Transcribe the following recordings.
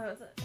was it?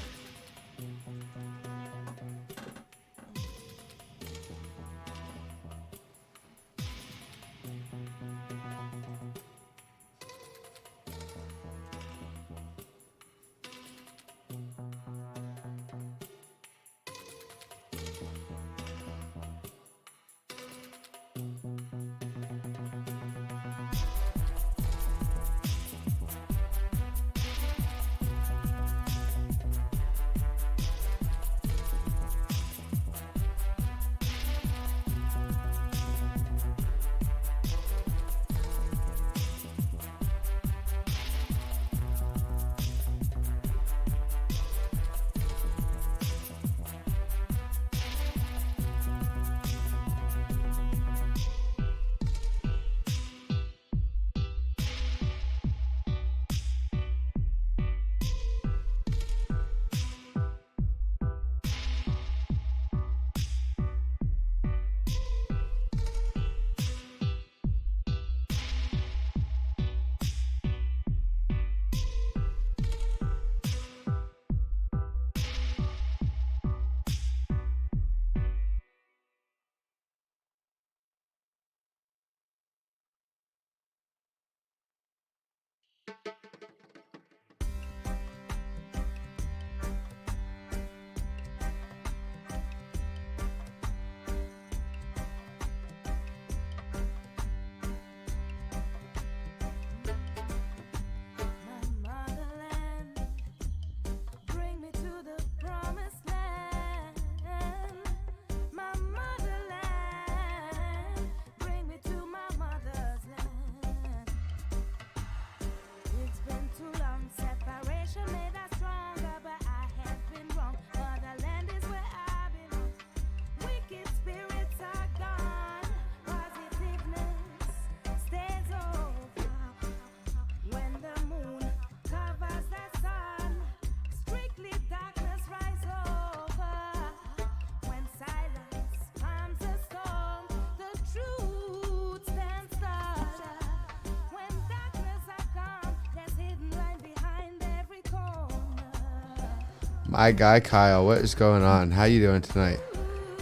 My guy Kyle, what is going on? How you doing tonight?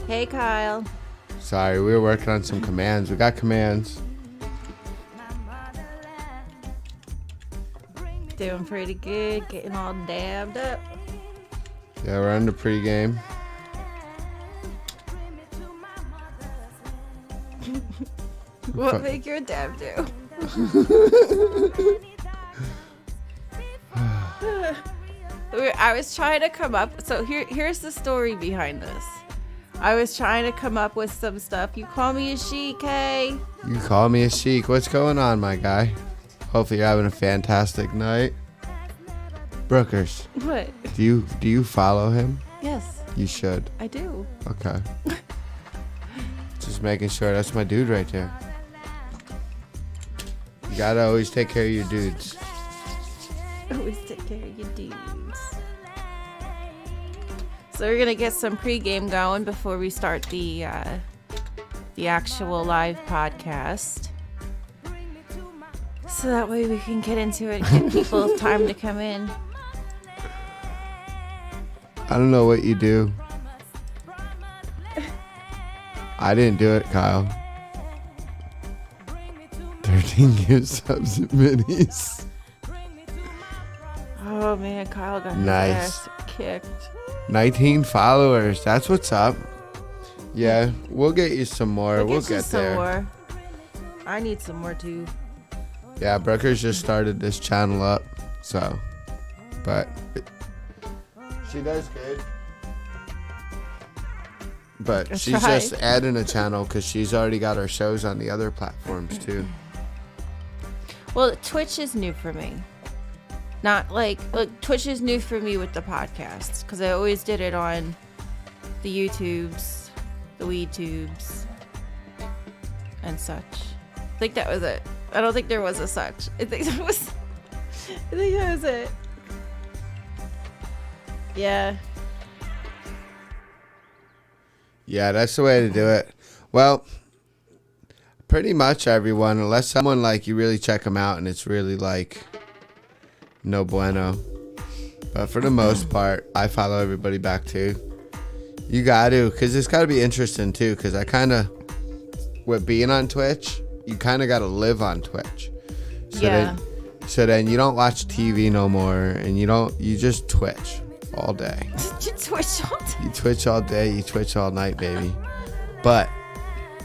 Hey, Kyle. Sorry, we were working on some commands. We got commands. Doing pretty good. Getting all dabbed up. Yeah, we're in the pregame. What make your dab do? I was trying to come up. So here's the story behind this. I was trying to come up with some stuff. You call me a chic, hey? You call me a chic. What's going on, my guy? Hopefully you're having a fantastic night. Brookers. What? Do you follow him? Yes. You should. I do. Okay. Just making sure. That's my dude right there. You gotta always take care of your dudes. Always take care of your dudes. So we're gonna get some pregame going before we start the actual live podcast. So that way we can get into it and give people time to come in. I don't know what you do. I didn't do it, Kyle. 13 gift subs and minis. Oh man, Kyle got his Nice. ass kicked. 19 followers. That's what's up. Yeah, we'll get you some more. We'll get you get some there. more. I need some more too. Yeah, Brooker's just started this channel up, so, but she does good. But That's she's right. just adding a channel because she's already got her shows on the other platforms too. Well, Twitch is new for me. Not like Twitch is new for me with the podcasts because I always did it on the YouTubes, the WeTubes, and such. I think that was it. I don't think there was a such. I think that was it. Yeah. Yeah, that's the way to do it. Well, pretty much everyone, unless someone like you really check them out and it's really like no bueno. But for the most part, I follow everybody back too. You got to, because it's got to be interesting too, because I kind of, with being on Twitch, you kind of got to live on Twitch. So then you don't watch TV no more, and you just Twitch all day. You Twitch all day? You Twitch all day, you Twitch all night, baby. But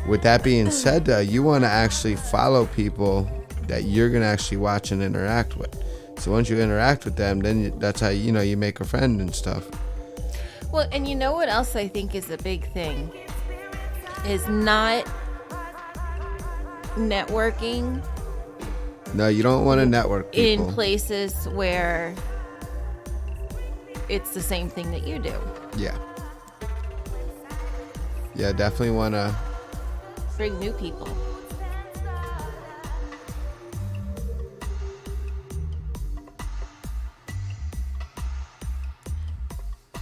with that being said, though, you want to actually follow people that you're going to actually watch and interact with. So once you interact with them, then that's how, you make a friend and stuff. Well, and you know what else I think is a big thing? Is not networking. No, you don't want to network people. In places where it's the same thing that you do. Yeah. Yeah, definitely want to bring new people.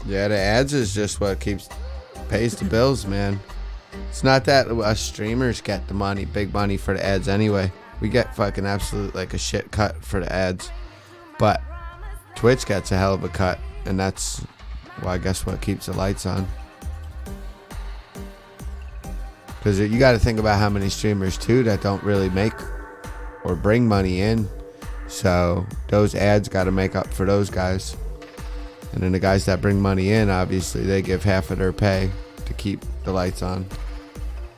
Yeah, the ads is just what pays the bills, man. It's not that us streamers get the money, big money for the ads anyway. We get fucking absolute like a shit cut for the ads. But Twitch gets a hell of a cut, and that's, well, I guess what keeps the lights on. Because you got to think about how many streamers too that don't really make or bring money in. So those ads got to make up for those guys. And then the guys that bring money in, obviously, they give half of their pay to keep the lights on.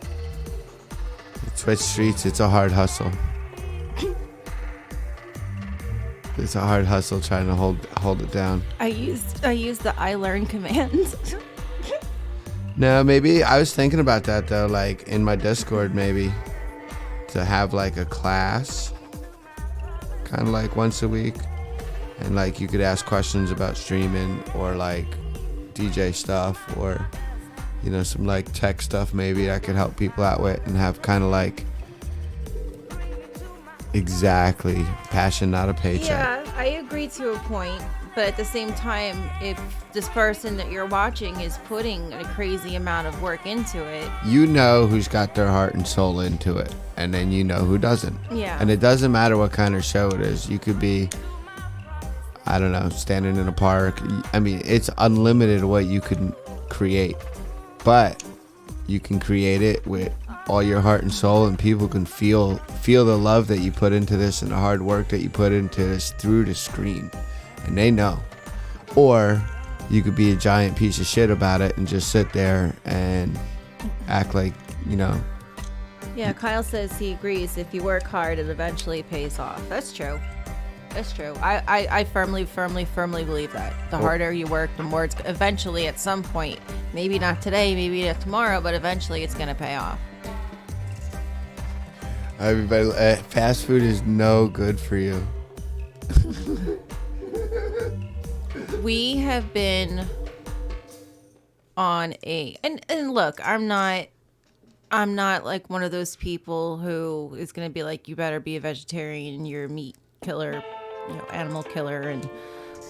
The Twitch streets, it's a hard hustle. It's a hard hustle trying to hold it down. I used the I learn command. No, maybe I was thinking about that though, like in my Discord, maybe to have like a class, kind of like once a week, and like you could ask questions about streaming or like DJ stuff or some like tech stuff maybe I could help people out with, and have kind of like exactly passion, not a paycheck. Yeah, I agree to a point, but at the same time, if this person that you're watching is putting a crazy amount of work into it, you know who's got their heart and soul into it, and then you know who doesn't. Yeah. And it doesn't matter what kind of show it is. You could be, I don't know, standing in a park. I mean, it's unlimited what you can create, but you can create it with all your heart and soul, and people can feel the love that you put into this and the hard work that you put into this through the screen, and they know. Or you could be a giant piece of shit about it and just sit there and act like, Yeah, Kyle says he agrees. If you work hard, it eventually pays off. That's true. That's true. I firmly believe that. The harder you work, the more it's eventually at some point, maybe not today, maybe not tomorrow, but eventually it's going to pay off. Everybody, fast food is no good for you. We have been on and look, I'm not like one of those people who is going to be like, you better be a vegetarian, you're a meat killer, animal killer and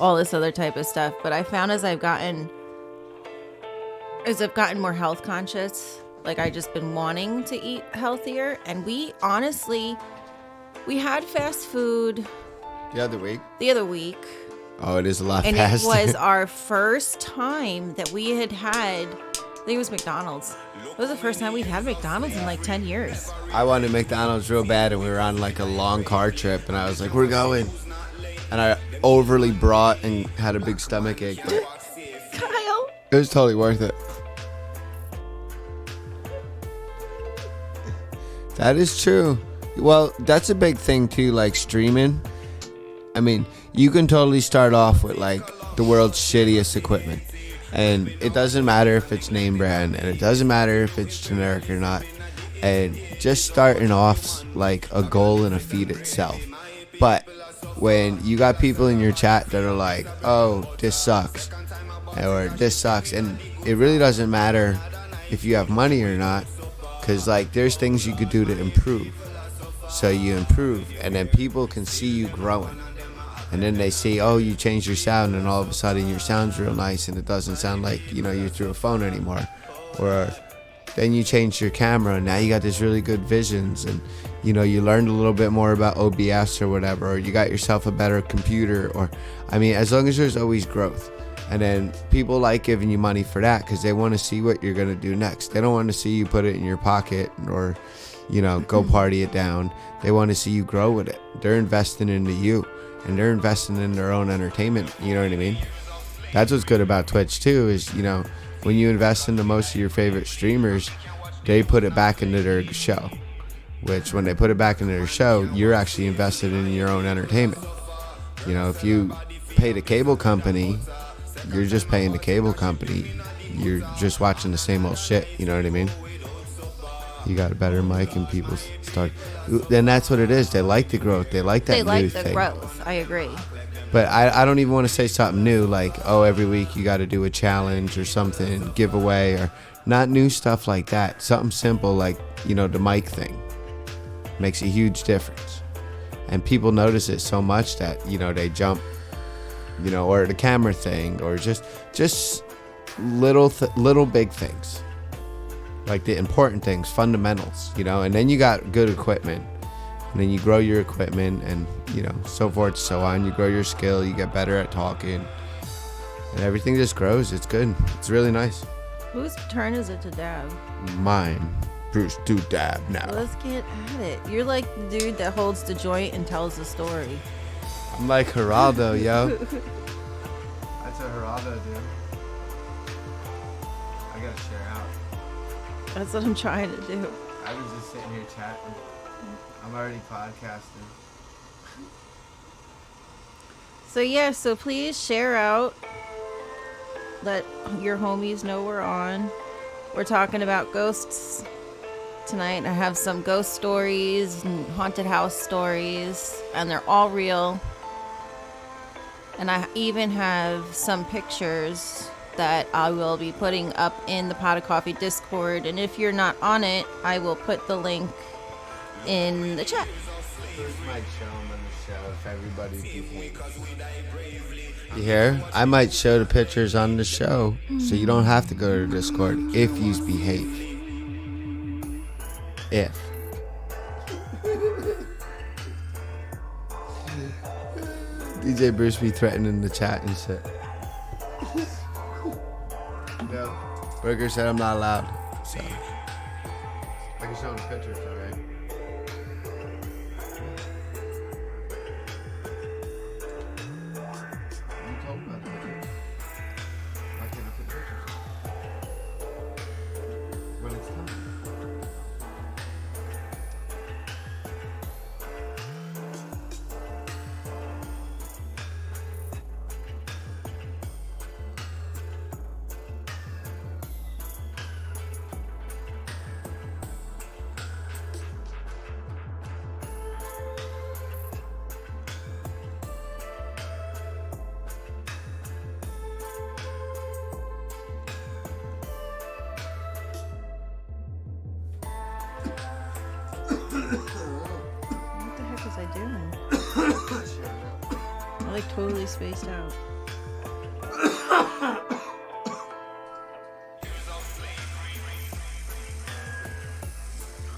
all this other type of stuff. But I found as I've gotten more health conscious, like I just been wanting to eat healthier. And we had fast food the other week. Oh, it is a lot faster. And it was our first time that we had, I think it was McDonald's. It was the first time we'd had McDonald's in like 10 years. I wanted McDonald's real bad, and we were on like a long car trip, and I was like, we're going. And I overly brought and had a big stomach ache. But Kyle. It was totally worth it. That is true. Well, that's a big thing too, like streaming. I mean, you can totally start off with like the world's shittiest equipment, and it doesn't matter if it's name brand, and it doesn't matter if it's generic or not, and just starting off like a goal and a feat itself. But when you got people in your chat that are like, oh, this sucks, or this sucks, and it really doesn't matter if you have money or not, because like there's things you could do to improve. So you improve, and then people can see you growing. And then they see, oh, you changed your sound, and all of a sudden your sound's real nice, and it doesn't sound like, you're through a phone anymore. Or then you changed your camera, and now you got this really good visions, and you know, you learned a little bit more about OBS or whatever, or you got yourself a better computer, or I mean, as long as there's always growth. And then people like giving you money for that because they want to see what you're going to do next. They don't want to see you put it in your pocket or, you know, go party it down. They want to see you grow with it. They're investing into you, and they're investing in their own entertainment. You know what I mean? That's what's good about Twitch too, is, you know, when you invest into most of your favorite streamers, they put it back into their show. Which, when they put it back into their show, you're actually invested in your own entertainment. You know, if you pay the cable company, you're just paying the cable company. You're just watching the same old shit. You know what I mean? You got a better mic and people start. Then that's what it is. They like the growth. They like that new thing. They like the growth. I agree. But I don't even want to say something new like, oh, every week you got to do a challenge or something, giveaway, or not new stuff like that. Something simple like, you know, the mic thing makes a huge difference. And people notice it so much that, you know, they jump, you know, or the camera thing, or just little big things, like the important things, fundamentals, you know. And then you got good equipment, and then you grow your equipment, and, you know, so forth, so on. You grow your skill, you get better at talking, and everything just grows. It's good. It's really nice. Whose turn is it to dab? Mine. Bruce, do dab now. Let's get at it. You're like the dude that holds the joint and tells the story. I'm like Geraldo, yo. That's what Geraldo do. I gotta share out. That's what I'm trying to do. I was just sitting here chatting. I'm already podcasting. So yeah, so please share out. Let your homies know we're on. We're talking about ghosts tonight. I have some ghost stories and haunted house stories, and they're all real. And I even have some pictures that I will be putting up in the Pot of Coffee Discord. And if you're not on it, I will put the link in the chat. I might show them on the show if everybody behaves. You hear? I might show the pictures on the show, so you don't have to go to the Discord if you behave. If. DJ Bruce be threatening the chat and shit. No. Burger said I'm not allowed, so I can show him the pictures, alright? You told me about the pictures. Why can't I put pictures? When it's time. What the heck was I doing? I like totally spaced out.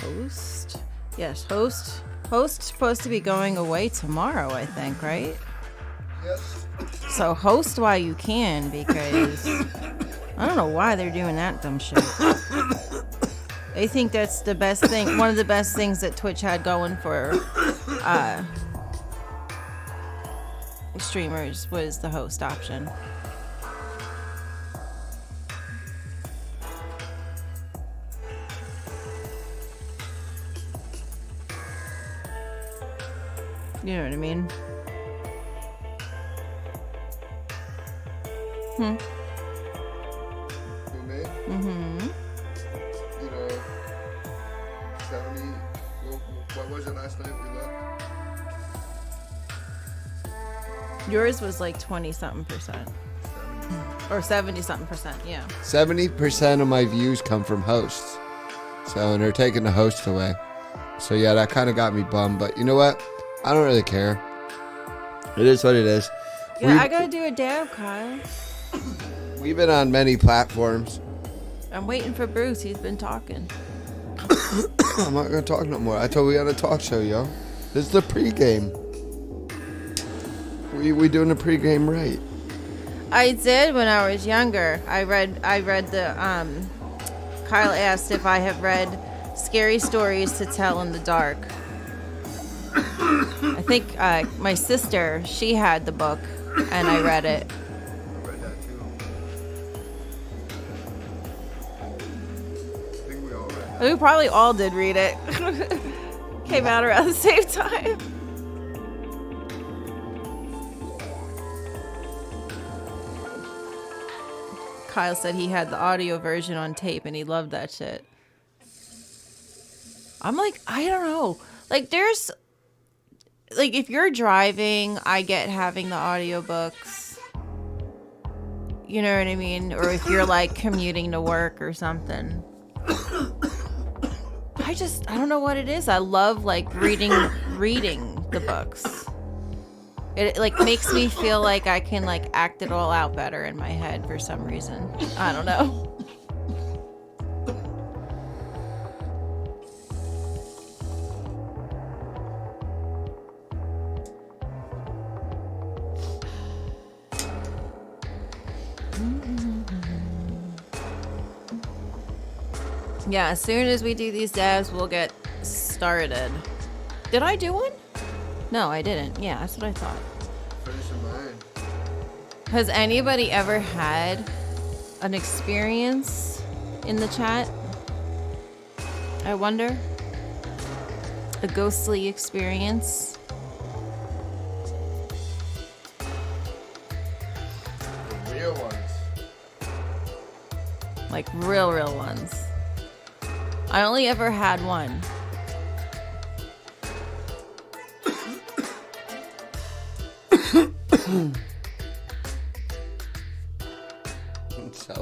Host? Yes, host. Host's supposed to be going away tomorrow, I think, right? Yes. So host while you can, because I don't know why they're doing that dumb shit. I think that's the best thing, one of the best things that Twitch had going for streamers was the host option. You know what I mean? For me? Mm-hmm. You know, 70, what was it last night we left? Yours was like 20-something%. Or 70-something%, yeah. 70% of my views come from hosts. So, and they're taking the host away. So yeah, that kind of got me bummed. But you know what? I don't really care. It is what it is. Yeah, I gotta do a dab, Kyle. We've been on many platforms. I'm waiting for Bruce. He's been talking. I'm not gonna talk no more. I told we had a talk show, yo. This is the pregame. We doing the pregame right. I did when I was younger. I read the Kyle asked if I have read Scary Stories to Tell in the Dark. I think my sister, she had the book and I read it. I read that too. I think we all read that. We probably all did read it. Came out around the same time. Kyle said he had the audio version on tape and he loved that shit. I'm like, I don't know. Like, there's, like, if you're driving, I get having the audiobooks. You know what I mean? Or if you're, like, commuting to work or something. I don't know what it is. I love, like, reading the books. It, like, makes me feel like I can, like, act it all out better in my head for some reason. I don't know. Yeah, as soon as we do these dabs, we'll get started. Did I do one? No, I didn't. Yeah, that's what I thought. Finishing mine. Has anybody ever had an experience in the chat? I wonder. A ghostly experience? The real ones. Like real ones. I only ever had one.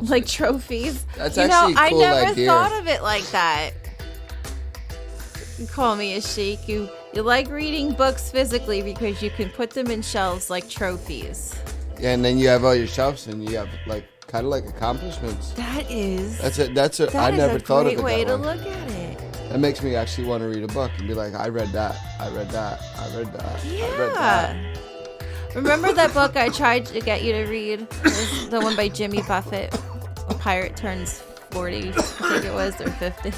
Like trophies. That's you actually know, a cool I never idea. thought of it like that. You call me a sheik. You like reading books physically because you can put them in shelves like trophies. Yeah, and then you have all your shelves and you have like kind of like accomplishments. That is. That's a. I never thought of it That is a great way that to way. look at it. That makes me actually want to read a book and be like, I read that, I read that, I read that, Yeah. I read that. Remember that book I tried to get you to read? It was the one by Jimmy Buffett. A pirate turns 40, I think it was, or 50.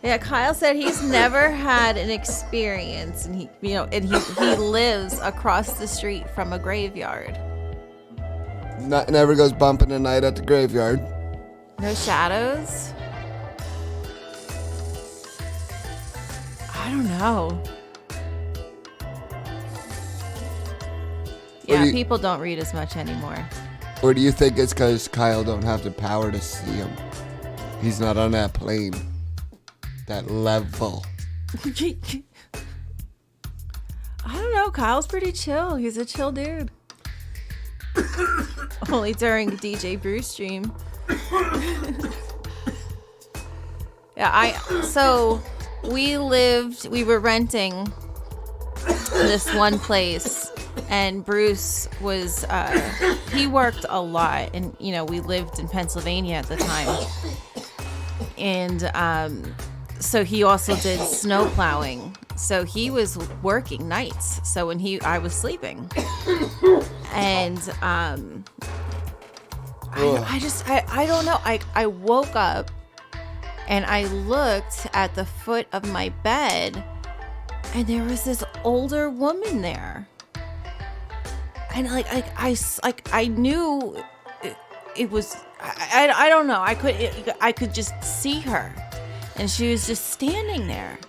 Yeah, Kyle said he's never had an experience, and he lives across the street from a graveyard. Never goes bumping a night at the graveyard. No shadows? I don't know. Yeah, people don't read as much anymore. Or do you think it's because Kyle don't have the power to see him? He's not on that plane. That level. I don't know. Kyle's pretty chill. He's a chill dude. Only during DJ Bruce stream. Yeah, so we were renting this one place, and Bruce was, he worked a lot, and, you know, we lived in Pennsylvania at the time. And, so he also did snow plowing. So he was working nights. So when I was sleeping. And, I don't know. I woke up and I looked at the foot of my bed and there was this older woman there. And I knew it was, I don't know. I could just see her. And she was just standing there.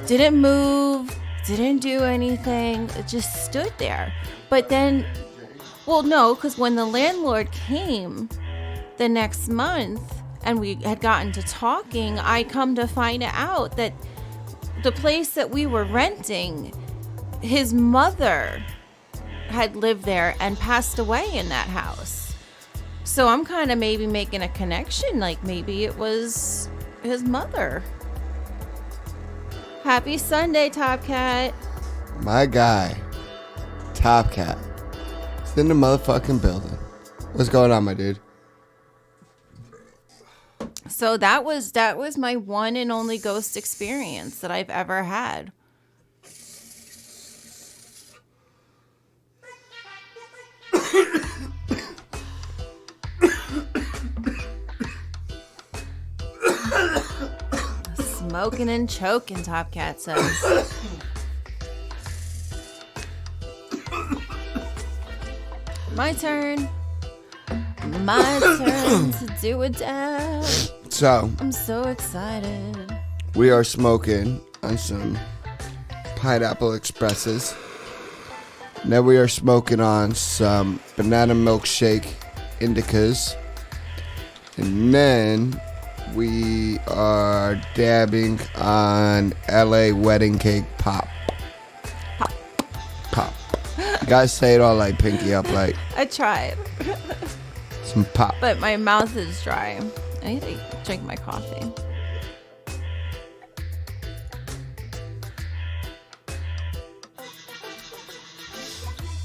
Didn't move, didn't do anything. It just stood there. But then, well, no, because when the landlord came the next month and we had gotten to talking, I come to find out that the place that we were renting, his mother had lived there and passed away in that house. So I'm kind of maybe making a connection, like maybe it was his mother. Happy Sunday, Top Cat. My guy, Top Cat. in the motherfucking building. What's going on, my dude? So that was my one and only ghost experience that I've ever had. Smoking and choking, Top Cat says. My turn. My turn to do a dab. So, I'm so excited. we are smoking on some Pineapple Expresses. Now we are smoking on some banana milkshake indicas. And then we are dabbing on LA wedding cake pop. Pop. Pop. You guys say it all like pinky up, like I tried, some pop. but my mouth is dry. I need to drink my coffee.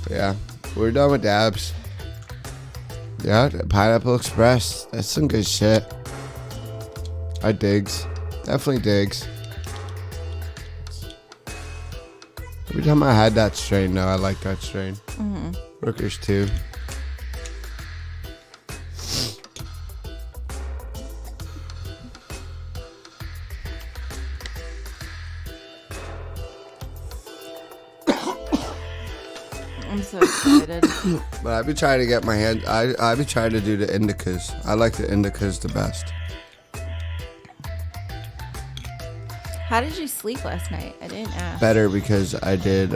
Yeah, we're done with dabs. Yeah, Pineapple Express. That's some good shit. I digs. Definitely digs. Every time I had that strain, though, I like that strain. Mm-hmm. Rookers, too. I'm so excited. But I've been trying to get my hand. I've been trying to do the indicas. I like the indicas the best. How did you sleep last night? I didn't ask. Better because I did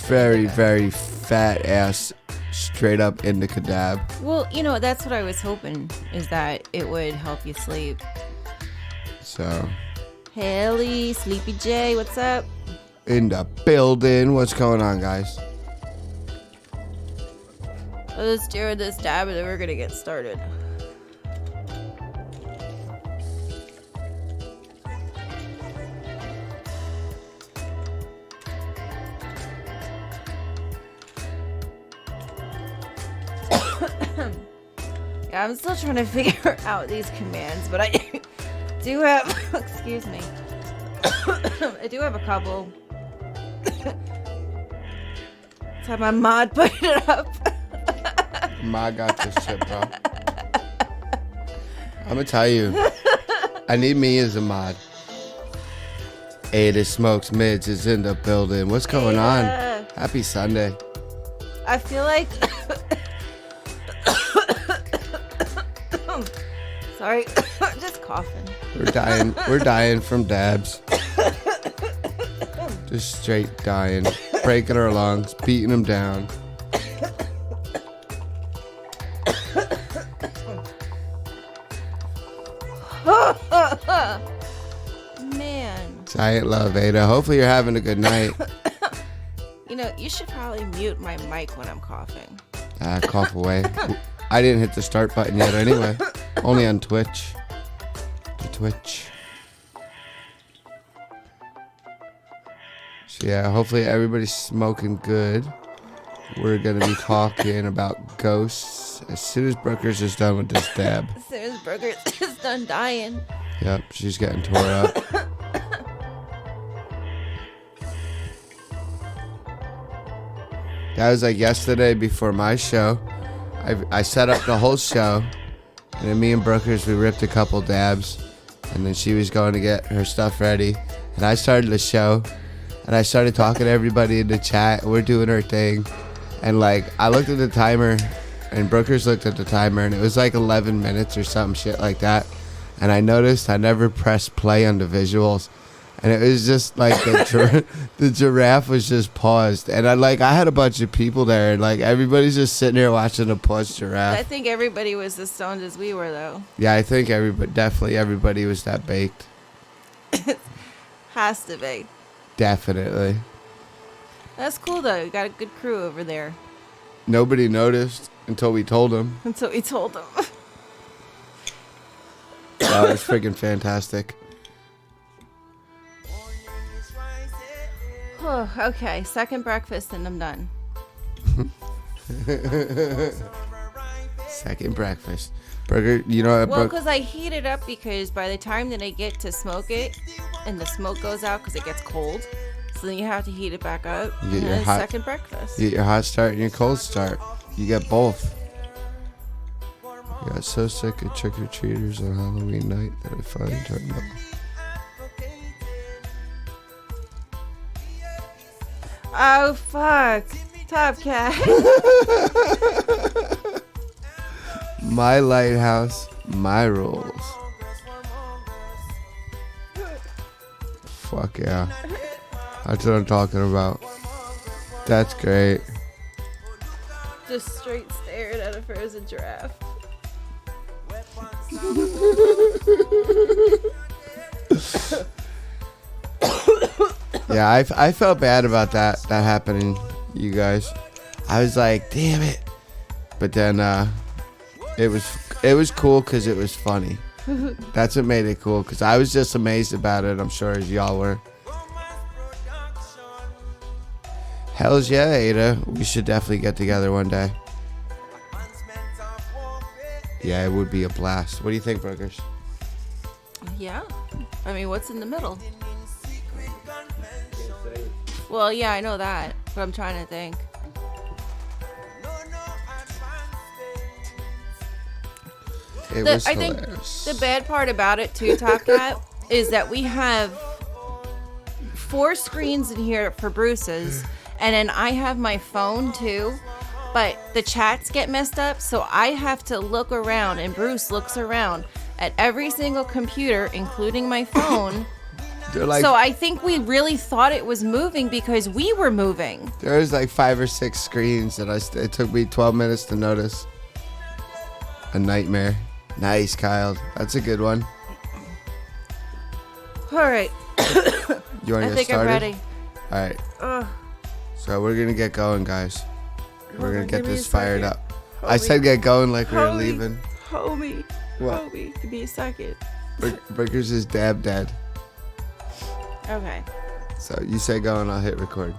very, very fat ass straight up indica dab. Well, you know, that's what I was hoping, is that it would help you sleep. So, Haley, Sleepy J, what's up? in the building. What's going on, guys? Let's do this dab and then we're gonna get started. Yeah, I'm still trying to figure out these commands, but I do have, excuse me, I do have a couple. Let's have my mod put it up. Ma got this shit, bro. I'm gonna tell you, I need me as a mod. Ada Smokes Mids is in the building. What's going on? Happy Sunday. I feel like, sorry, I'm just coughing. We're dying from dabs. Just straight dying. Breaking our lungs, beating them down. Man. Giant love, Ada. Hopefully you're having a good night. You know, you should probably mute my mic when I'm coughing. Cough away. I didn't hit the start button yet anyway. Only on Twitch. The Twitch. So yeah, hopefully everybody's smoking good. We're going to be talking about ghosts as soon as Brooker's is done with this dab. As soon as Burger is done dying. Yep, she's getting tore up. That was like yesterday before my show. I set up the whole show, and then me and Brookers, we ripped a couple dabs, and then she was going to get her stuff ready, and I started the show, and I started talking to everybody in the chat. We're doing our thing, and like I looked at the timer, and Brookers looked at the timer, and it was like 11 minutes or some shit like that, and I noticed I never pressed play on the visuals. And it was just like the giraffe was just paused, and I had a bunch of people there, and like everybody's just sitting here watching a paused giraffe. I think everybody was as stoned as we were, though. Yeah, I think everybody was that baked. Has to be. Definitely. That's cool, though. You got a good crew over there. Nobody noticed until we told them. Until we told them. That was freaking fantastic. Oh, okay, second breakfast and I'm done. Second breakfast. Burger, you know what? Well, because I heat it up because by the time that I get to smoke it and the smoke goes out because it gets cold, so then you have to heat it back up. You get and your then hot, second breakfast. You get your hot start and your cold start. You get both. I got so sick of trick-or-treaters on Halloween night that I finally turned up. Oh, fuck. Top Cat. My lighthouse, my rules. Fuck yeah. That's what I'm talking about. That's great. Just straight staring at a frozen giraffe. Yeah, I felt bad about that happening, you guys. I was like, damn it. But then it was cool because it was funny. That's what made it cool, because I was just amazed about it, I'm sure as y'all were. Hells yeah, Ada. We should definitely get together one day. Yeah, it would be a blast. What do you think, Burgers? Yeah. I mean, what's in the middle? Well, yeah, I know that, but I'm trying to think. I think the bad part about it too, Top Cat, is that we have 4 screens in here for Bruce's, and then I have my phone too, but the chats get messed up, so I have to look around, and Bruce looks around at every single computer, including my phone. Like, so I think we really thought it was moving because we were moving. There's like 5 or 6 screens that it took me 12 minutes to notice. A nightmare. Nice, Kyle. That's a good one. All right. You want to get started? I think I'm ready. All right. So we're going to get going, guys. We're going to get this fired up. Homie. I said get going like we were leaving. Homie. What? Homie. Give me a second. Burgers is dab dead. Okay. So you say go and I'll hit record.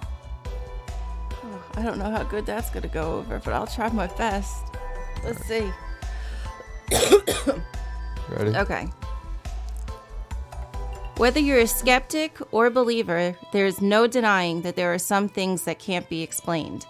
Oh, I don't know how good that's going to go over, but I'll try my best. Let's see. Ready? Okay. Whether you're a skeptic or a believer, there is no denying that there are some things that can't be explained.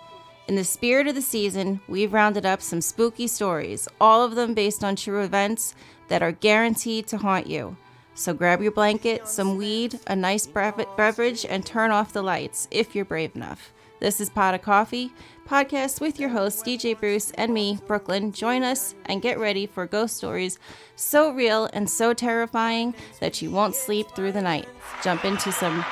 In the spirit of the season, we've rounded up some spooky stories, all of them based on true events that are guaranteed to haunt you. So grab your blanket, some weed, a nice beverage, and turn off the lights, if you're brave enough. This is Pot of Coffee, podcast with your hosts, DJ Bruce and me, Brooklyn. Join us and get ready for ghost stories so real and so terrifying that you won't sleep through the night. Jump into some...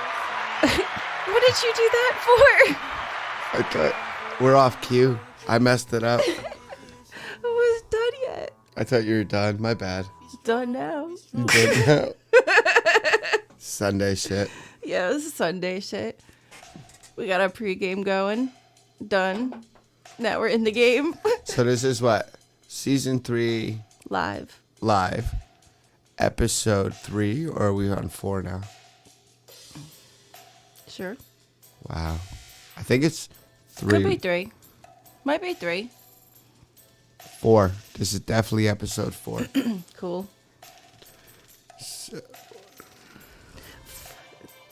What did you do that for? I thought we're off cue. I messed it up. I wasn't done yet. I thought you were done. My bad. Done now. You did now. Sunday shit. Yeah, this is Sunday shit. We got our pregame going. Done. Now we're in the game. So this is what? Season 3. Live. Episode 3, or are we on 4 now? Sure. Wow. I think it's 3. Could be 3. Might be 3. 4. This is definitely episode 4. Cool. So.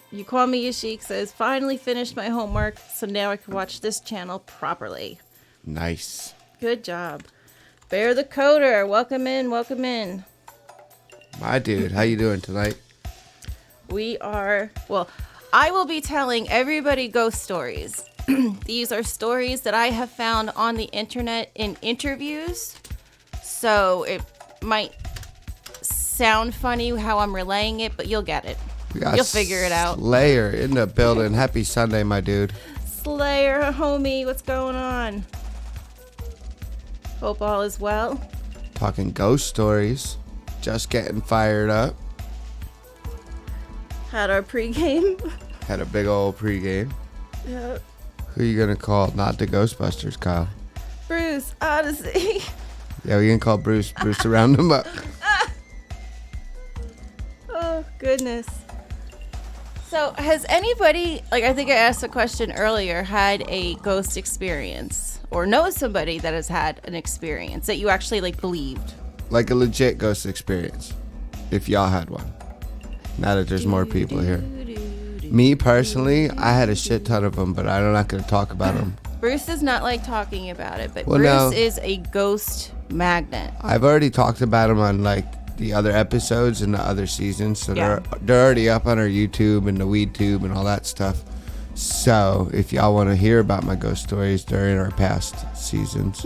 You Call Me Yashik says, finally finished my homework, so now I can watch this channel properly. Nice. Good job. Bear the Coder, welcome in, welcome in. My dude, how you doing tonight? We are, well, I will be telling everybody ghost stories. These are stories that I have found on the internet in interviews, so it might sound funny how I'm relaying it, but you'll get it. You'll figure it out. Slayer in the building. Happy Sunday, my dude. Slayer, homie, what's going on? Hope all is well. Talking ghost stories. Just getting fired up. Had our pregame. Had a big old pregame. Yep. Who you gonna call? Not the Ghostbusters, Kyle. Bruce, Odyssey. Yeah, we can call Bruce. Bruce to round him up. Oh, goodness. So, has anybody, like I think I asked a question earlier, had a ghost experience or knows somebody that has had an experience that you actually like believed? Like a legit ghost experience, if y'all had one. Now that there's more people here. Me personally, I had a shit ton of them, but I'm not going to talk about them. Bruce does not like talking about it, but Well, Bruce no. is a ghost magnet. I've already talked about them on like the other episodes and the other seasons, so Yeah. they're already up on our YouTube and the Weed Tube and all that stuff. So if y'all want to hear about my ghost stories, they're in our past seasons.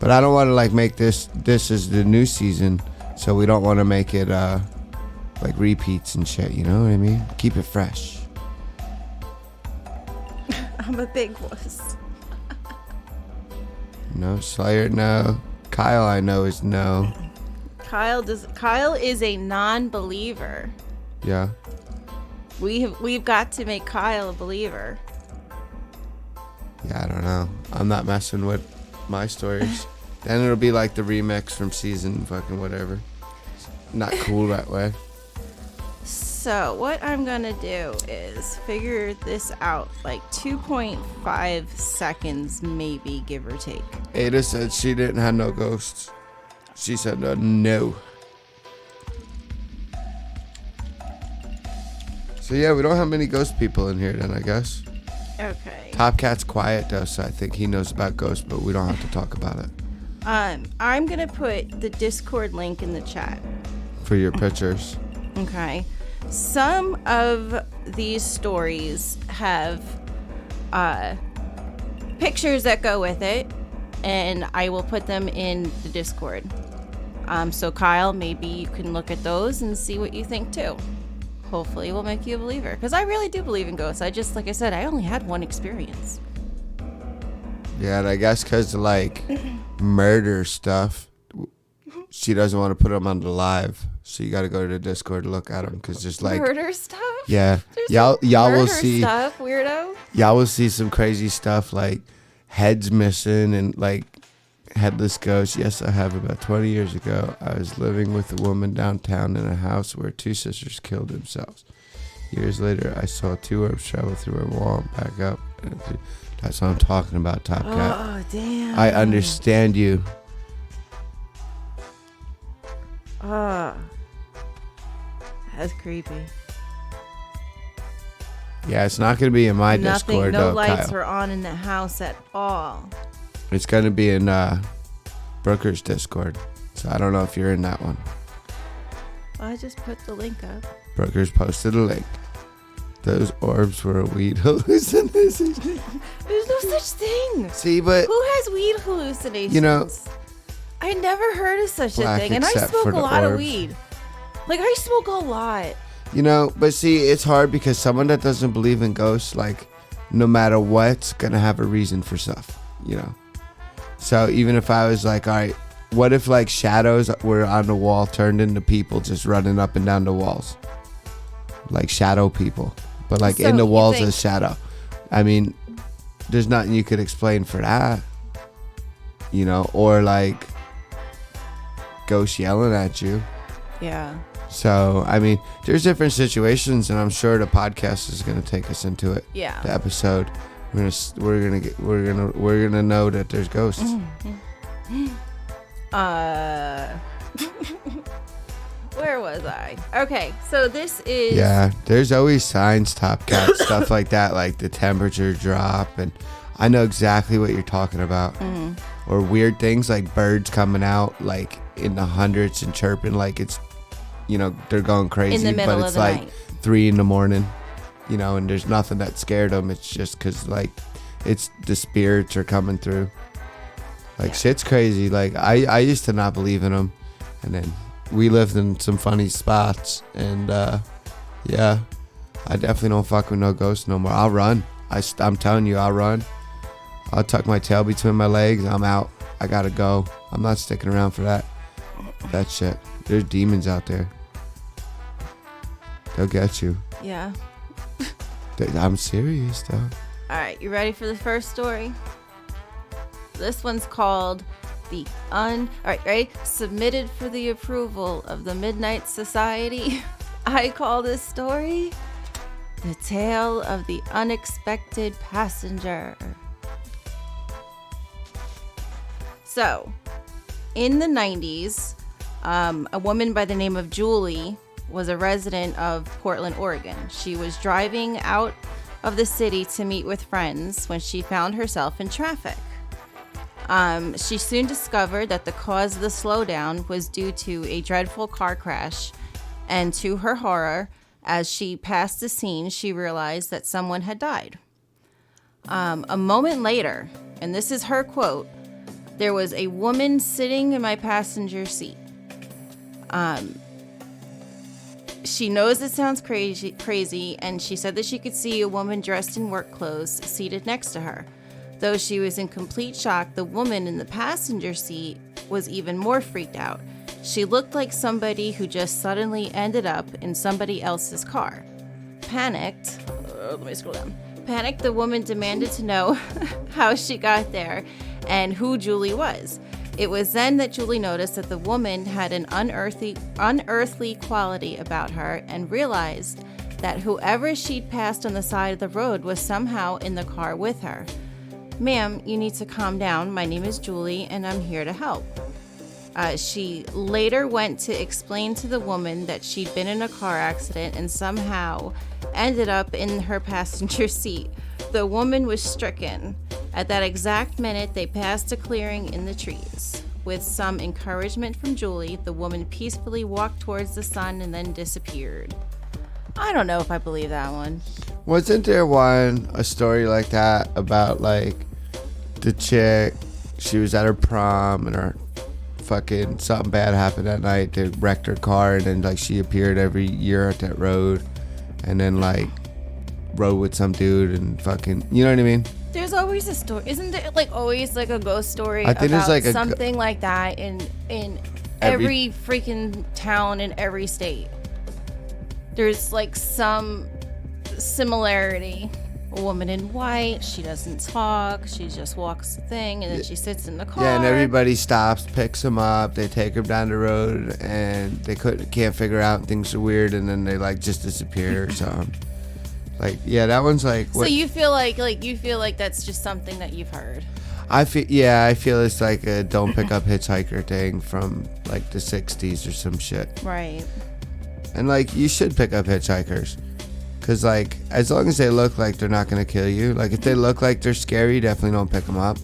But I don't want to like make this is the new season, so we don't want to make it like repeats and shit. You know what I mean? Keep it fresh. I'm a big wuss. No, Slayer, no. Kyle, I know, is no. Kyle is a non-believer. Yeah. We've got to make Kyle a believer. Yeah, I don't know. I'm not messing with my stories. Then it'll be like the remix from season fucking whatever. Not cool that way. So what I'm gonna do is figure this out, like 2.5 seconds, maybe, give or take. Ada said she didn't have no ghosts. She said no. So yeah, we don't have many ghost people in here then, I guess. Okay. Top Cat's quiet though, so I think he knows about ghosts, but we don't have to talk about it. I'm gonna put the Discord link in the chat. For your pictures. Okay. Some of these stories have pictures that go with it, and I will put them in the Discord. So Kyle, maybe you can look at those and see what you think too. Hopefully it will make you a believer, because I really do believe in ghosts. I just, like I said, I only had one experience. Yeah, and I guess because of like murder stuff, she doesn't want to put them on the live. So you got to go to the Discord to look at them, because just like Murder stuff? yeah, There's y'all will murder see stuff, weirdo. y'all will see some crazy stuff like heads missing and like headless ghosts. Yes, I have. About 20 years ago, I was living with a woman downtown in a house where two sisters killed themselves. Years later, I saw two orbs travel through her wall and back up. That's what I'm talking about, Top Cat. Oh, damn. I understand you. That's creepy. Yeah, it's not going to be in my Discord, No though, lights Kyle. were on in the house at all. It's going to be in Brooker's Discord. So I don't know if you're in that one. I just put the link up. Brooker's posted a link. Those orbs were a weed hallucination. There's no such thing. See, but Who has weed hallucinations? You know, I never heard of such a black thing. And I except smoke for a the lot of orbs. weed. Like, I smoke a lot. you know, but see, it's hard because someone that doesn't believe in ghosts, like, no matter what's gonna have a reason for stuff, you know. So even if I was like, all right, what if like shadows were on the wall turned into people just running up and down the walls, like shadow people, but like So in the you walls think- as shadow? I mean, there's nothing you could explain for that, you know, or like ghosts yelling at you. Yeah. So I mean, there's different situations, and I'm sure the podcast is gonna take us into it. Yeah. The episode, we're gonna know that there's ghosts. Where was I? Okay, so this is... Yeah, there's always signs, Top Cat, stuff like that, like the temperature drop, and I know exactly what you're talking about. Or weird things like birds coming out like in the hundreds and chirping like it's, you know, they're going crazy, In the middle but of it's the like night. 3 a.m, you know, and there's nothing that scared them. It's just because like it's the spirits are coming through. Like shit's crazy. Like I used to not believe in them, and then we lived in some funny spots, and yeah, I definitely don't fuck with no ghosts no more. I'll run. I'm telling you, I'll run. I'll tuck my tail between my legs. I'm out. I gotta go. I'm not sticking around for that shit. There's demons out there. They'll get you. Yeah. I'm serious though. All right, you ready for the first story? This one's called all right, ready? Submitted for the approval of the Midnight Society. I call this story The tale of the unexpected passenger. So, in the 90s, a woman by the name of Julie was a resident of Portland, Oregon. She was driving out of the city to meet with friends when she found herself in traffic. She soon discovered that the cause of the slowdown was due to a dreadful car crash, and to her horror, as she passed the scene, she realized that someone had died. A moment later, and this is her quote, "There was a woman sitting in my passenger seat." She knows it sounds crazy, and she said that she could see a woman dressed in work clothes seated next to her. Though she was in complete shock, the woman in the passenger seat was even more freaked out. She looked like somebody who just suddenly ended up in somebody else's car. Panicked, the woman demanded to know how she got there and who Julie was. It was then that Julie noticed that the woman had an unearthly quality about her, and realized that whoever she'd passed on the side of the road was somehow in the car with her. "Ma'am, you need to calm down. My name is Julie, and I'm here to help." She later went to explain to the woman that she'd been in a car accident and somehow ended up in her passenger seat. The woman was stricken. At that exact minute, they passed a clearing in the trees. With some encouragement from Julie, the woman peacefully walked towards the sun and then disappeared. I don't know if I believe that one. Wasn't there a story like that about like the chick, she was at her prom and her fucking something bad happened that night, they wrecked her car, and then like she appeared every year at that road and then like rode with some dude and fucking, you know what I mean? There's always a story. Isn't there like always like a ghost story I think about there's like something like that in every freaking town in every state? There's like some similarity. A woman in white, she doesn't talk, she just walks the thing, and then she sits in the car. Yeah, and everybody stops, picks them up, they take them down the road, and they can't figure out, things are weird, and then they like just disappear or something. Like, yeah, that one's like. So you feel like that's just something that you've heard. I feel it's like a don't pick up hitchhiker thing from like the 60s or some shit. Right. And like, you should pick up hitchhikers. Because, like, as long as they look like they're not going to kill you. Like, if they look like they're scary, definitely don't pick them up.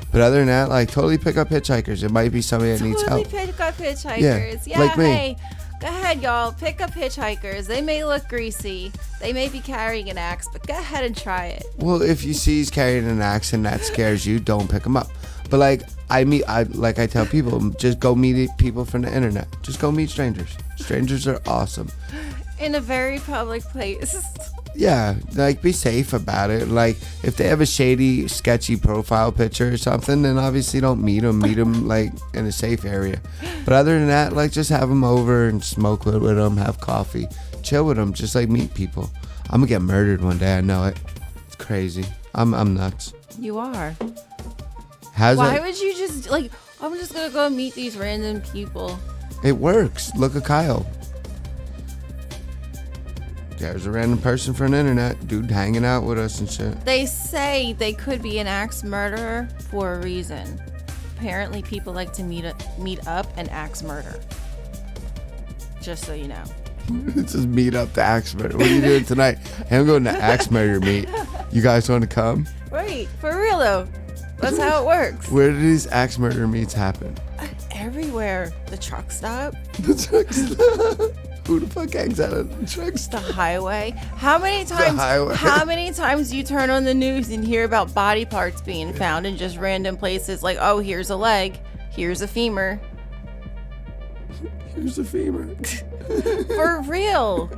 But other than that, like, totally pick up hitchhikers. It might be somebody that needs help. Totally pick up hitchhikers. Yeah, like me. Hey, go ahead, y'all. Pick up hitchhikers. They may look greasy. They may be carrying an axe, but go ahead and try it. Well, if you see he's carrying an axe and that scares you, don't pick him up. But, like, I tell people, just go meet people from the internet. Just go meet strangers. Strangers are awesome. In a very public place. Yeah, like, be safe about it. Like, if they have a shady, sketchy profile picture or something, then obviously don't meet them. Meet them, like, in a safe area. But other than that, like, just have them over and smoke with them, have coffee, chill with them, just, like, meet people. I'm gonna get murdered one day, I know it. It's crazy. I'm nuts. You are. Why would you just, like, I'm just gonna go meet these random people? It works. Look at Kyle. There's a random person from the internet, dude hanging out with us and shit. They say they could be an axe murderer for a reason. Apparently people like to meet up and axe murder. Just so you know. Let's just meet up to axe murder. What are you doing tonight? Hey, I'm going to axe murder meet. You guys want to come? Right, for real though. That's how it works. Where do these axe murder meets happen? Everywhere. The truck stop. The truck stop. Who the fuck hangs out at the truck stop? The highway. How many times you turn on the news and hear about body parts being found in just random places? Like, oh, here's a leg. Here's a femur. Here's a femur. For real.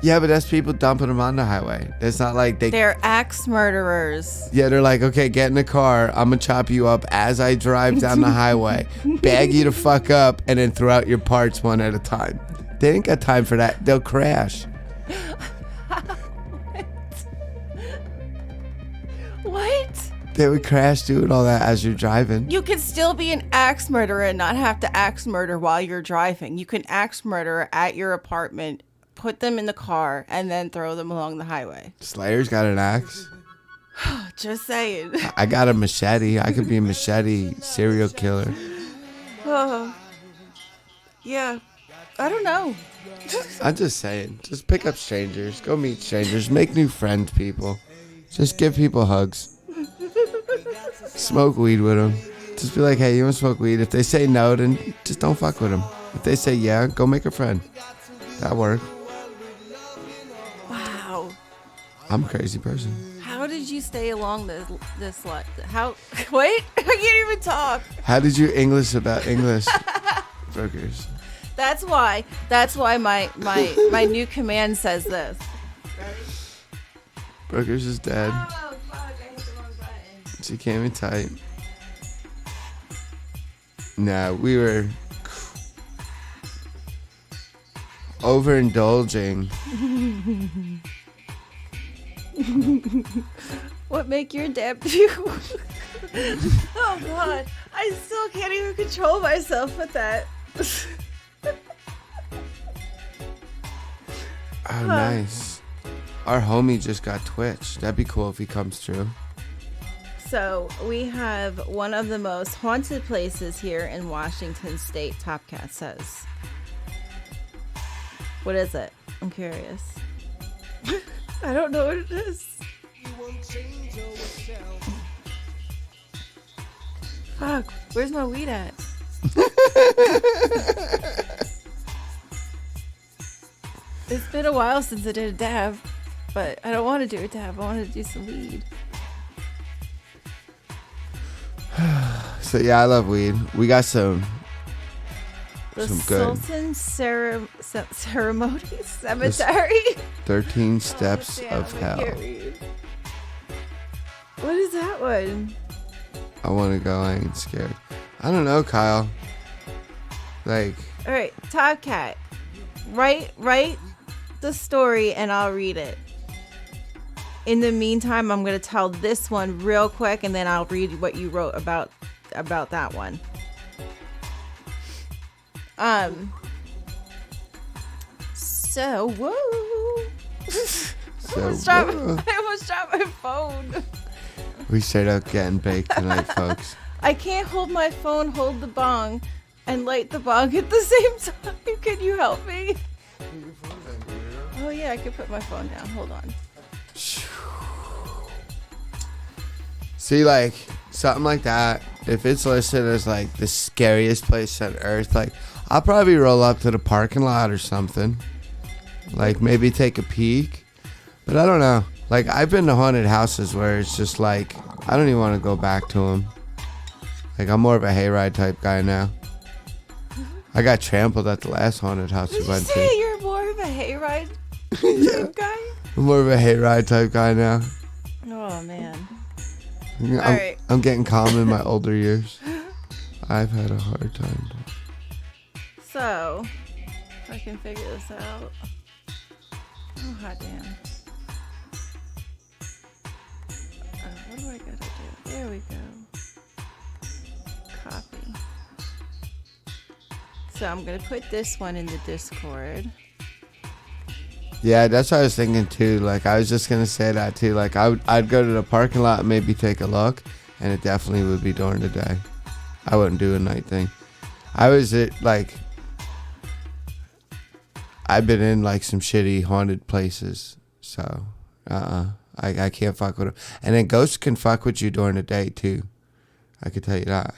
Yeah, but that's people dumping them on the highway. It's not like they're axe murderers. Yeah, they're like, okay, get in the car. I'm going to chop you up as I drive down the highway. Bag you the fuck up and then throw out your parts one at a time. They ain't got time for that. They'll crash. What? They would crash doing all that as you're driving. You can still be an axe murderer and not have to axe murder while you're driving. You can axe murder at your apartment put them in the car, and then throw them along the highway. Slayer's got an axe. Just saying. I got a machete. I could be a machete serial killer. Oh, yeah. I don't know. I'm just saying. Just pick up strangers. Go meet strangers. Make new friends, people. Just give people hugs. Smoke weed with them. Just be like, hey, you want to smoke weed? If they say no, then just don't fuck with them. If they say yeah, go make a friend. That worked. Wow. I'm a crazy person. How did you stay along this line? How? Wait, I can't even talk. How did you English about English? Brokers. That's why my new command says this. Brokers is dead. Oh, fuck, I hit the wrong button. She came in tight. Nah, we were overindulging. What make your debut? Oh God, I still can't even control myself with that. Oh, nice. Our homie just got Twitch. That'd be cool if he comes true. So we have one of the most haunted places here in Washington State, Top Cat says. What is it? I'm curious. I don't know what it is. Fuck, where's my weed at? It's been a while since I did a dab, but I don't want to do a dab. I want to do some weed. So yeah, I love weed. We got some The good Sultan Ceremony Cemetery. 13 Steps Damn, of I Hell. can't read. What is that one? I want to go. I ain't scared. I don't know, Kyle. Like, All right, Top Cat. Write the story and I'll read it. In the meantime, I'm going to tell this one real quick and then I'll read what you wrote about that one. So, whoa. I almost dropped my phone. We straight up getting baked tonight, folks. I can't hold my phone, hold the bong, and light the bong at the same time. Can you help me? Oh yeah, I could put my phone down. Hold on. See, like, something like that, if it's listed as, like, the scariest place on earth, like, I'll probably roll up to the parking lot or something. Like, maybe take a peek. But I don't know. Like, I've been to haunted houses where it's just, like, I don't even want to go back to them. Like, I'm more of a hayride type guy now. I got trampled at the last haunted house we Did you went say to. you're more of a hayride Yeah. type guy? I'm more of a hayride type guy now. Oh man. I'm, I'm getting calm in my older years. I've had a hard time. So, if I can figure this out. Oh hot damn. What do I gotta do? There we go. Copy. So I'm gonna put this one in the Discord. Yeah, that's what I was thinking too. Like, I was just gonna say that too. Like, I'd go to the parking lot and maybe take a look, and it definitely would be during the day. I wouldn't do a night thing. I was at, like, I've been in like some shitty haunted places, so I can't fuck with them. And then ghosts can fuck with you during the day too. I could tell you that.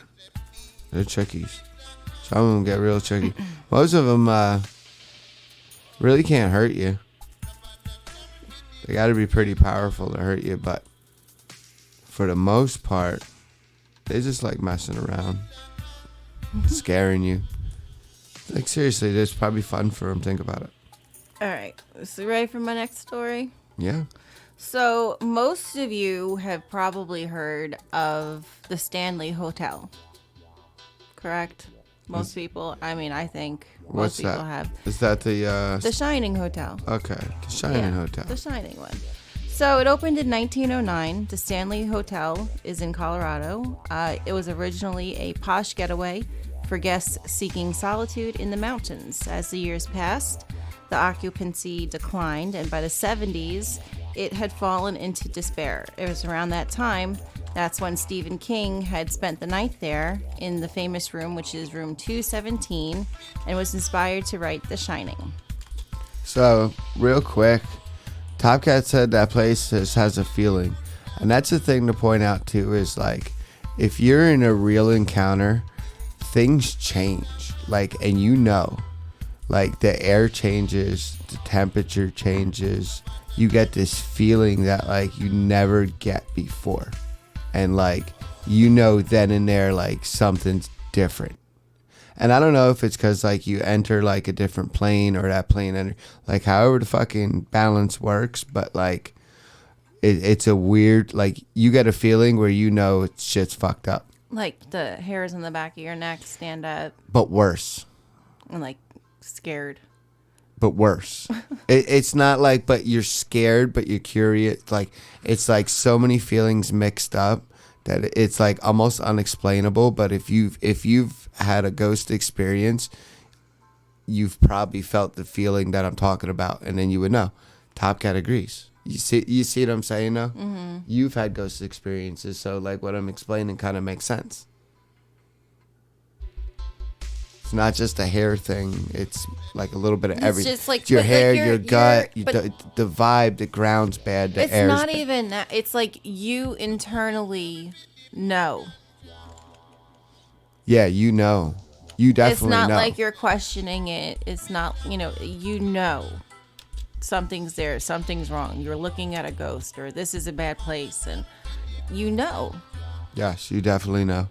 They're trickies. Some of them get real tricky. Most of them really can't hurt you. They got to be pretty powerful to hurt you, but for the most part, they just like messing around, scaring you. Like, seriously, it's probably fun for them. Think about it. All right. So you ready for my next story? Yeah. So most of you have probably heard of the Stanley Hotel. Correct? Most people. I mean, I think most people have. Is that The Shining Hotel. Okay, the Shining Hotel. The Shining one. So it opened in 1909. The Stanley Hotel is in Colorado. It was originally a posh getaway for guests seeking solitude in the mountains. As the years passed, the occupancy declined, and by the 70s, it had fallen into despair. It was around that time, that's when Stephen King had spent the night there in the famous room, which is room 217, and was inspired to write The Shining. So, real quick, Top Cat said that place has a feeling. And that's the thing to point out, too, is like, if you're in a real encounter, things change. Like, and you know, like the air changes, the temperature changes. You get this feeling that like you never get before. And like, you know, then and there, like something's different. And I don't know if it's because like you enter like a different plane or that plane, like however the fucking balance works, but like it's a weird, like you get a feeling where you know shit's fucked up. Like the hairs on the back of your neck stand up. But worse. And like scared. But worse. It's not like, but you're scared, but you're curious. Like, it's like so many feelings mixed up that it's like almost unexplainable. But if you've had a ghost experience, you've probably felt the feeling that I'm talking about, and then you would know. Top Cat agrees. You see what I'm saying now? Mm-hmm. You've had ghost experiences, so like what I'm explaining kind of makes sense. It's not just a hair thing. It's like a little bit of everything. It's just like, it's your hair, like your gut, the vibe, the ground's bad, the air's not bad. Even that. It's like you internally know. Yeah, you know. You definitely know. It's not like you're questioning it. It's not, you know. Something's there. Something's wrong. You're looking at a ghost, or this is a bad place, and you know. Yes, you definitely know.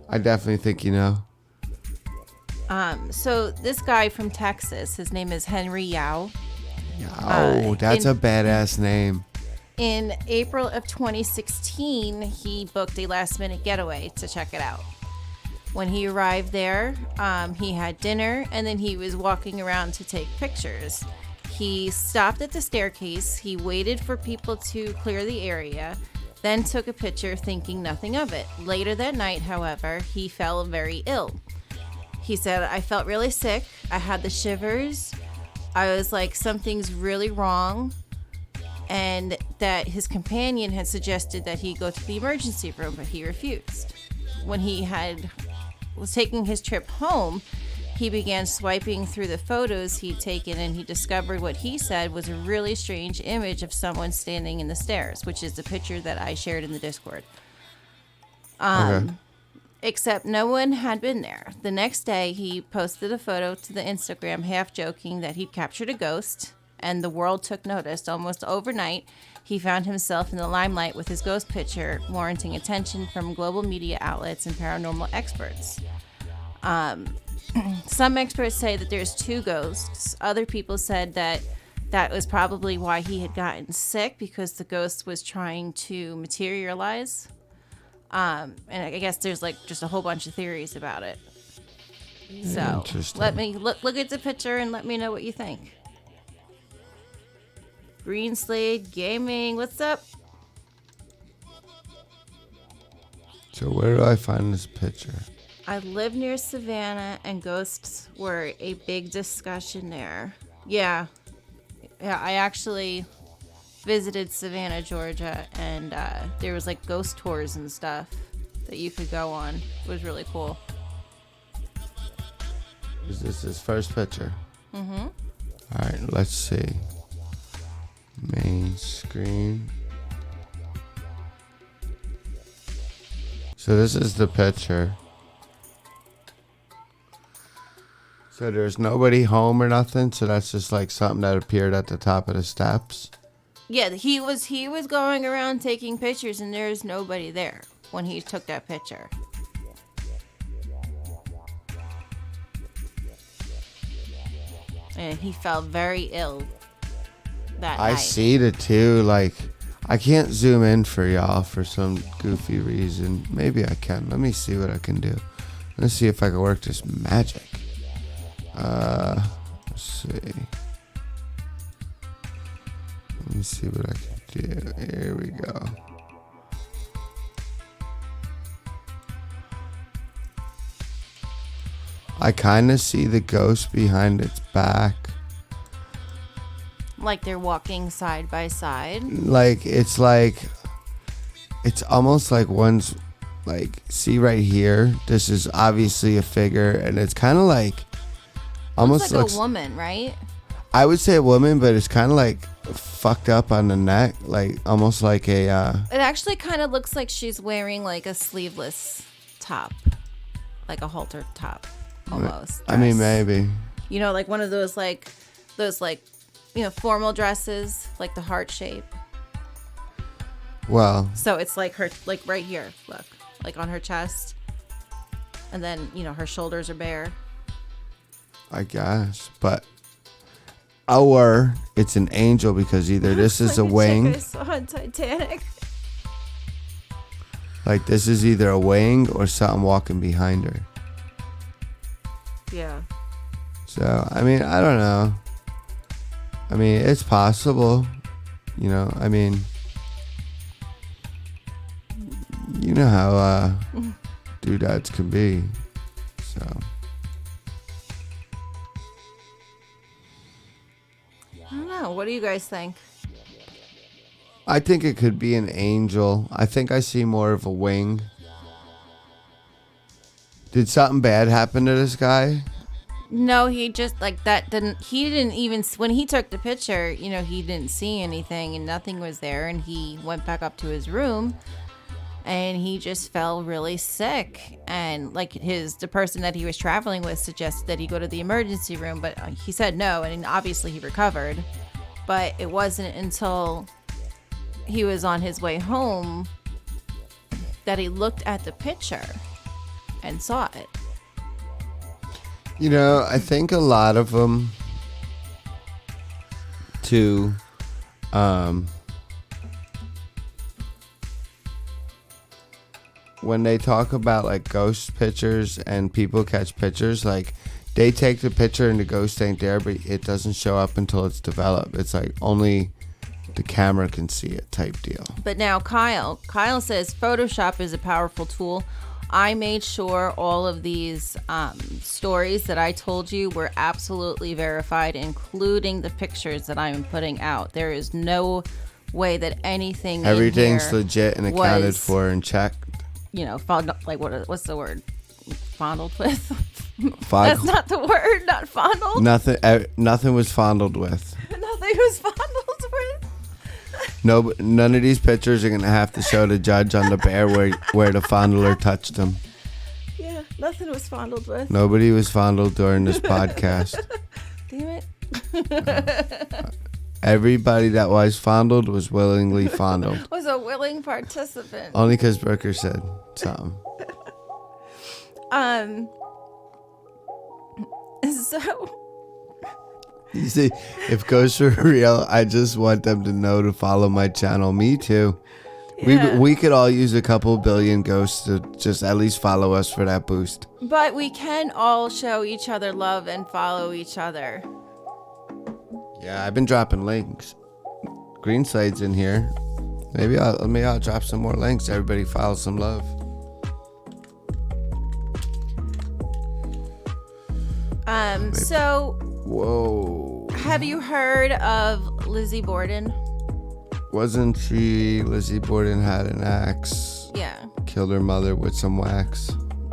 I definitely think you know. So this guy from Texas, his name is Henry Yao. That's a badass name. In April of 2016, he booked a last-minute getaway to check it out. When he arrived there, he had dinner, and then he was walking around to take pictures. He stopped at the staircase. He waited for people to clear the area, then took a picture thinking nothing of it. Later that night, however, he fell very ill. He said, I felt really sick. I had the shivers. I was like, something's really wrong. And that his companion had suggested that he go to the emergency room, but he refused. When he was taking his trip home, he began swiping through the photos he'd taken, and he discovered what he said was a really strange image of someone standing in the stairs, which is the picture that I shared in the Discord. Okay. Except no one had been there. The next day, he posted a photo to the Instagram, half joking that he'd captured a ghost, and the world took notice. Almost overnight, he found himself in the limelight with his ghost picture, warranting attention from global media outlets and paranormal experts. Some experts say that there's 2 ghosts. Other people said that was probably why he had gotten sick, because the ghost was trying to materialize. And I guess there's like just a whole bunch of theories about it. So let me look at the picture and let me know what you think. Green Slade Gaming, what's up? So where do I find this picture? I live near Savannah, and ghosts were a big discussion there. Yeah, I actually visited Savannah, Georgia, and there was like ghost tours and stuff that you could go on. It was really cool. Is this his first picture? Mm-hmm. All right, let's see. Main screen. So this is the picture. So there's nobody home or nothing, so that's just like something that appeared at the top of the steps. Yeah, he was going around taking pictures, and there's nobody there when he took that picture. And he felt very ill that night. I see it too. Like, I can't zoom in for y'all for some goofy reason. Maybe I can. Let me see what I can do. Let's see if I can work this magic. Let's see. Let me see what I can do. Here we go. I kind of see the ghost behind its back. Like they're walking side by side. Like it's almost like one's like, see right here, this is obviously a figure, and it's kind of like almost looks like a woman, right? I would say a woman, but it's kind of like fucked up on the neck, like almost like a it actually kind of looks like she's wearing like a sleeveless top, like a halter top almost. I mean, maybe, you know, like one of those formal dresses, like the heart shape. Well, so it's like her, like right here, look, like on her chest, and then her shoulders are bare, I guess, but or it's an angel, because either this is like a wing. I saw on Titanic. Like this is either a wing or something walking behind her. Yeah. So I mean, I don't know. I mean, it's possible. I mean, you know how doodads can be. So. I don't know. What do you guys think? I think it could be an angel. I think I see more of a wing. Did something bad happen to this guy? No, he just like that he didn't even, when he took the picture, he didn't see anything and nothing was there, and he went back up to his room and he just felt really sick, and like the person that he was traveling with suggested that he go to the emergency room, but he said no, and obviously he recovered. But it wasn't until he was on his way home that he looked at the picture and saw it. I think a lot of them too, when they talk about like ghost pictures and people catch pictures, like they take the picture and the ghost ain't there, but it doesn't show up until it's developed. It's like only the camera can see it type deal. But now Kyle says Photoshop is a powerful tool. I made sure all of these stories that I told you were absolutely verified, including the pictures that I'm putting out. There is no way that everything's legit and accounted for and checked. Like what's the word? Fondled with? That's not the word. Not fondled. Nothing was fondled with. Nothing was fondled with. No, none of these pictures are gonna have to show the judge on the bear where the fondler touched them. Yeah, nothing was fondled with. Nobody was fondled during this podcast. Damn it. Everybody that was fondled was willingly fondled. Was a willing participant. Only because Brooker said something. So. You see, if ghosts are real, I just want them to know to follow my channel. Me too. Yeah. We could all use a couple billion ghosts to just at least follow us for that boost. But we can all show each other love and follow each other. Yeah, I've been dropping links. Green Side's in here. Maybe I'll drop some more links. Everybody follow some love. So. Whoa. Have you heard of Lizzie Borden? Wasn't she Lizzie Borden had an axe? Yeah. Killed her mother with some wax.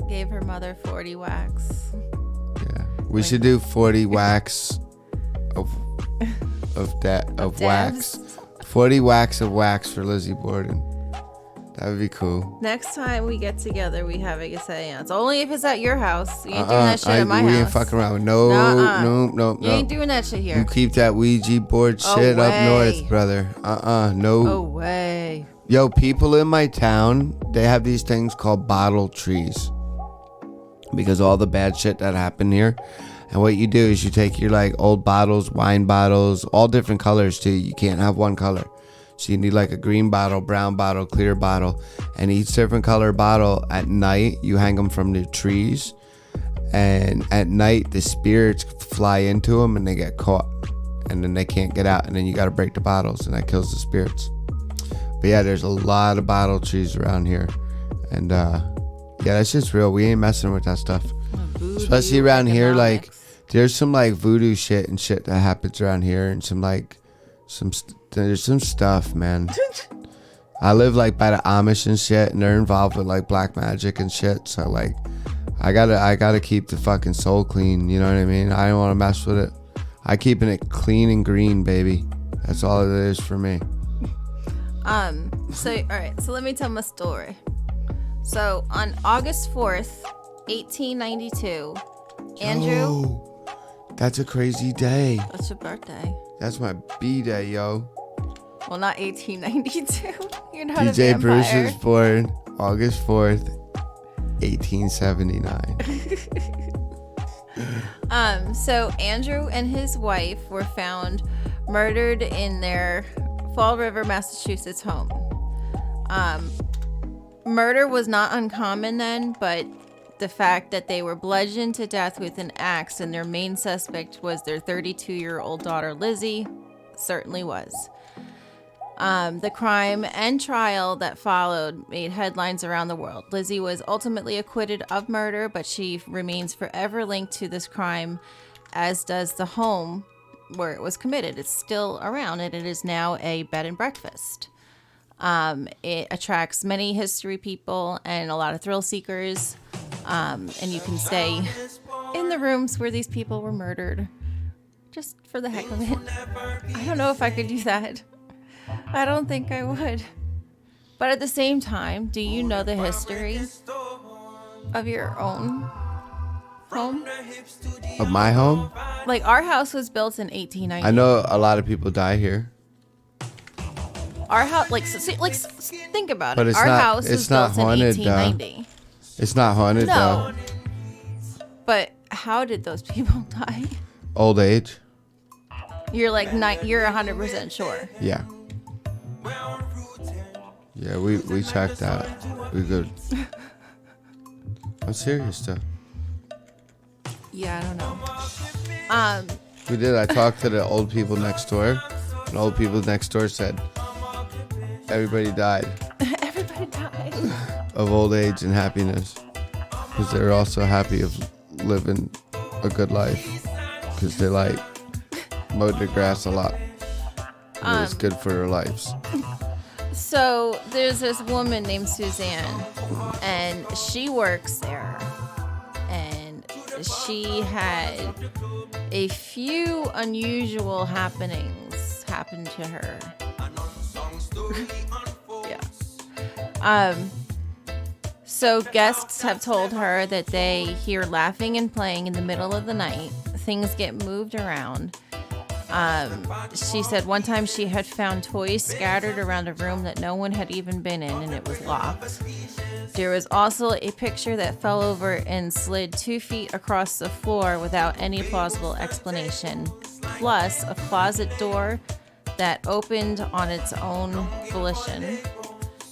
Gave her mother 40 wax. Yeah. We should do 40 wax of wax. 40 wax of wax for Lizzie Borden. That would be cool. Next time we get together, we have a seance. Only if it's at your house. You ain't doing that shit at my house. We ain't fucking around. No. You ain't doing that shit here. You keep that Ouija board shit up north, brother. No. No way. Yo, people in my town, they have these things called bottle trees. Because all the bad shit that happened here. And what you do is you take your like old bottles, wine bottles, all different colors too. You can't have one color. So you need like a green bottle, brown bottle, clear bottle. And each different color bottle, at night, you hang them from the trees. And at night, the spirits fly into them and they get caught. And then they can't get out. And then you got to break the bottles and that kills the spirits. But yeah, there's a lot of bottle trees around here. And yeah, that's just real. We ain't messing with that stuff. Voodoo, especially around here, like there's some like voodoo shit and shit that happens around here. And some like There's some stuff, man. I live like by the Amish and shit, and they're involved with like black magic and shit. So like, I gotta keep the fucking soul clean. You know what I mean? I don't want to mess with it. I keeping it clean and green, baby. That's all it is for me. So all right. So let me tell my story. So on August 4th, 1892, Andrew. Oh, that's a crazy day. That's your birthday. That's my B-day, yo. Well, not 1892. You're not DJ a vampire. Bruce was born August 4th, 1879. So Andrew and his wife were found murdered in their Fall River, Massachusetts home. Murder was not uncommon then, but the fact that they were bludgeoned to death with an axe and their main suspect was their 32-year-old daughter Lizzie certainly was. The crime and trial that followed made headlines around the world. Lizzie was ultimately acquitted of murder, but she remains forever linked to this crime, as does the home where it was committed. It's still around, and it is now a bed and breakfast. It attracts many history people and a lot of thrill seekers, and you can stay in the rooms where these people were murdered just for the heck of it. I don't know if I could do that. I don't think I would. But at the same time, do you know the history of your own home? Of my home? Like, our house was built in 1890. I know a lot of people die here. Our house, think about But it. it's Our not- house it's was not built haunted, in 1890. It's not haunted, No. though. But how did those people die? Old age? You're like, you're 100% sure. Yeah. Yeah, we checked that. We good. I'm serious, though. Yeah, I don't know. We did. I talked to the old people next door. And old people next door said everybody died Everybody died. of old age and happiness. Because they're also happy of living a good life. Because they like mowed the grass a lot. And it was good for their lives. So there's this woman named Suzanne, and she works there, and she had a few unusual happenings happen to her. Yeah. So guests have told her that they hear laughing and playing in the middle of the night. Things get moved around. She said one time she had found toys scattered around a room that no one had even been in, and it was locked. There was also a picture that fell over and slid 2 feet across the floor without any plausible explanation, plus a closet door that opened on its own volition.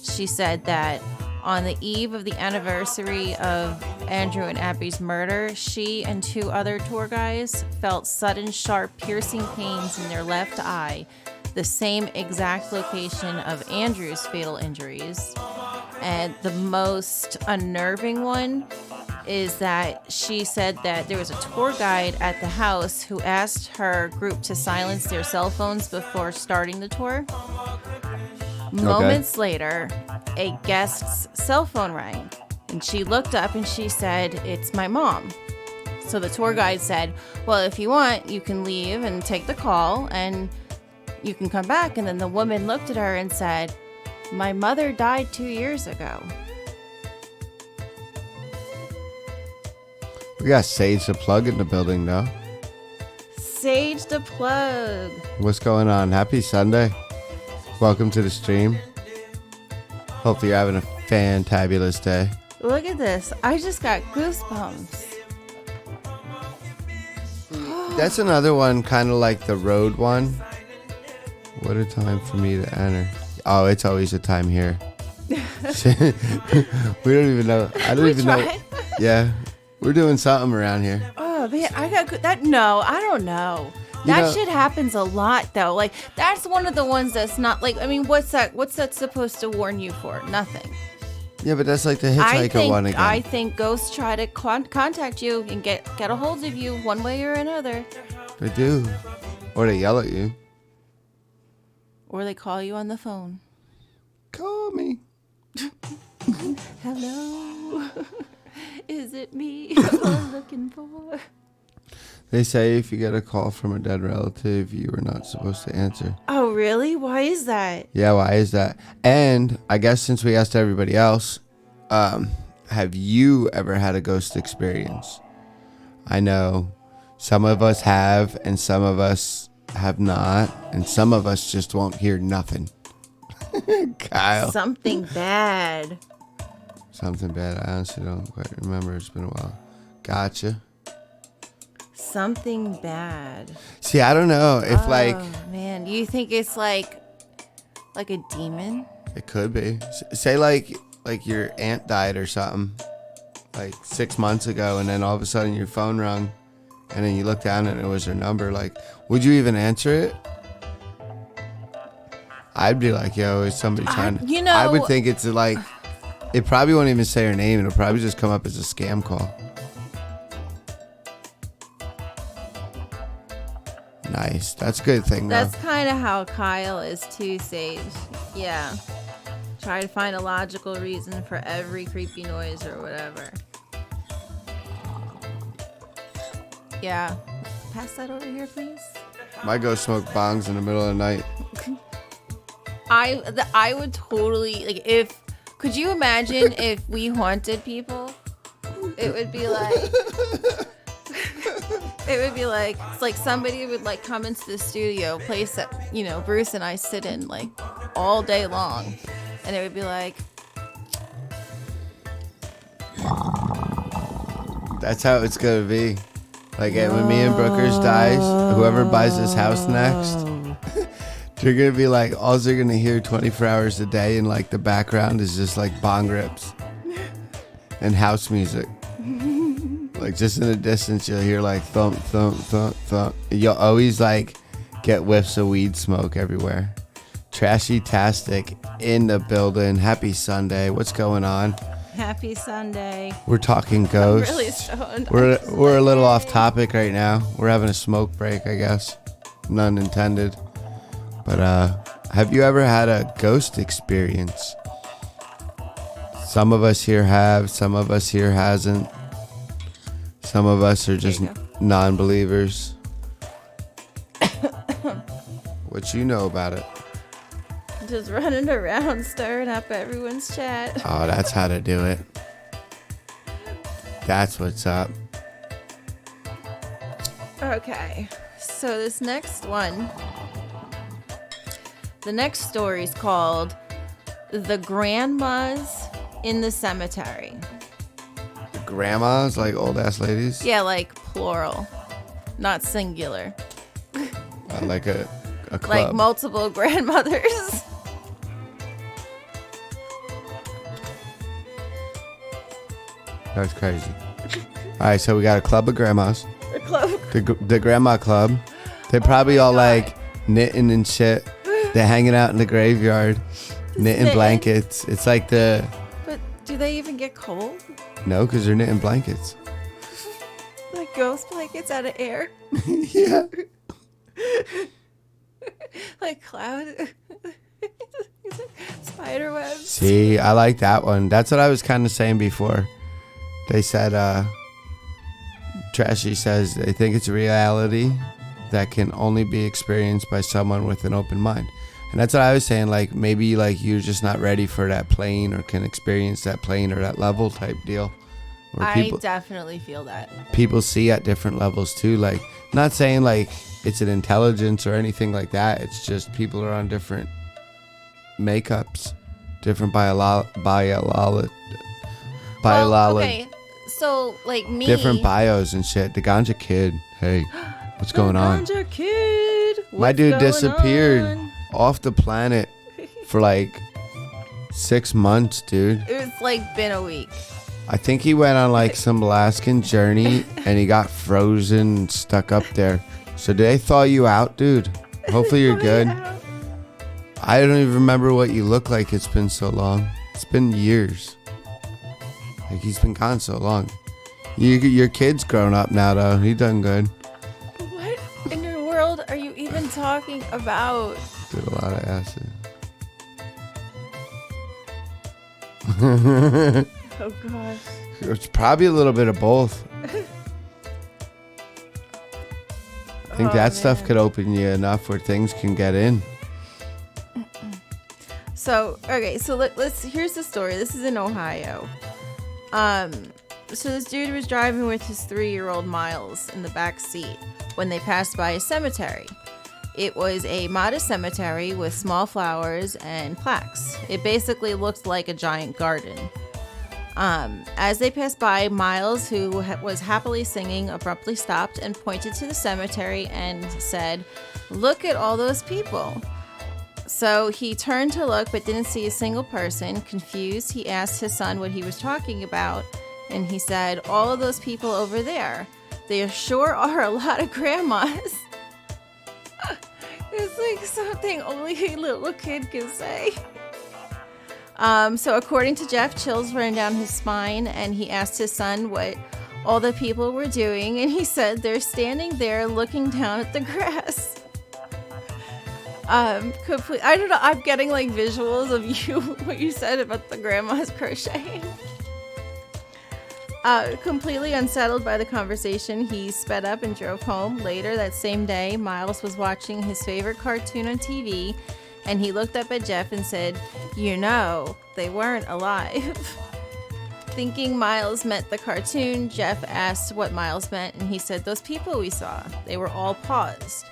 She said that on the eve of the anniversary of Andrew and Abby's murder, she and 2 other tour guides felt sudden, sharp, piercing pains in their left eye, the same exact location of Andrew's fatal injuries. And the most unnerving one is that she said that there was a tour guide at the house who asked her group to silence their cell phones before starting the tour. Moments later, a guest's cell phone rang, and she looked up and she said, "It's my mom." So the tour guide said, "Well, if you want, you can leave and take the call and you can come back." And then the woman looked at her and said, "My mother died 2 years ago." We got Sage the Plug in the building, though. Sage the Plug. What's going on? Happy Sunday. Welcome to the stream. Hopefully you're having a fantabulous day. Look at this. I just got goosebumps. That's another one, kind of like the road one. What a time for me to enter. Oh, it's always a time here. We don't even know. I don't even know. Yeah, we're doing something around here. Oh man, I got that. No, I don't know. That shit happens a lot though. Like, that's one of the ones that's not like, I mean, what's that supposed to warn you for? Nothing. Yeah, but that's like the hitchhiker one again. I think ghosts try to contact you and get a hold of you one way or another. They do. Or they yell at you. Or they call you on the phone. Call me. Hello. Is it me you're looking for? They say if you get a call from a dead relative, you are not supposed to answer. Oh, really? Why is that? Yeah, why is that? And I guess since we asked everybody else, have you ever had a ghost experience? I know some of us have, and some of us have not, and some of us just won't hear nothing. Kyle. Something bad. Something bad. I honestly don't quite remember. It's been a while. Gotcha. Something bad. See, I don't know if Man, you think it's like a demon? it could be. Say like your aunt died or something, like 6 months ago, and then all of a sudden your phone rung, and then you look down and it was her number. Like, would you even answer it? I'd be like, yo, is somebody trying to... I would think it's like... It probably won't even say her name. It'll probably just come up as a scam call. Nice. That's a good thing, though. That's kind of how Kyle is too, Sage. Yeah. Try to find a logical reason for every creepy noise or whatever. Yeah. Pass that over here, please. Might go smoke bongs in the middle of the night. I would totally, like, if... Could you imagine if we haunted people? It would be like... It would be like, it's like somebody would like come into the studio, place that, Bruce and I sit in like all day long. And it would be like... That's how it's going to be. Like when me and Brookers dies, whoever buys this house next, they're going to be like, all they're going to hear 24 hours a day in like the background is just like bong rips and house music. Like just in the distance, you'll hear like thump, thump, thump, thump. You'll always like get whiffs of weed smoke everywhere. Trashy-tastic in the building. Happy Sunday. What's going on? Happy Sunday. We're talking ghosts. I'm really stoned. We're a little off topic right now. We're having a smoke break, I guess. None intended. But have you ever had a ghost experience? Some of us here have. Some of us here hasn't. Some of us are just non-believers. What you know about it? Just running around stirring up everyone's chat. Oh, that's how to do it. That's what's up. Okay, so this next one, the next story is called The Grandmas in the Cemetery. Grandmas, like old ass ladies? Yeah, like plural, not singular. Like a club. Like multiple grandmothers. That's crazy. All right, so we got a club of grandmas. The club. The grandma club. They're probably all like knitting and shit. They're hanging out in the graveyard, knitting blankets. It's like the... But do they even get cold? No, because they're knitting blankets. Like ghost blankets out of air? Yeah. Like cloud. Spider webs. See, I like that one. That's what I was kind of saying before. They said, Trashy says they think it's a reality that can only be experienced by someone with an open mind. And that's what I was saying, like maybe like you're just not ready for that plane or can experience that plane or that level type deal. I definitely feel that. People see at different levels too. Like, not saying like it's an intelligence or anything like that. It's just people are on different makeups, different okay, so like me. Different bios and shit. The Ganja Kid. Hey, what's going on? Ganja Kid. My dude disappeared off the planet for like 6 months, dude. It's like been a week. I think he went on like some Alaskan journey and he got frozen and stuck up there. So did they thaw you out, dude? Hopefully you're good. I don't even remember what you look like. It's been so long. It's been years. Like he's been gone so long. Your kid's grown up now though. He done good. What in your world are you even talking about? Did a lot of acid. Oh gosh. It's probably a little bit of both. I think that stuff could open you enough where things can get in. So, okay, so here's the story. This is in Ohio. So this dude was driving with his 3-year-old Miles in the back seat when they passed by a cemetery. It was a modest cemetery with small flowers and plaques. It basically looked like a giant garden. As they passed by, Miles, who was happily singing, abruptly stopped and pointed to the cemetery and said, "Look at all those people." So he turned to look but didn't see a single person. Confused, he asked his son what he was talking about, and he said, "All of those people over there. There sure are a lot of grandmas." It's like something only a little kid can say. So according to Jeff, chills ran down his spine, and he asked his son what all the people were doing, and he said they're standing there looking down at the grass. I don't know, I'm getting like visuals of you, what you said about the grandma's crocheting. Completely unsettled by the conversation, he sped up and drove home. Later that same day, Miles was watching his favorite cartoon on TV, and he looked up at Jeff and said, "You know, they weren't alive." Thinking Miles meant the cartoon, Jeff asked what Miles meant, and he said, "Those people we saw, they were all paused."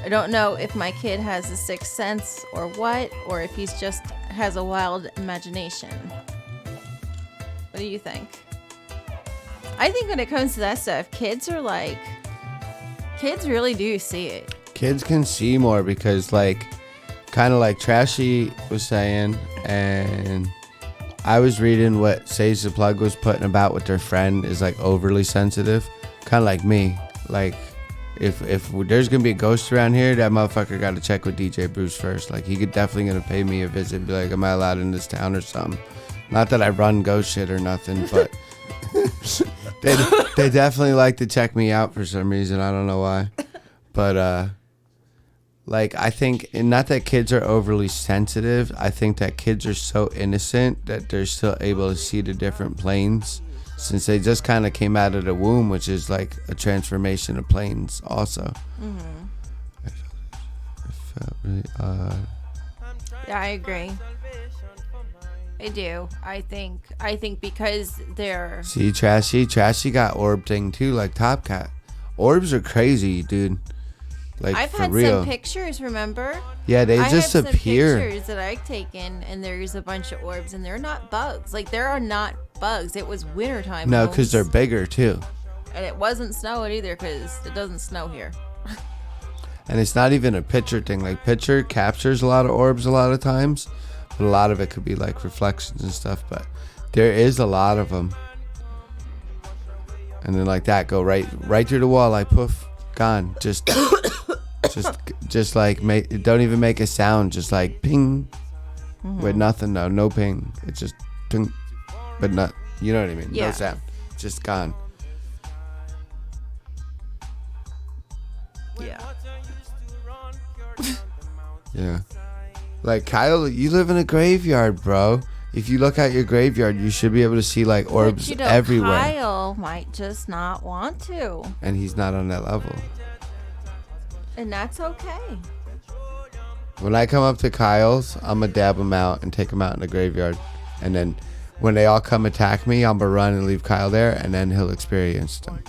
I don't know if my kid has a sixth sense or what, or if he's just has a wild imagination. What do you think? I think when it comes to that stuff, kids really do see it. Kids can see more because, like, kind of like Trashy was saying, and I was reading what Sage the Plug was putting about with their friend is like overly sensitive, kind of like me. Like, if there's gonna be a ghost around here, that motherfucker got to check with DJ Bruce first. Like, he could definitely gonna pay me a visit and be like, "Am I allowed in this town or something?" Not that I run ghost shit or nothing, but they definitely like to check me out for some reason. I don't know why, but like, I think, and not that kids are overly sensitive. I think that kids are so innocent that they're still able to see the different planes, since they just kind of came out of the womb, which is like a transformation of planes also. Mm-hmm. I felt really odd. Yeah, I agree. I do. I think because they're... See, Trashy got orb thing too, like Top Cat. Orbs are crazy, dude. Like, I've for had real. some pictures, remember? Yeah, they just appear. I have appear. some pictures that I've taken, and there's a bunch of orbs, and they're not bugs. Like, there are not bugs. It was wintertime. No, because they're bigger too. And it wasn't snowing either, because it doesn't snow here. And it's not even a picture thing. Like, picture captures a lot of orbs a lot of times, but a lot of it could be like reflections and stuff. But there is a lot of them. And then like that, go right through the wall, like poof, gone. Just like don't even make a sound. Just like ping, with nothing. No ping. It's just ping, but not. You know what I mean? Yeah. No sound. Just gone. Yeah. Yeah. Like, Kyle, you live in a graveyard, bro. If you look at your graveyard, you should be able to see like orbs everywhere. Kyle might just not want to. And he's not on that level. And that's okay. When I come up to Kyle's, I'm going to dab him out and take him out in the graveyard. And then when they all come attack me, I'm going to run and leave Kyle there, and then he'll experience them.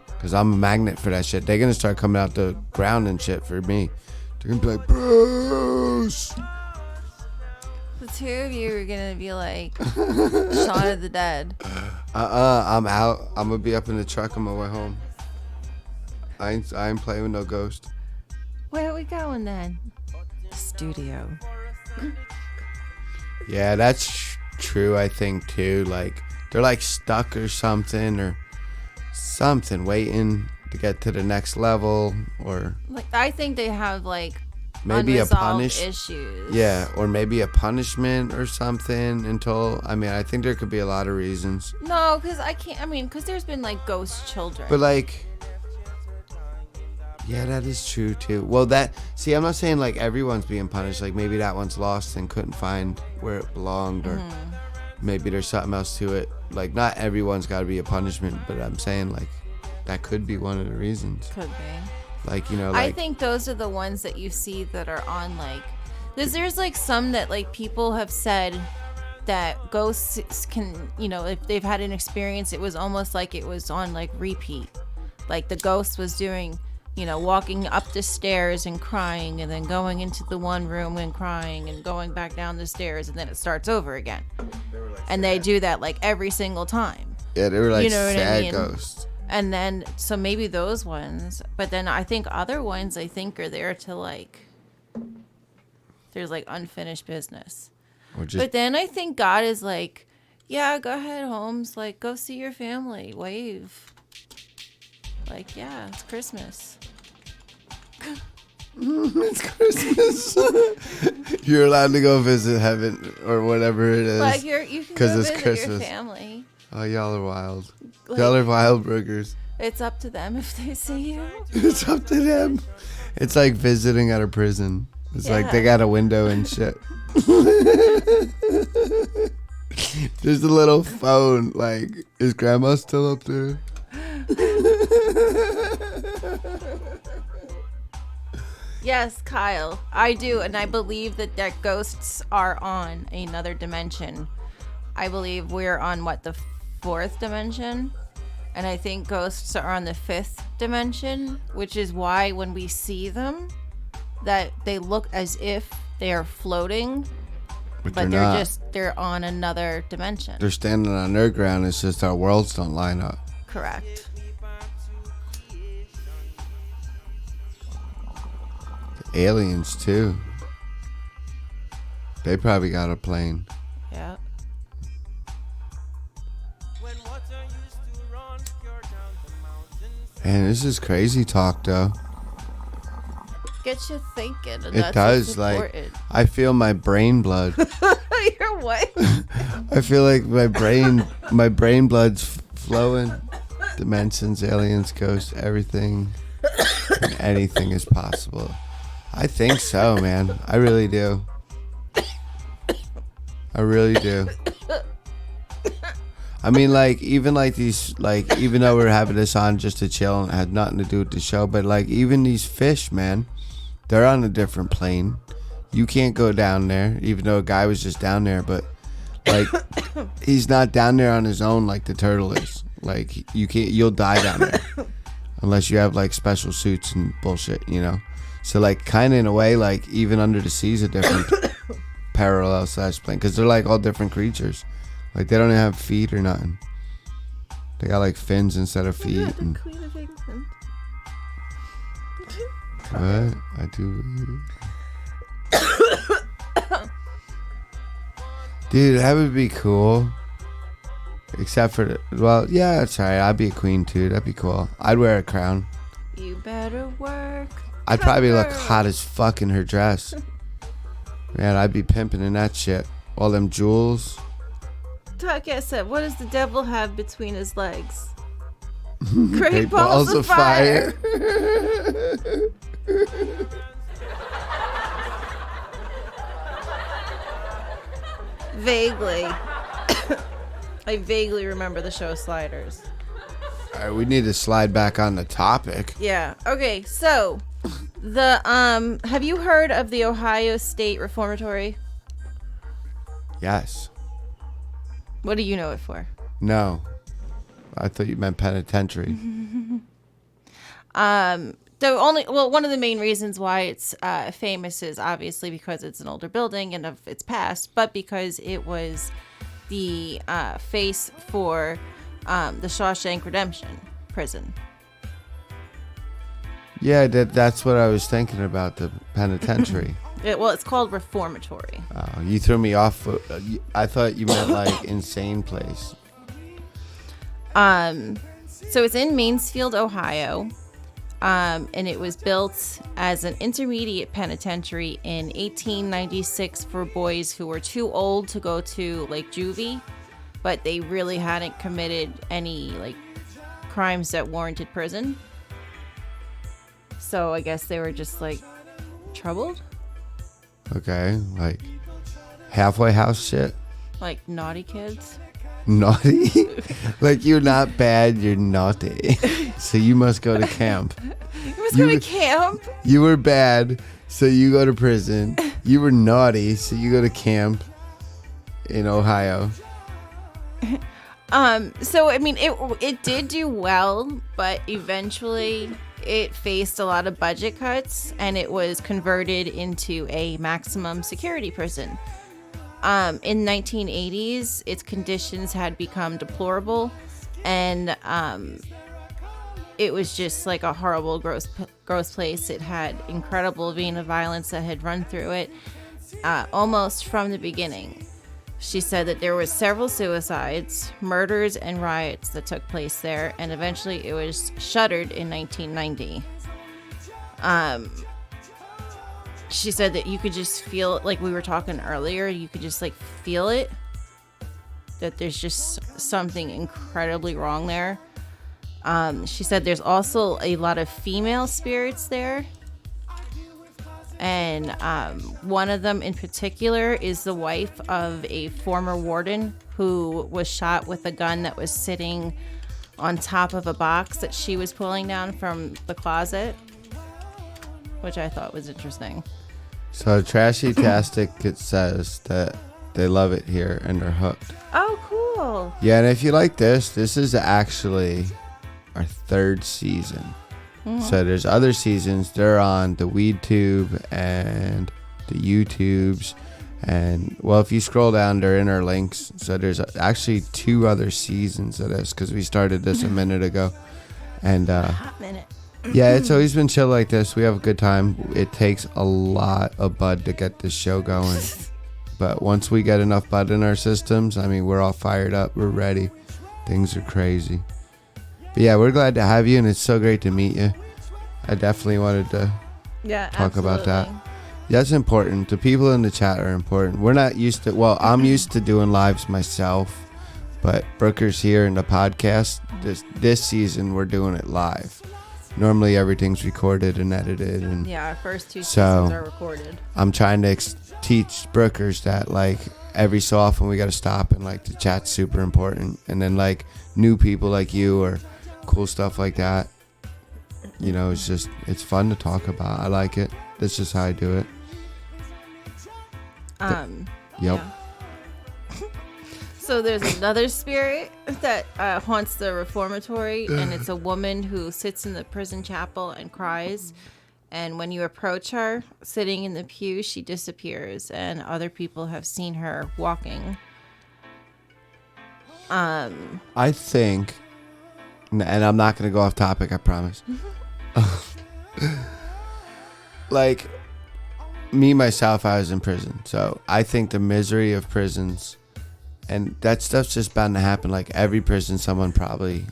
Because I'm a magnet for that shit. They're going to start coming out the ground and shit for me. They're going to be like, Bruce! The two of you are going to be like Shaun of the Dead. I'm out. I'm going to be up in the truck on my way home. I ain't playing with no ghost. Where are we going then? The studio. Yeah, that's true, I think, too. Like, they're like stuck or something, waiting to get to the next level, or like, I think they have like maybe unresolved issues. Yeah, or maybe a punishment or something until, I think there could be a lot of reasons. No, because because there's been like ghost children. But like, Yeah, that is true too. Well, I'm not saying like everyone's being punished. Like maybe that one's lost and couldn't find where it belonged, or maybe there's something else to it. Like not everyone's got to be a punishment, but I'm saying like that could be one of the reasons. Could be. Like, you know, I think those are the ones that you see that are on like, because there's like some that like people have said that ghosts can, you know, if they've had an experience, it was almost like it was on like repeat. Like the ghost was doing, you know, walking up the stairs and crying, and then going into the one room and crying, and going back down the stairs, and then it starts over again. And they do that like every single time. Yeah, they were like, you know what sad I mean? ghosts. And then, so maybe those ones, but then I think other ones I think are there to like, there's like unfinished business. But then I think God is like, yeah, go ahead, Holmes. Like, go see your family. Wave. Like, yeah, it's Christmas. It's Christmas. You're allowed to go visit heaven or whatever it is. Like, you can go visit Christmas. Your family. Oh, y'all are wild. Like, y'all are wild burgers. It's up to them if they see you. It's up to them. It's like visiting at a prison. It's like they got a window and shit. There's a little phone. Like, is grandma still up there? Yes, Kyle, I do, and I believe that ghosts are on another dimension. I believe we're on the fourth dimension, and I think ghosts are on the fifth dimension, which is why when we see them, that they look as if they are floating, but they're on another dimension. They're standing on their ground. It's just our worlds don't line up. Correct. The aliens too. They probably got a plane. Yeah. Man, this is crazy talk though. Gets you thinking. And it does. Like, I feel my brain blood. Your what? I feel like my brain blood's flowing. Dimensions, aliens, ghosts, everything, and anything is possible. I think so, man. I really do. I really do. I mean, like, even like these, like, even though we're having this on just to chill and it had nothing to do with the show, but like, even these fish, man, they're on a different plane. You can't go down there, even though a guy was just down there, but like, he's not down there on his own like the turtle is. Like, you'll die down there unless you have like special suits and bullshit, you know? So like, kind of in a way, like, even under the sea is a different parallel / plane, because they're like all different creatures. Like, they don't have feet or nothing. They got like fins instead of feet. Yeah, the Queen of England. What? I do believe. Dude, that would be cool. Except for yeah, that's alright. I'd be a queen too. That'd be cool. I'd wear a crown. You better work. I'd probably look hot as fuck in her dress. Man, I'd be pimping in that shit. All them jewels. Tuck said, what does the devil have between his legs? Great balls of fire. Vaguely. I vaguely remember the show Sliders. All right, we need to slide back on the topic. Yeah. Okay, so the have you heard of the Ohio State Reformatory? Yes. What do you know it for? No. I thought you meant penitentiary. One of the main reasons why it's famous is obviously because it's an older building and of its past, but because it was the face for the Shawshank Redemption prison. Yeah, that's what I was thinking about, the penitentiary. It's called Reformatory. Oh, you threw me off. I thought you meant like insane place. So it's in Mansfield, Ohio. And it was built as an intermediate penitentiary in 1896 for boys who were too old to go to like juvie, but they really hadn't committed any like crimes that warranted prison. So I guess they were just like troubled, Okay, like halfway house shit. like naughty kids. Naughty? Like you're not bad, you're naughty. So you must go to camp. You must go to camp. You were bad, so you go to prison. You were naughty, so you go to camp in Ohio. So I mean, it did do well, but eventually it faced a lot of budget cuts, and it was converted into a maximum security prison. In 1980s, its conditions had become deplorable, and it was just like a horrible, gross place. It had incredible vein of violence that had run through it almost from the beginning. She said that there were several suicides, murders, and riots that took place there, and eventually it was shuttered in 1990. She said that you could just feel, like we were talking earlier, you could just like feel it, that there's just something incredibly wrong there. She said there's also a lot of female spirits there. And one of them in particular is the wife of a former warden who was shot with a gun that was sitting on top of a box that she was pulling down from the closet, which I thought was interesting. So Trashy Tastic, it says that they love it here and they're hooked. Oh, cool. Yeah, and if you like this is actually our third season. So there's other seasons. They're on the WeedTube and the YouTubes. And, well, if you scroll down, they're in our links. So there's actually 2 other seasons of this because we started this a minute ago. And, Hot minute. yeah, it's always been chill like this. We have a good time. It takes a lot of bud to get this show going. But once we get enough bud in our systems, I mean, we're all fired up. We're ready. Things are crazy. But yeah, we're glad to have you, and it's so great to meet you. I definitely wanted to talk about that. That's important. The people in the chat are important. We're not used to, well, I'm used to doing lives myself, but Brooker's here in the podcast. This season, we're doing it live. Normally, everything's recorded and edited. And yeah, our first 2 seasons are recorded. I'm trying to teach Brookers that, like, every so often we got to stop and, like, the chat's super important. And then, like, new people like you or cool stuff like that, you know, it's fun to talk about. I like it. That's just how I do it. Yep. Yeah. So there's another spirit that haunts the reformatory, and it's a woman who sits in the prison chapel and cries, and when you approach her sitting in the pew, she disappears, and other people have seen her walking. I think, and I'm not going to go off topic, I promise. Like, me, myself, I was in prison. So I think the misery of prisons, and that stuff's just bound to happen. Like, every prison, someone probably,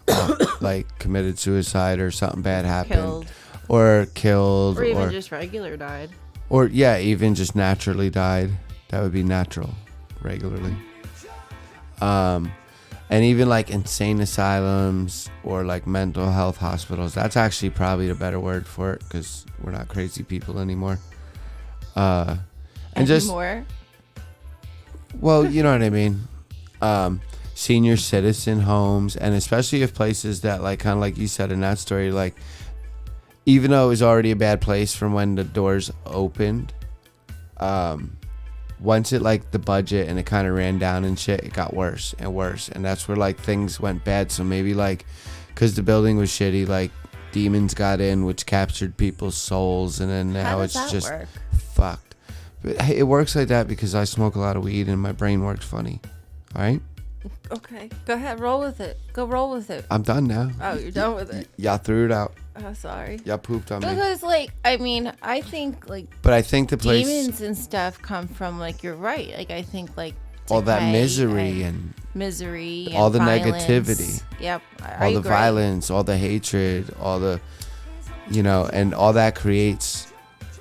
like, committed suicide or something bad happened. Or killed. Or even just regular died. Or, yeah, even just naturally died. That would be natural, regularly. And even like insane asylums or like mental health hospitals. That's actually probably the better word for it because we're not crazy people anymore. And just, well, you know what I mean? Senior citizen homes, and especially if places that, like, kind of like you said in that story, like, even though it was already a bad place from when the doors opened, once it, like, the budget and it kind of ran down and shit, it got worse and worse. And that's where, like, things went bad. So maybe, like, because the building was shitty, like, demons got in, which captured people's souls. And then now it's just fucked. But it works like that because I smoke a lot of weed and my brain works funny. All right? Okay. Go ahead. Roll with it. Go roll with it. I'm done now. Oh, you're done with it? Y'all threw it out. Oh, sorry. Y'all pooped on me. Because, like, I mean, I think, like, but I think the place, demons and stuff come from, like, you're right. Like, I think, like, all that misery and all the violence. Negativity. Yep. All the violence, all the hatred, all the, you know, and all that creates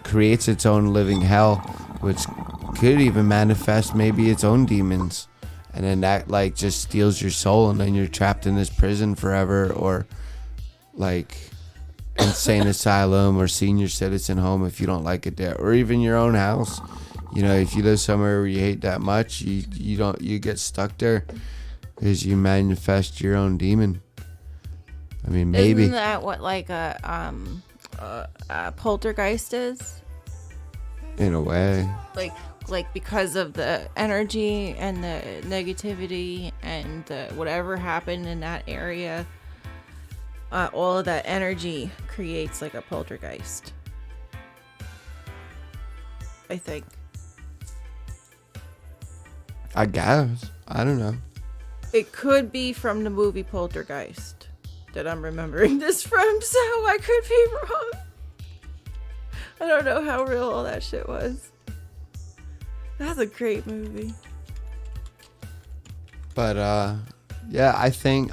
its own living hell, which could even manifest maybe its own demons. And then that, like, just steals your soul, and then you're trapped in this prison forever, or, like, insane asylum or senior citizen home if you don't like it there, or even your own house. You know, if you live somewhere where you hate that much, you get stuck there because you manifest your own demon. I mean, maybe. Isn't that what like a poltergeist is? In a way. Like because of the energy and the negativity and whatever happened in that area, all of that energy creates like a poltergeist, I think. I guess. I don't know. It could be from the movie Poltergeist that I'm remembering this from, so I could be wrong. I don't know how real all that shit was. That's a great movie. But yeah, I think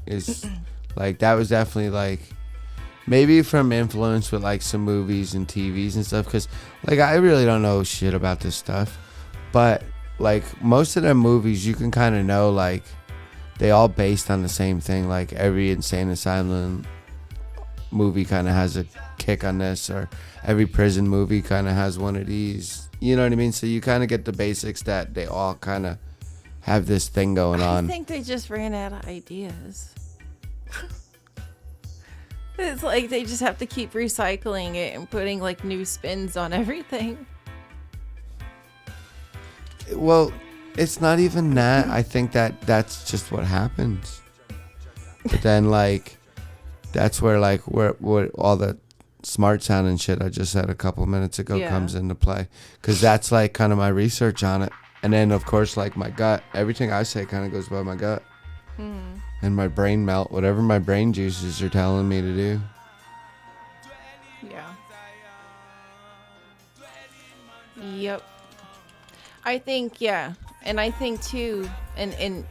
is like that was definitely like maybe from influence with like some movies and TVs and stuff, because like I really don't know shit about this stuff, but like most of them movies you can kind of know like they all based on the same thing. Like every insane asylum movie kind of has a kick on this, or every prison movie kind of has one of these. You know what I mean? So you kind of get the basics that they all kind of have this thing going on. I think they just ran out of ideas. It's like they just have to keep recycling it and putting like new spins on everything. Well, it's not even that. I think that's just what happens. But then like that's where like where all the smart sound and shit I just said a couple minutes ago comes into play, because that's like kind of my research on it. And then of course like my gut, everything I say kind of goes by my gut and my brain melt, whatever my brain juices are telling me to do. Yeah. Yep. I think, yeah. And I think too, and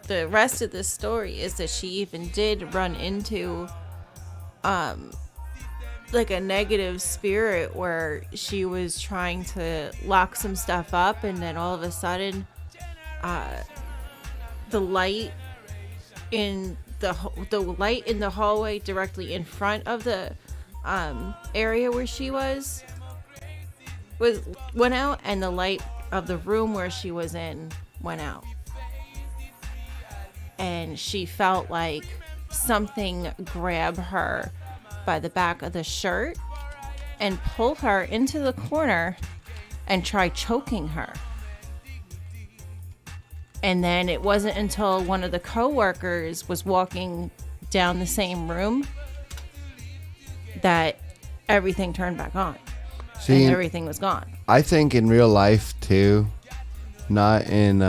the rest of this story is that she even did run into like a negative spirit where she was trying to lock some stuff up, and then all of a sudden the light in the hallway directly in front of the area where she went out, and the light of the room where she was in went out, and she felt like something grab her by the back of the shirt and pull her into the corner and try choking her. And then it wasn't until one of the co-workers was walking down the same room that everything turned back on. See, and everything was gone. I think in real life too, not in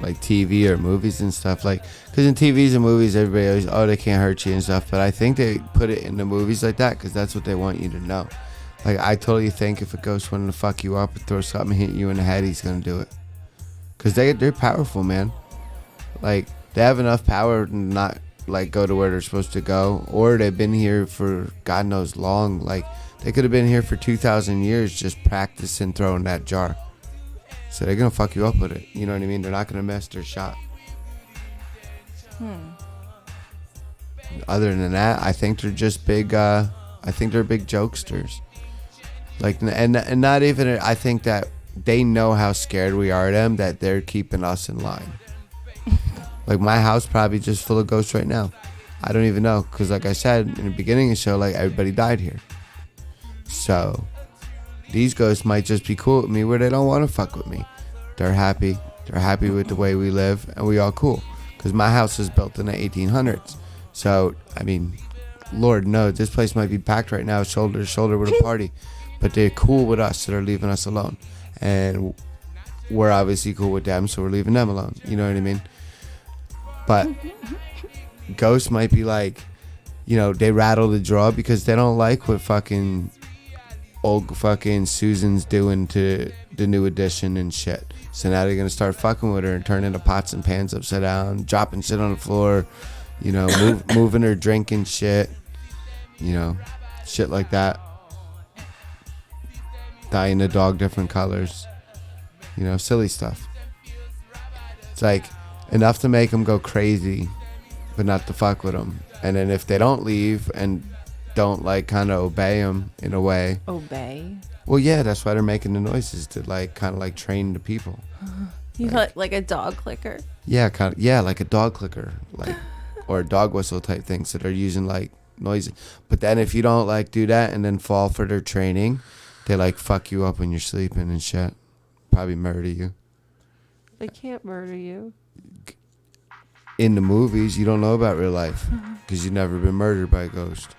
like TV or movies and stuff, like, because in TVs and movies everybody always, oh, they can't hurt you and stuff, but I think they put it in the movies like that because that's what they want you to know. Like I totally think if a ghost wanted to fuck you up and throw something and hit you in the head, he's gonna do it, because they're powerful, man. Like they have enough power to not like go to where they're supposed to go, or they've been here for God knows long. Like they could have been here for 2,000 years just practicing throwing that jar. So they're gonna fuck you up with it. You know what I mean? They're not gonna miss their shot. Other than that, I think they're just big. I think they're big jokesters. Like, and not even. I think that they know how scared we are of them, that they're keeping us in line. Like my house probably just full of ghosts right now. I don't even know, because like I said in the beginning of the show, like everybody died here. So these ghosts might just be cool with me where they don't want to fuck with me. They're happy. They're happy with the way we live, and we all cool. Because my house was built in the 1800s. So, I mean, Lord knows, this place might be packed right now, shoulder to shoulder with a party. But they're cool with us, so they're leaving us alone. And we're obviously cool with them, so we're leaving them alone. You know what I mean? But ghosts might be like, you know, they rattle the draw because they don't like what fucking old fucking Susan's doing to the new edition and shit. So now they're gonna start fucking with her and turning the pots and pans upside down, dropping shit on the floor, you know, moving her drinking shit, you know, shit like that. Dyeing the dog different colors, you know, silly stuff. It's like enough to make them go crazy, but not to fuck with them. And then if they don't leave and don't like kind of obey them in a way. Obey? Well, yeah, that's why they're making the noises to like kind of like train the people. You like a dog clicker? Yeah, kind of. Yeah, like a dog clicker, like or a dog whistle type thing. So they're using like noises. But then if you don't like do that and then fall for their training, they like fuck you up when you're sleeping and shit. Probably murder you. They can't murder you. In the movies, you don't know about real life because you've never been murdered by a ghost.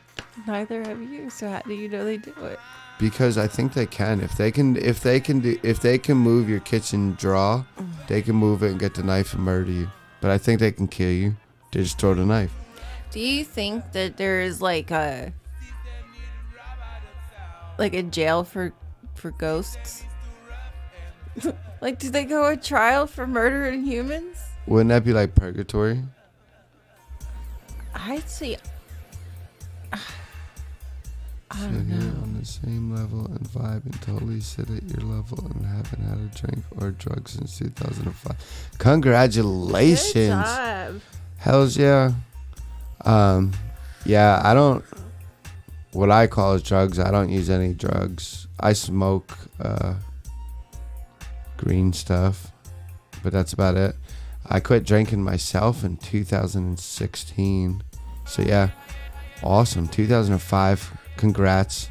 Neither have you. So how do you know they do it? Because I think they can. If they can move your kitchen drawer, they can move it and get the knife and murder you. But I think they can kill you. They just throw the knife. Do you think that there is like a jail for ghosts? Like, do they go to trial for murdering humans? Wouldn't that be like purgatory? I'd say. I Sit don't here know. on the same level and vibe and totally sit at your level and haven't had a drink or drug since 2005. Congratulations. Good job. Hells yeah. Yeah, I don't. What I call is drugs. I don't use any drugs. I smoke green stuff, but that's about it. I quit drinking myself in 2016. So yeah, awesome. 2005. Congrats.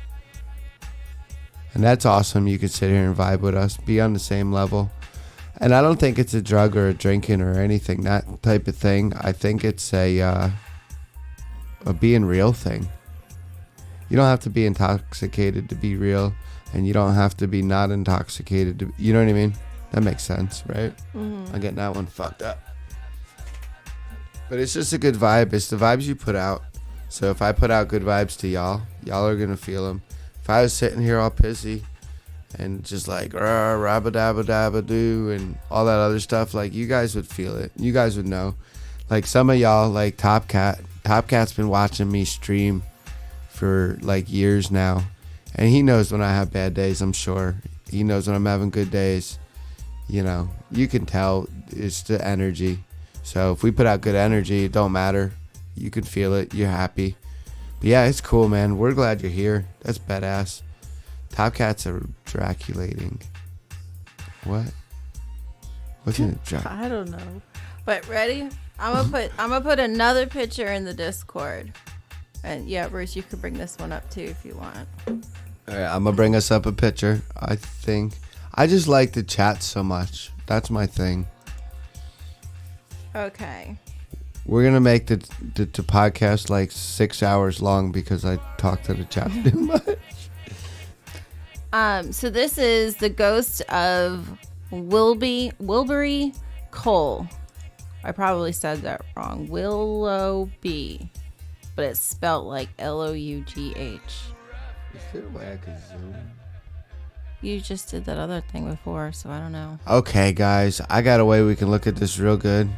And that's awesome. You could sit here and vibe with us, be on the same level. And I don't think it's a drug or a drinking or anything, that type of thing. I think it's a being real thing. You don't have to be intoxicated to be real, and you don't have to be not intoxicated to, you know what I mean? That makes sense, right? Mm-hmm. I'm getting that one fucked up. But it's just a good vibe. It's the vibes you put out. So if I put out good vibes to y'all are going to feel them. If I was sitting here all pissy and just like rabba-dabba-dabba-doo and all that other stuff, like you guys would feel it. You guys would know. Like some of y'all, like Top Cat's been watching me stream for like years now. And he knows when I have bad days, I'm sure. He knows when I'm having good days. You know, you can tell it's the energy. So if we put out good energy, it don't matter. You can feel it. You're happy. But yeah, it's cool, man. We're glad you're here. That's badass. Top Cats are Draculating. What? What's in a I don't know. But ready? I'm gonna put another picture in the Discord. And yeah, Bruce, you could bring this one up too if you want. All right, I'm gonna bring us up a picture. I think I just like to chat so much. That's my thing. Okay. We're gonna make the podcast like 6 hours long because I talk to the chat too much. So this is the ghost of Wilbury Cole. I probably said that wrong. Willoughby, but it's spelled like Lough. Is there a way I could zoom? You just did that other thing before, so I don't know. Okay, guys, I got a way we can look at this real good.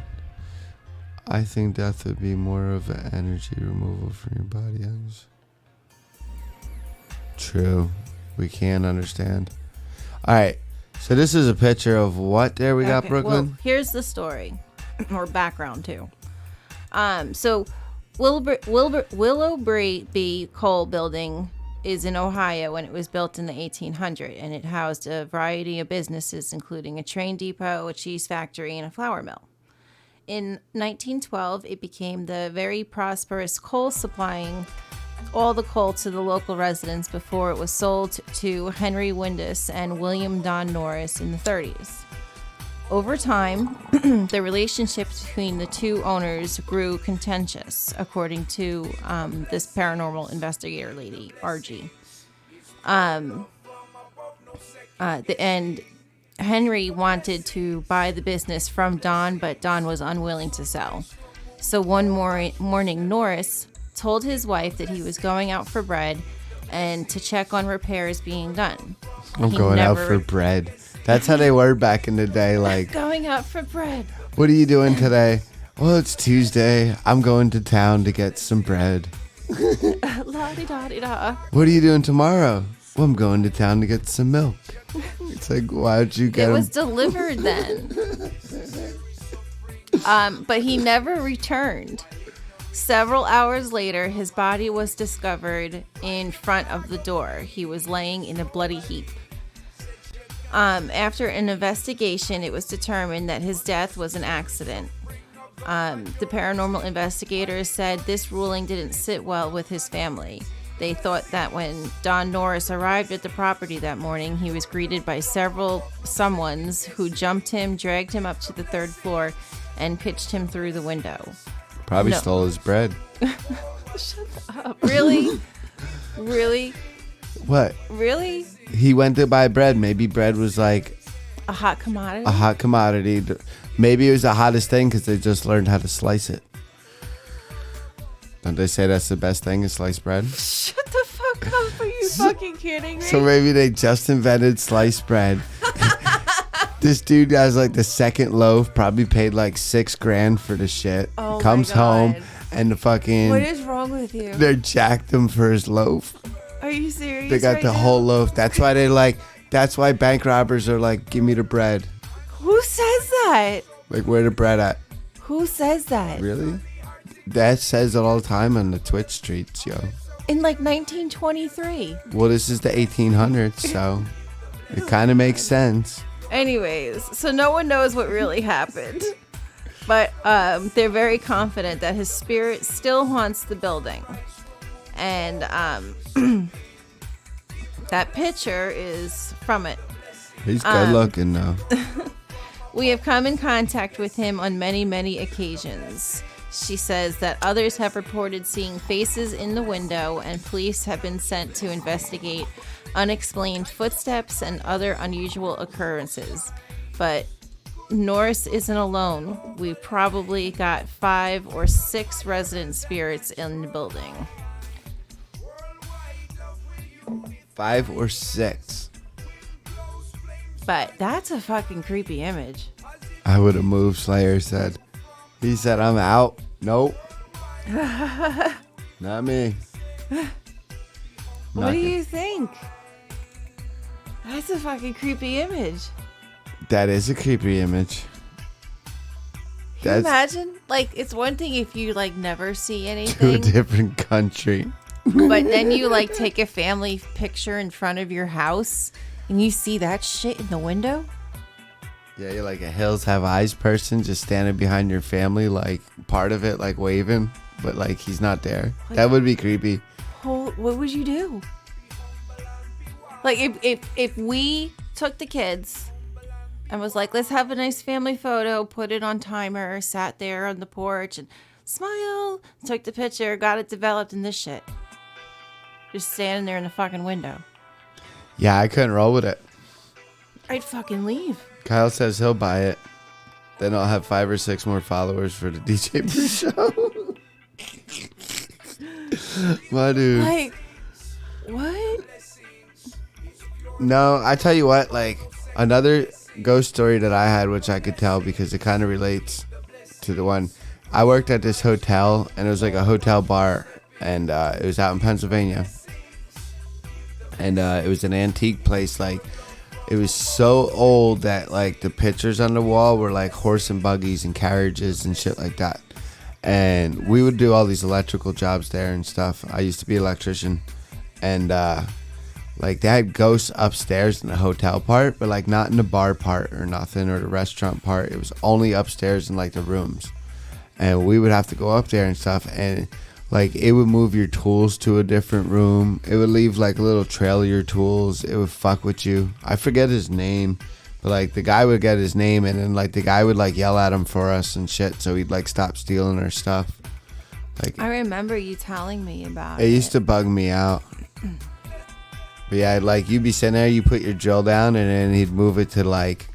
I think death would be more of an energy removal from your body. True. We can understand. All right. So this is a picture of what there we got, Brooklyn? Well, here's the story, or background too. So Willoughby Coal Building is in Ohio, and it was built in the 1800s, and it housed a variety of businesses, including a train depot, a cheese factory, and a flour mill. In 1912, it became the very prosperous coal, supplying all the coal to the local residents before it was sold to Henry Windus and William Don Norris in the 30s. Over time, the relationship between the two owners grew contentious, according to this paranormal investigator lady, RG. And Henry wanted to buy the business from Don, but Don was unwilling to sell. So one morning, Norris told his wife that he was going out for bread and to check on repairs being done. I'm going out for bread. That's how they were back in the day. Like, going out for bread. What are you doing today? Well, it's Tuesday. I'm going to town to get some bread. La-di-da-di-da. What are you doing tomorrow? Well, I'm going to town to get some milk. It's like, why'd you get it was delivered then. But he never returned. Several hours later, his body was discovered in front of the door. He was laying in a bloody heap. After an investigation, it was determined that his death was an accident. The paranormal investigators said this ruling didn't sit well with his family. They thought that when Don Norris arrived at the property that morning, he was greeted by several someones who jumped him, dragged him up to the third floor, and pitched him through the window. Probably stole his bread. Shut up. Really? Really? What? Really? He went to buy bread. Maybe bread was like a hot commodity. A hot commodity. Maybe it was the hottest thing because they just learned how to slice it. Don't they say that's the best thing is sliced bread? Shut the fuck up. Are you fucking kidding me? So maybe they just invented sliced bread. This dude has like the second loaf, probably paid like $6,000 for the shit. Oh Comes my God. home and the fucking... What is wrong with you? They jacked him for his loaf. Are you serious? They got right the now? whole loaf. That's why bank robbers are like, give me the bread. Who says that? Like, where the bread at? Who says that? Really? That says it all the time on the Twitch streets, yo. In like 1923. Well, this is the 1800s, so it kind of makes sense. Anyways, so no one knows what really happened. But they're very confident that his spirit still haunts the building. And that picture is from it. He's good looking, though. We have come in contact with him on many, many occasions. She says that others have reported seeing faces in the window, and police have been sent to investigate unexplained footsteps and other unusual occurrences. But Norris isn't alone. We've probably got 5 or 6 resident spirits in the building. 5 or 6. But that's a fucking creepy image. I would have moved, Slayer said. He said, I'm out. Nope. Not me. What do you think? That's a fucking creepy image. That is a creepy image. Can you imagine? Like, it's one thing if you, like, never see To a anything. different country. But then you, like, take a family picture in front of your house and you see that shit in the window. Yeah, you're like a Hills Have Eyes person just standing behind your family, like part of it, like waving, but like he's not there. Like, that would be creepy. What would you do? Like, if we took the kids and was like, let's have a nice family photo, put it on timer, sat there on the porch and smile, took the picture, got it developed, and this shit. Just standing there in the fucking window. Yeah, I couldn't roll with it. I'd fucking leave. Kyle says he'll buy it. Then I'll have 5 or 6 more followers for the DJ Brew show. My dude. Like, what? No, I tell you what, like another ghost story that I had, which I could tell because it kind of relates to the one. I worked at this hotel, and it was like a hotel bar, and it was out in Pennsylvania. And it was an antique place, like it was so old that like the pictures on the wall were like horse and buggies and carriages and shit like that. And we would do all these electrical jobs there and stuff. I used to be an electrician, and like they had ghosts upstairs in the hotel part, but like not in the bar part or nothing, or the restaurant part. It was only upstairs in like the rooms, and we would have to go up there and stuff, and like it would move your tools to a different room. It would leave like a little trail of your tools. It would fuck with you. I forget his name, but like the guy would get his name, and then like the guy would like yell at him for us and shit, so he'd like stop stealing our stuff. Like I remember you telling me about it used to bug me out. But yeah, like you'd be sitting there, you put your drill down, and then he'd move it to like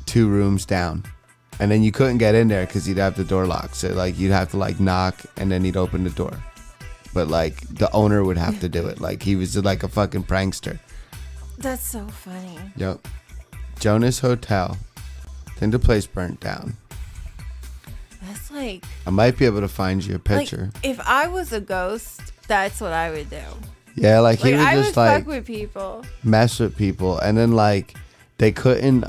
2 rooms down, and then you couldn't get in there because he'd have the door locked. So like you'd have to like knock, and then he'd open the door. But like the owner would have to do it. Like he was like a fucking prankster. That's so funny. Yep. Jonas Hotel. I think the place burnt down. That's like, I might be able to find you a picture. like, if I was a ghost, that's what I would do. Yeah, like he Like, would I just would like fuck with people. mess with people, and then like they couldn't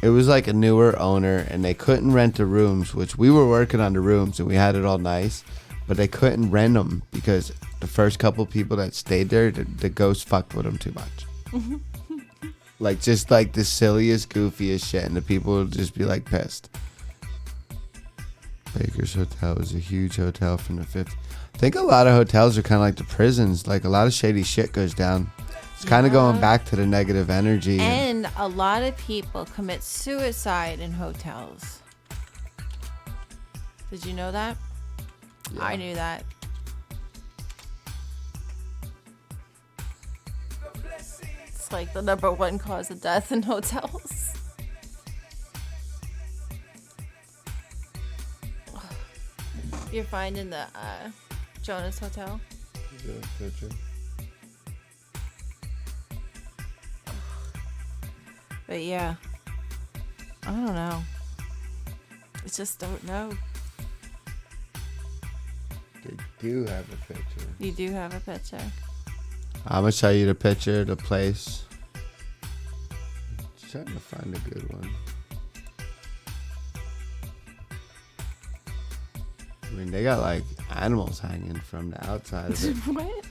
It was like a newer owner, and they couldn't rent the rooms, which we were working on the rooms, and we had it all nice, but they couldn't rent them because the first couple people that stayed there, the ghost fucked with them too much. Like, just like the silliest, goofiest shit, and the people would just be like pissed. Baker's Hotel was a huge hotel from the 50s. I think a lot of hotels are kind of like the prisons. Like, a lot of shady shit goes down. It's kind of going back to the negative energy. And a lot of people commit suicide in hotels. Did you know that? Yeah. I knew that. It's like the #1 cause of death in hotels. You're finding the Jonas Hotel? Yeah, picture. But yeah, I don't know. I just don't know. They do have a picture. You do have a picture. I'm going to show you the picture of the place. Trying to find a good one. I mean, they got like animals hanging from the outside of it. What?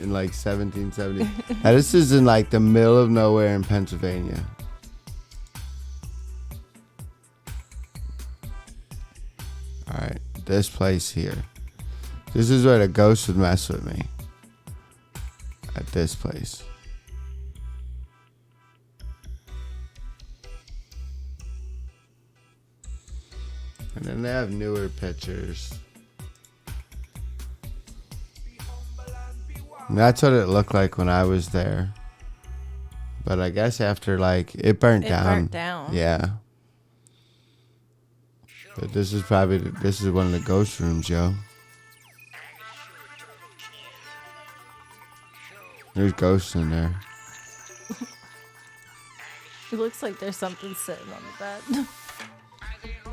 In like 1770. Now, this is in like the middle of nowhere in Pennsylvania. Alright, this place here. This is where the ghost would mess with me. At this place. And then they have newer pictures. And that's what it looked like when I was there. But I guess after, like, it burnt down. It burnt down. Yeah. But this is probably, this is one of the ghost rooms, yo. There's ghosts in there. It looks like there's something sitting on the bed.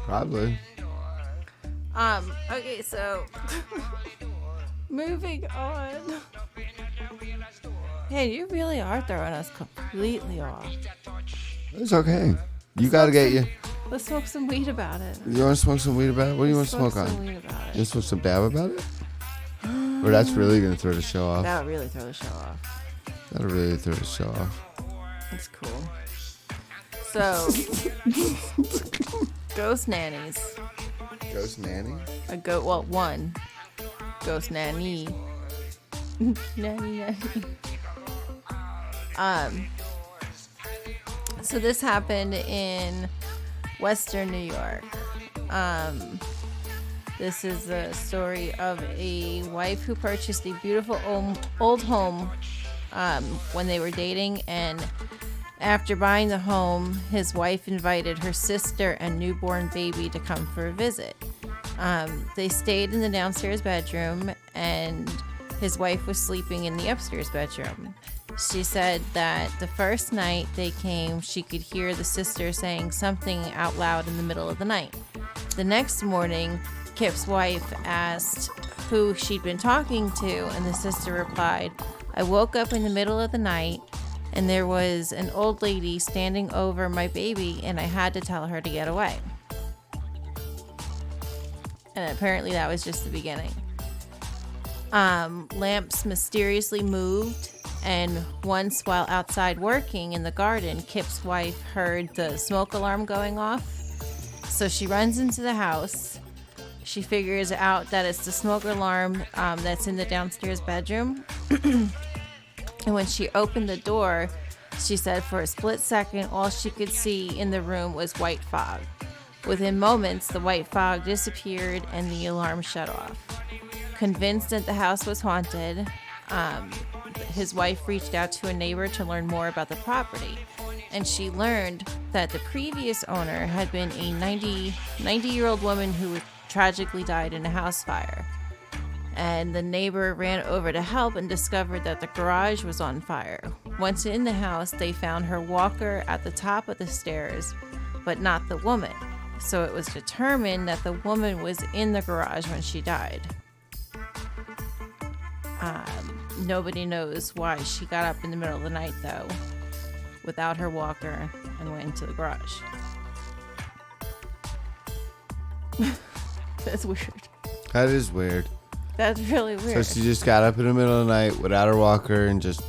Probably. Okay, so moving on. Hey, you really are throwing us completely off. It's okay. You gotta get you. Let's smoke some weed about it. You want to smoke some weed about it? What do you want to smoke on? Weed about it. You smoke some dab about it? Or that's really gonna throw the show off. That would really throw the show off. That'll really throw the show off. That's cool. So, ghost nannies. Ghost nanny? One. Ghost nanny. nanny. So this happened in Western New York. This is the story of a wife who purchased a beautiful old home when they were dating, and after buying the home, his wife invited her sister and newborn baby to come for a visit. They stayed in the downstairs bedroom, and his wife was sleeping in the upstairs bedroom. She said that the first night they came, she could hear the sister saying something out loud in the middle of the night. The next morning, Kip's wife asked who she'd been talking to, and the sister replied, "I woke up in the middle of the night, and there was an old lady standing over my baby, and I had to tell her to get away." And apparently that was just the beginning. Lamps mysteriously moved, and once while outside working in the garden, Kip's wife heard the smoke alarm going off. So she runs into the house. She figures out that it's the smoke alarm that's in the downstairs bedroom. And when she opened the door, she said for a split second, all she could see in the room was white fog. Within moments, the white fog disappeared and the alarm shut off. Convinced that the house was haunted, his wife reached out to a neighbor to learn more about the property. And she learned that the previous owner had been a 90-year-old woman who tragically died in a house fire. And the neighbor ran over to help and discovered that the garage was on fire. Once in the house, they found her walker at the top of the stairs, but not the woman. So it was determined that the woman was in the garage when she died. Nobody knows why she got up in the middle of the night, though. without her walker and went into the garage. That's weird. That is weird. That's really weird. So she just got up in the middle of the night without her walker and just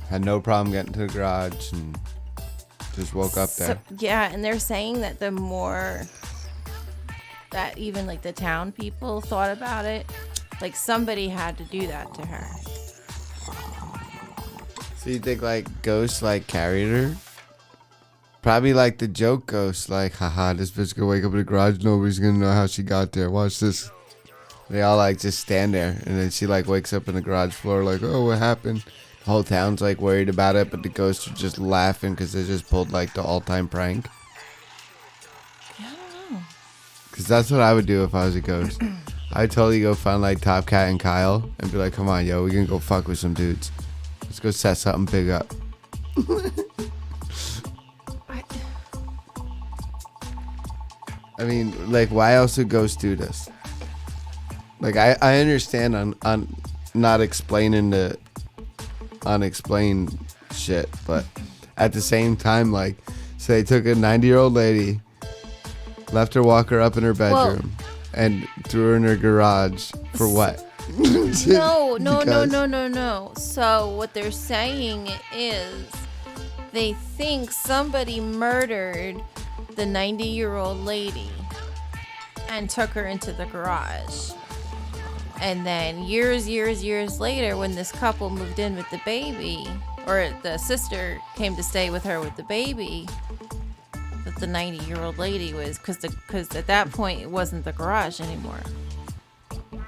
had no problem getting to the garage and just woke up there. Yeah, and they're saying that the more that even like the town people thought about it, like somebody had to do that to her. So you think like ghosts like carried her? Probably like the joke ghost, like, haha, this bitch gonna wake up in the garage, nobody's gonna know how she got there. Watch this. They all like just stand there, and then she like wakes up in the garage floor, like, oh, what happened? The whole town's like worried about it, but the ghosts are just laughing because they just pulled like the all-time prank. I don't know. Because that's what I would do if I was a ghost. I'd totally go find like Top Cat and Kyle and be like, come on, yo, we can go fuck with some dudes. Let's go set something big up. I mean, like, why else would ghosts do this? Like, I understand on not explaining the unexplained shit, but at the same time, like, so they took a 90-year-old lady, left her walker up in her bedroom, and threw her in her garage for what? No. So what they're saying is they think somebody murdered the 90-year-old lady and took her into the garage. And then years later, when this couple moved in with the baby, or the sister came to stay with her with the baby, that the 90-year-old lady was, because at that point it wasn't the garage anymore.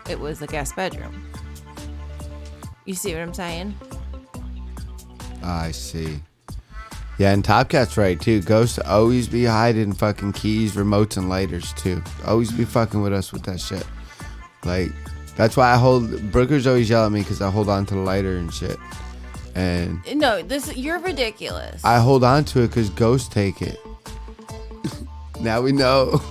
It was the guest bedroom. You see what I'm saying? I see. Yeah, and Top Cat's right, too. Ghosts always be hiding fucking keys, remotes, and lighters, too. Always be fucking with us with that shit. Like, that's why Brookers always yell at me because I hold on to the lighter and shit. And no, you're ridiculous. I hold on to it because ghosts take it. Now we know.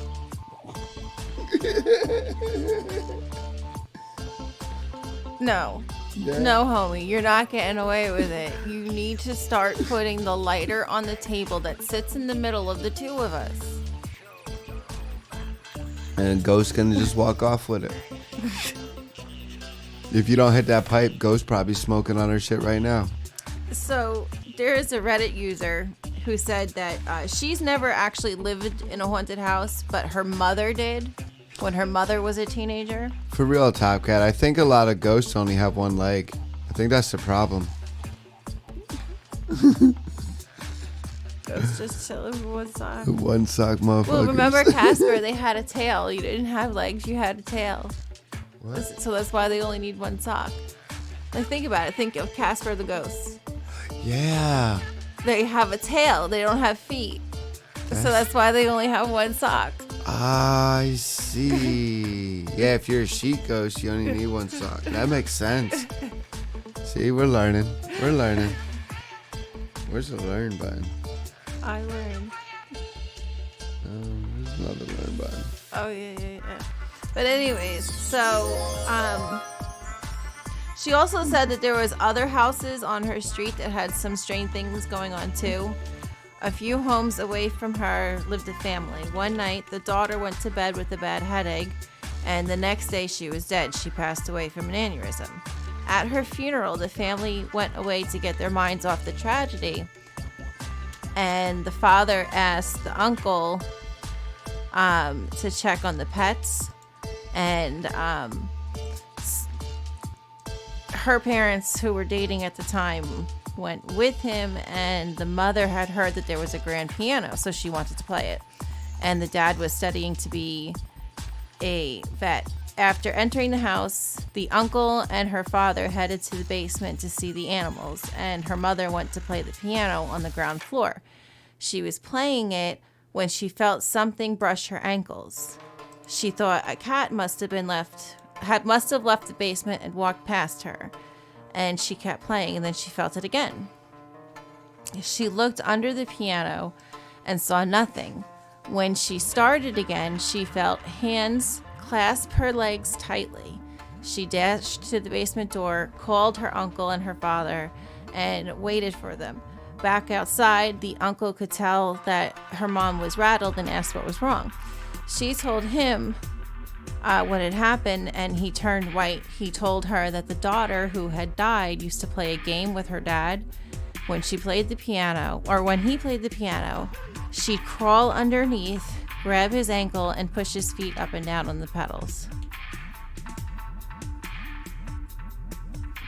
No. Yeah. No, homie, you're not getting away with it. You need to start putting the lighter on the table that sits in the middle of the two of us. And Ghost gonna just walk off with it. If you don't hit that pipe, Ghost probably smoking on her shit right now. So there is a Reddit user who said that she's never actually lived in a haunted house, but her mother did when her mother was a teenager. For real, Top Cat, I think a lot of ghosts only have one leg. I think that's the problem. Ghosts just chilling with one sock. One sock motherfuckers. Well, remember Casper, they had a tail. You didn't have legs, you had a tail. What? So that's why they only need one sock. Like, think about it. Think of Casper the ghost. Yeah. They have a tail. They don't have feet. So that's why they only have one sock. I see. Yeah, if you're a sheet ghost, you only need one sock. That makes sense. See, we're learning. We're learning. Where's the learn button? I learned. There's another learn button. Oh, yeah. But anyways, so, she also said that there was other houses on her street that had some strange things going on too. A few homes away from her lived a family. One night, the daughter went to bed with a bad headache, and the next day she was dead. She passed away from an aneurysm. At her funeral, the family went away to get their minds off the tragedy, and the father asked the uncle to check on the pets, and her parents, who were dating at the time, went with him, and the mother had heard that there was a grand piano, so she wanted to play it. And the dad was studying to be a vet. After entering the house, the uncle and her father headed to the basement to see the animals, and her mother went to play the piano on the ground floor. She was playing it when she felt something brush her ankles. She thought a cat must have left the basement and walked past her. And she kept playing, and then she felt it again. She looked under the piano and saw nothing. When she started again, she felt hands clasp her legs tightly. She dashed to the basement door, called her uncle and her father, and waited for them. back outside, the uncle could tell that her mom was rattled and asked what was wrong. She told him what had happened, and he turned white. He told her that the daughter who had died used to play a game with her dad. When she played the piano, or when he played the piano, she'd crawl underneath, grab his ankle, and push his feet up and down on the pedals.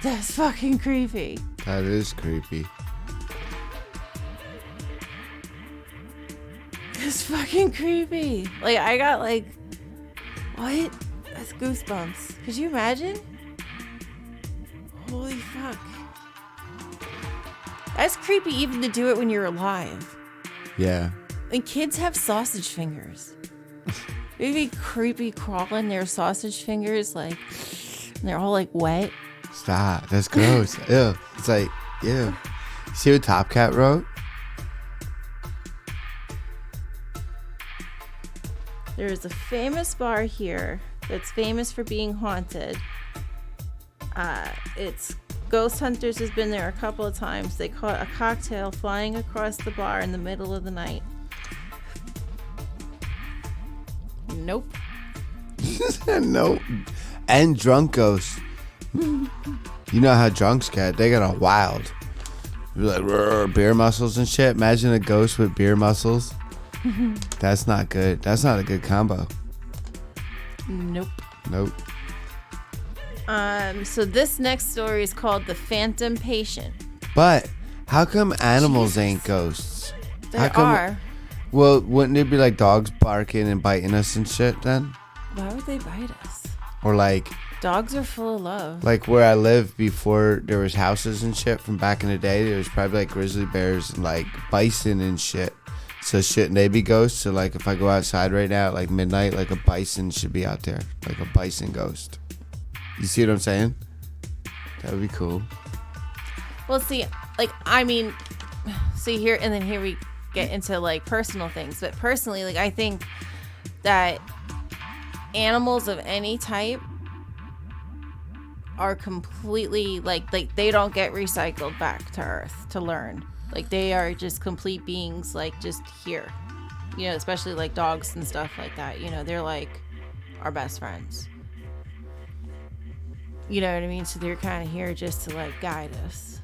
That's fucking creepy. That is creepy. That's fucking creepy. Like, I got like, what? That's goosebumps. Could you imagine? Holy fuck. That's creepy even to do it when you're alive. Yeah. And kids have sausage fingers. It'd be creepy crawling their sausage fingers, like, and they're all like wet. Stop. That's gross. Ew. It's like, ew. See what Top Cat wrote? There's a famous bar here that's famous for being haunted. It's Ghost Hunters has been there a couple of times. They caught a cocktail flying across the bar in the middle of the night. Nope. Nope. And drunk ghosts. You know how drunks get. They get all wild. Like beer muscles and shit. Imagine a ghost with beer muscles. That's not good. That's not a good combo. Nope. Nope. So this next story is called The Phantom Patient. But how come animals ain't ghosts? There are. Well, wouldn't it be like dogs barking and biting us and shit then? Why would they bite us? Or like dogs are full of love. Like where I lived before there was houses and shit from back in the day, there was probably like grizzly bears and like bison and shit. So shouldn't they be ghosts? So like if I go outside right now at like midnight, like a bison should be out there. Like a bison ghost. You see what I'm saying? That would be cool. Well, see, like, I mean, see here, and then here we get into like personal things. But personally, like, I think that animals of any type are completely like they don't get recycled back to Earth to learn. Like they are just complete beings, like just here, you know, especially like dogs and stuff like that. You know, they're like our best friends. You know what I mean? So they're kind of here just to like guide us.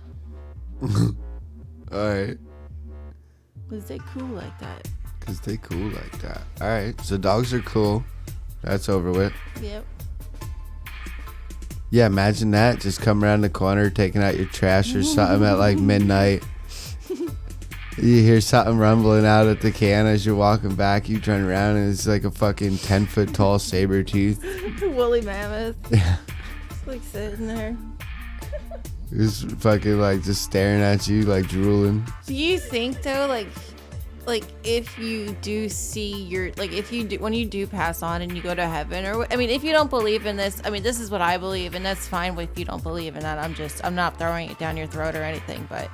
Alright. Cause they cool like that. Cause they cool like that. Alright, so dogs are cool. That's over with. Yep. Yeah, imagine that. Just come around the corner, taking out your trash or something at like midnight. You hear something rumbling out at the can as you're walking back. You turn around and it's like a fucking 10-foot tall saber tooth. Woolly mammoth. Yeah. It's like sitting there. It's fucking like just staring at you, like drooling. Do you think though, like if you do see your, like if you do, when you do pass on and you go to heaven, or I mean, if you don't believe in this, I mean, this is what I believe, and that's fine if you don't believe in that. I'm not throwing it down your throat or anything, but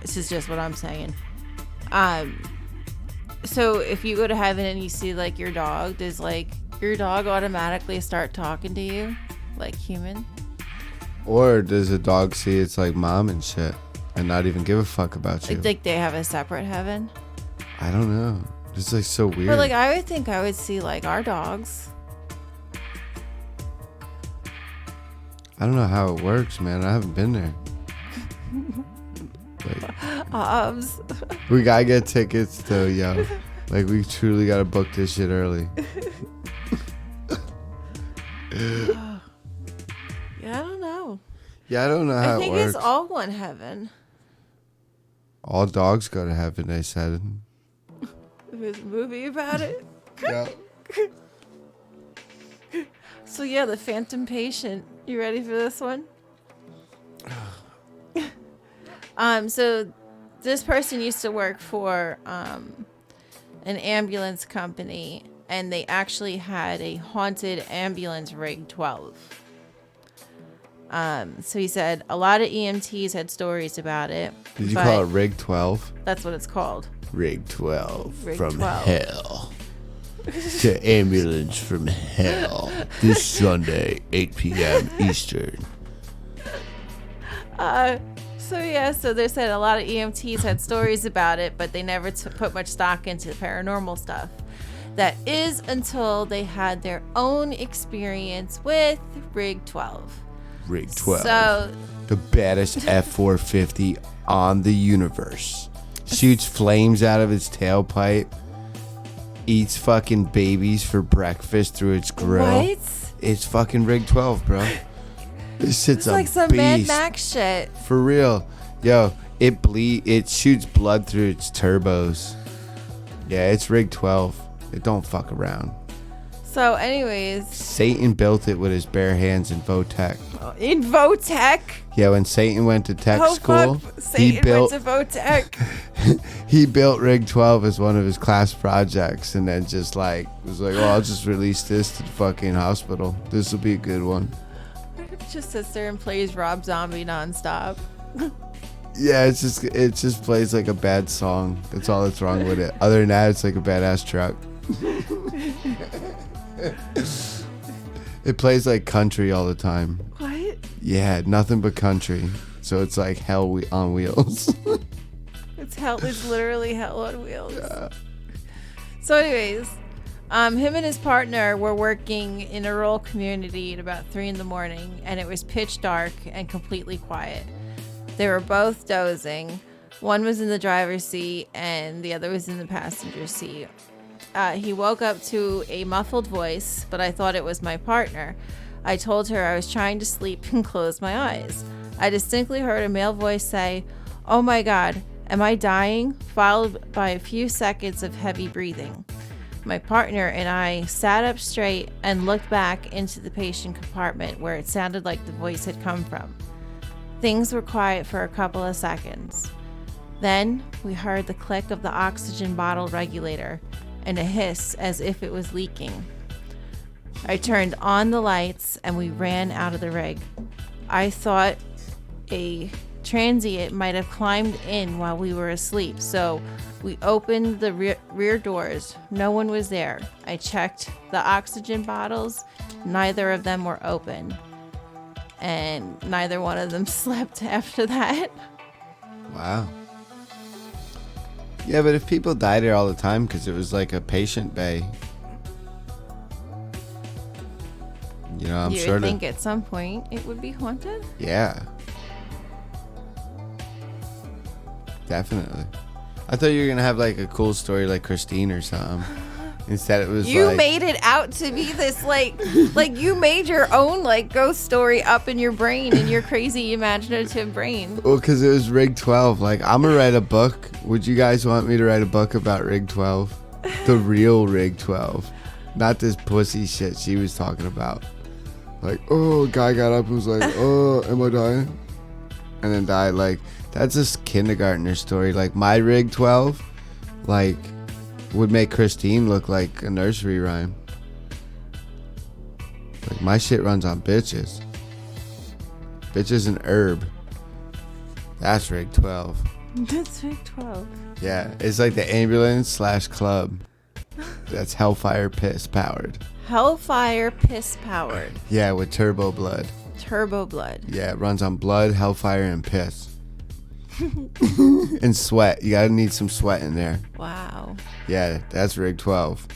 this is just what I'm saying. So if you go to heaven and you see like your dog, does like your dog automatically start talking to you like human? Or does a dog see it's like mom and shit and not even give a fuck about you? Like they have a separate heaven? I don't know. It's like so weird. But like I would think I would see like our dogs. I don't know how it works, man. I haven't been there. We gotta get tickets though, yo. Like we truly gotta book this shit early. Yeah, I don't know. Yeah, I don't know how it works. I think it's all one heaven. All dogs go to heaven, they said. There's a movie about it. Yeah. So yeah, The Phantom Patient. You ready for this one? So this person used to work for an ambulance company, and they actually had a haunted ambulance rig 12. So he said a lot of EMTs had stories about it. Did you call it Rig 12? That's what it's called. Rig 12 Rig from 12. hell. To ambulance from hell. This Sunday, 8 p.m. Eastern. So they said a lot of EMTs had stories about it, but they never put much stock into paranormal stuff. That is until they had their own experience with Rig 12. Rig 12. So, the baddest F-450 on the universe. Shoots flames out of its tailpipe. Eats fucking babies for breakfast through its grill. what? It's fucking Rig 12, bro. This shit's It's a like some beast. Mad Max shit. For real. Yo, it shoots blood through its turbos. Yeah, it's Rig 12. It don't fuck around. So, anyways. Satan built it with his bare hands in Votech. In Votech? Yeah, when Satan went to tech school, Fuck. Satan went to Votech. he built Rig 12 as one of his class projects, and then just like was like, "Oh, I'll just release this to the fucking hospital. This will be a good one." Just sits there and plays Rob Zombie nonstop. Yeah, it just plays like a bad song. That's all that's wrong with it. Other than that, it's like a badass truck. It plays like country all the time. What? Yeah, nothing but country. So it's like hell on wheels. It's hell. It's literally hell on wheels. Yeah. So, anyways, him and his partner were working in a rural community at about 3 a.m, and it was pitch dark and completely quiet. They were both dozing. One was in the driver's seat, and the other was in the passenger seat. He woke up to a muffled voice, but I thought it was my partner. I told her I was trying to sleep and closed my eyes. I distinctly heard a male voice say, "Oh my God, am I dying?" followed by a few seconds of heavy breathing. My partner and I sat up straight and looked back into the patient compartment where it sounded like the voice had come from. Things were quiet for a couple of seconds. Then we heard the click of the oxygen bottle regulator and a hiss as if it was leaking. I turned on the lights and we ran out of the rig. I thought a transient might have climbed in while we were asleep, so we opened the rear doors. No one was there. I checked the oxygen bottles. Neither of them were open. And neither one of them slept after that. Wow. Yeah, but if people died there all the time because it was like a patient bay, you know, I'm you sure would think at some point it would be haunted? Yeah. Definitely. I thought you were going to have like a cool story like Christine or something. Instead it was you like... made it out to be this like you made your own like ghost story up in your brain, in your crazy imaginative brain. Well, because it was Rig 12. Like, I'm going to write a book. Would you guys want me to write a book about Rig 12? The real Rig 12. Not this pussy shit she was talking about. Like, oh, a guy got up and was like, oh, am I dying? And then died. Like, that's a kindergartner story. Like, my Rig 12, like, would make Christine look like a nursery rhyme. Like, my shit runs on bitches. Bitches and herb. That's Rig 12. That's Rig 12. Yeah, it's like the ambulance / club. That's Hellfire Piss powered. Hellfire piss powered. Yeah, with turbo blood. Turbo blood. Yeah, it runs on blood, hellfire, and piss. And sweat. You gotta need some sweat in there. Wow. Yeah, that's Rig 12.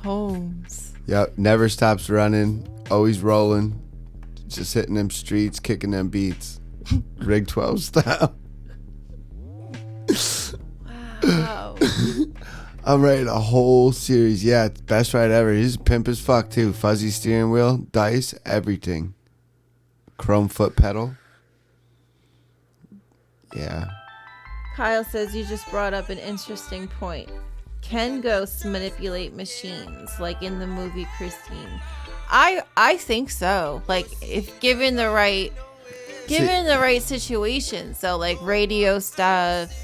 Holmes. Yep, never stops running, always rolling, just hitting them streets, kicking them beats. Rig 12 style. Wow. I'm writing a whole series. Yeah, it's best ride ever. He's pimp as fuck too. Fuzzy steering wheel, dice, everything. Chrome foot pedal. Yeah. Kyle says you just brought up an interesting point. Can ghosts manipulate machines like in the movie Christine? I think so. Like if given the right situation. So like radio stuff.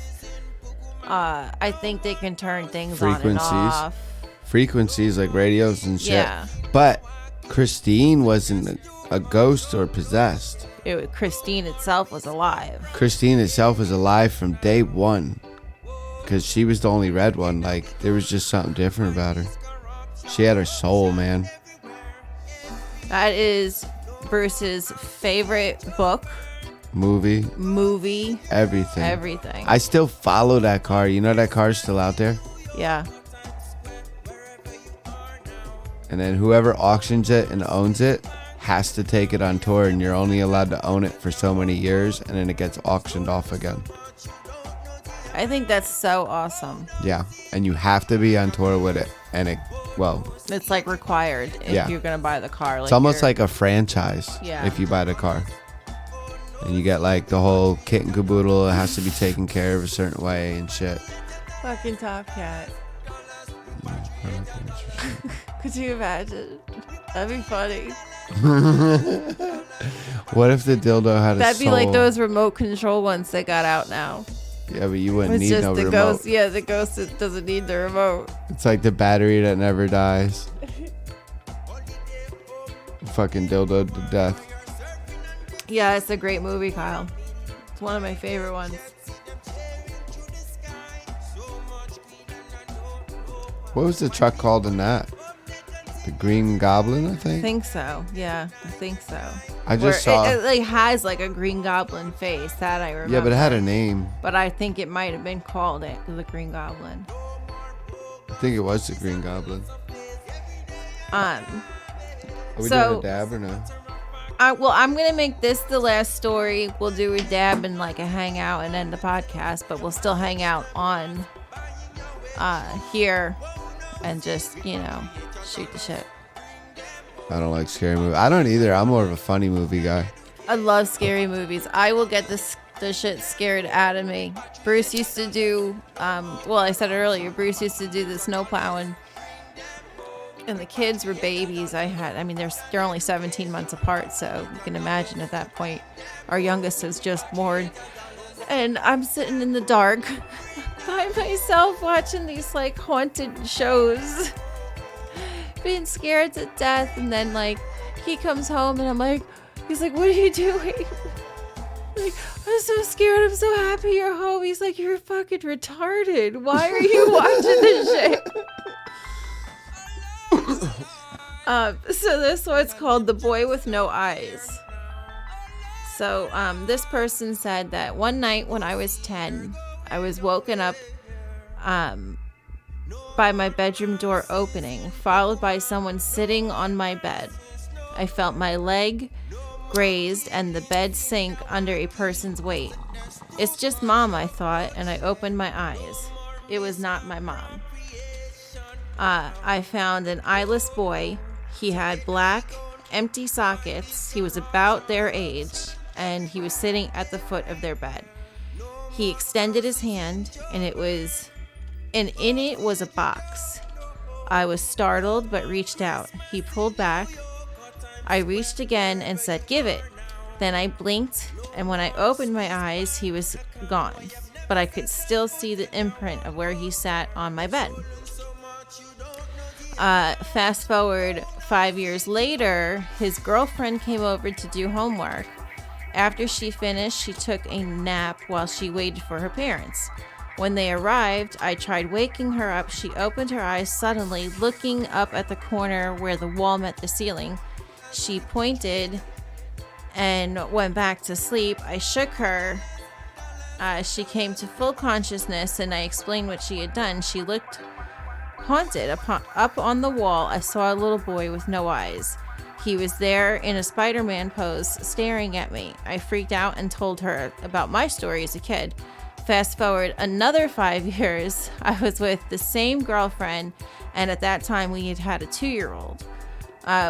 I think they can turn things on and off. Frequencies like radios and shit. Yeah. But Christine wasn't a ghost or possessed. Christine itself was alive. Christine itself was alive from day one. Because she was the only red one. Like, there was just something different about her. She had her soul, man. That is Bruce's favorite book movie, everything. Everything. I still follow that car. You know that car's still out there? Yeah. And then whoever auctions it and owns it has to take it on tour, and you're only allowed to own it for so many years, and then it gets auctioned off again. I think that's so awesome. Yeah, and you have to be on tour with it, and it's like required if you're gonna buy the car. Like it's almost like a franchise. Yeah. If you buy the car, and you get like the whole kit and caboodle, it has to be taken care of a certain way and shit. Fucking Top Cat. Could you imagine? That'd be funny. What if the dildo had a That'd be soul? like those remote control ones that got out now. Yeah, but you wouldn't It's need just no the remote. ghost. Yeah, the ghost that doesn't need the remote. It's like the battery that never dies. Fucking dildo to death. Yeah, it's a great movie, Kyle. It's one of my favorite ones. What was the truck called in that? The Green Goblin, I think? I think so. Yeah, I think so. I just saw. It like has like a Green Goblin face. That I remember. Yeah, but it had a name. But I think it might have been called the Green Goblin. I think it was the Green Goblin. Are we doing a dab or no? Well, I'm gonna make this the last story. We'll do a dab and like a hangout and end the podcast, but we'll still hang out on here and just shoot the shit. I don't like scary movies. I don't either. I'm more of a funny movie guy. I love scary movies. I will get the shit scared out of me. Bruce used to do, I said it earlier, Bruce used to do the snow plowing. And the kids were babies. They're only 17 months apart, so you can imagine at that point, our youngest is just born. And I'm sitting in the dark by myself watching these like haunted shows, being scared to death. And then like he comes home and he's like, what are you doing? Like, I'm so scared. I'm so happy you're home. He's like, you're fucking retarded. Why are you watching this shit? So this one's called The Boy with No Eyes. So this person said that one night when I was 10, I was woken up by my bedroom door opening, followed by someone sitting on my bed. I felt my leg grazed and the bed sink under a person's weight. It's just Mom, I thought, and I opened my eyes. It was not my mom. I found an eyeless boy. He had black, empty sockets. He was about their age, and he was sitting at the foot of their bed. He extended his hand, and in it was a box. I was startled, but reached out. He pulled back. I reached again and said, "Give it." Then I blinked, and when I opened my eyes, he was gone. But I could still see the imprint of where he sat on my bed. Fast forward 5 years later, his girlfriend came over to do homework. After she finished, she took a nap while she waited for her parents. When they arrived, I tried waking her up. She opened her eyes suddenly, looking up at the corner where the wall met the ceiling. She pointed and went back to sleep. I shook her. She came to full consciousness, and I explained what she had done. She looked haunted. Up on the wall, I saw a little boy with no eyes. He was there in a Spider-Man pose, staring at me. I freaked out and told her about my story as a kid. Fast forward another 5 years, I was with the same girlfriend, and at that time we had a 2-year-old.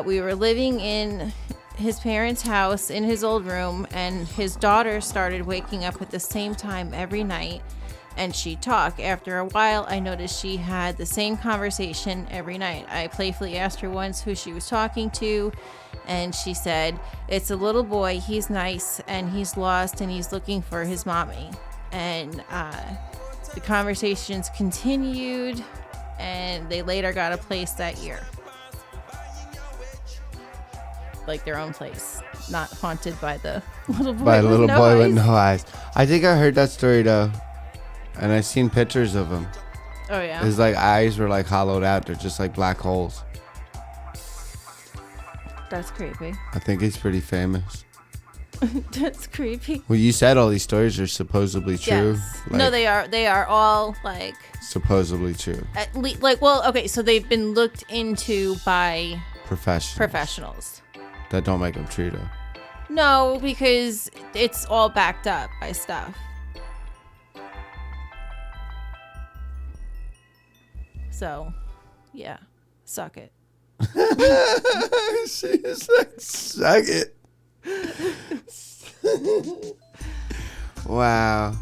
We were living in his parents' house in his old room, and his daughter started waking up at the same time every night, and she'd talk. After a while, I noticed she had the same conversation every night. I playfully asked her once who she was talking to, and she said, "It's a little boy. He's nice, and he's lost, and he's looking for his mommy." And the conversations continued, and they later got a place that year. Like their own place, not haunted by the little boy. By a little boy with no eyes. I think I heard that story though, and I seen pictures of him. Oh yeah. His like eyes were like hollowed out. They're just like black holes. That's creepy. I think he's pretty famous. That's creepy. Well, you said all these stories are supposedly true. Yes. No, they are. They are all like supposedly true. At least, like, well, okay, so they've been looked into by professionals. That don't make them true, though. No, because it's all backed up by stuff. So, yeah, suck it. She's like, suck it. Wow.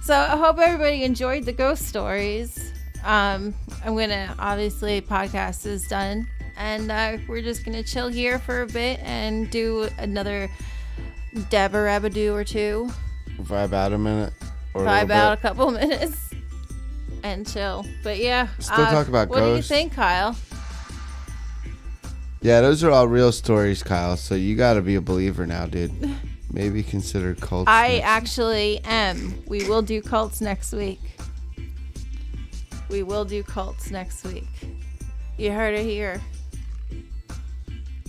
So I hope everybody enjoyed the ghost stories. I'm gonna, obviously, podcast is done, and we're just gonna chill here for a bit and do another dabba-rabba-doo or two. Vibe out a minute. Vibe out a couple minutes. And chill. But yeah. Still talk about what ghosts. What do you think, Kyle? Yeah, those are all real stories, Kyle. So you got to be a believer now, dude. Maybe consider cults. I actually am. We will do cults next week. We will do cults next week. You heard it here.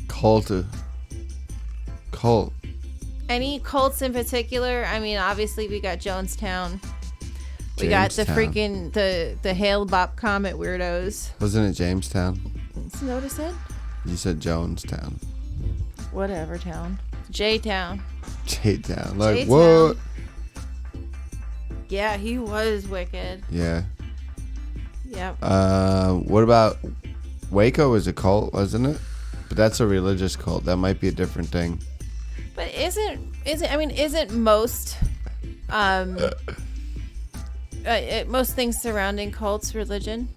Cult. Any cults in particular? I mean, obviously we got Jonestown. We got the freaking the Hale Bop Comet weirdos. Wasn't it Jamestown? Isn't that what I said? You said Jonestown. Whatever town. J-Town. J-Town. Like, J-Town. what? Yeah, he was wicked. Yeah. Yep. What about Waco was a cult, wasn't it? But that's a religious cult. That might be a different thing. But isn't most most things surrounding cults religion?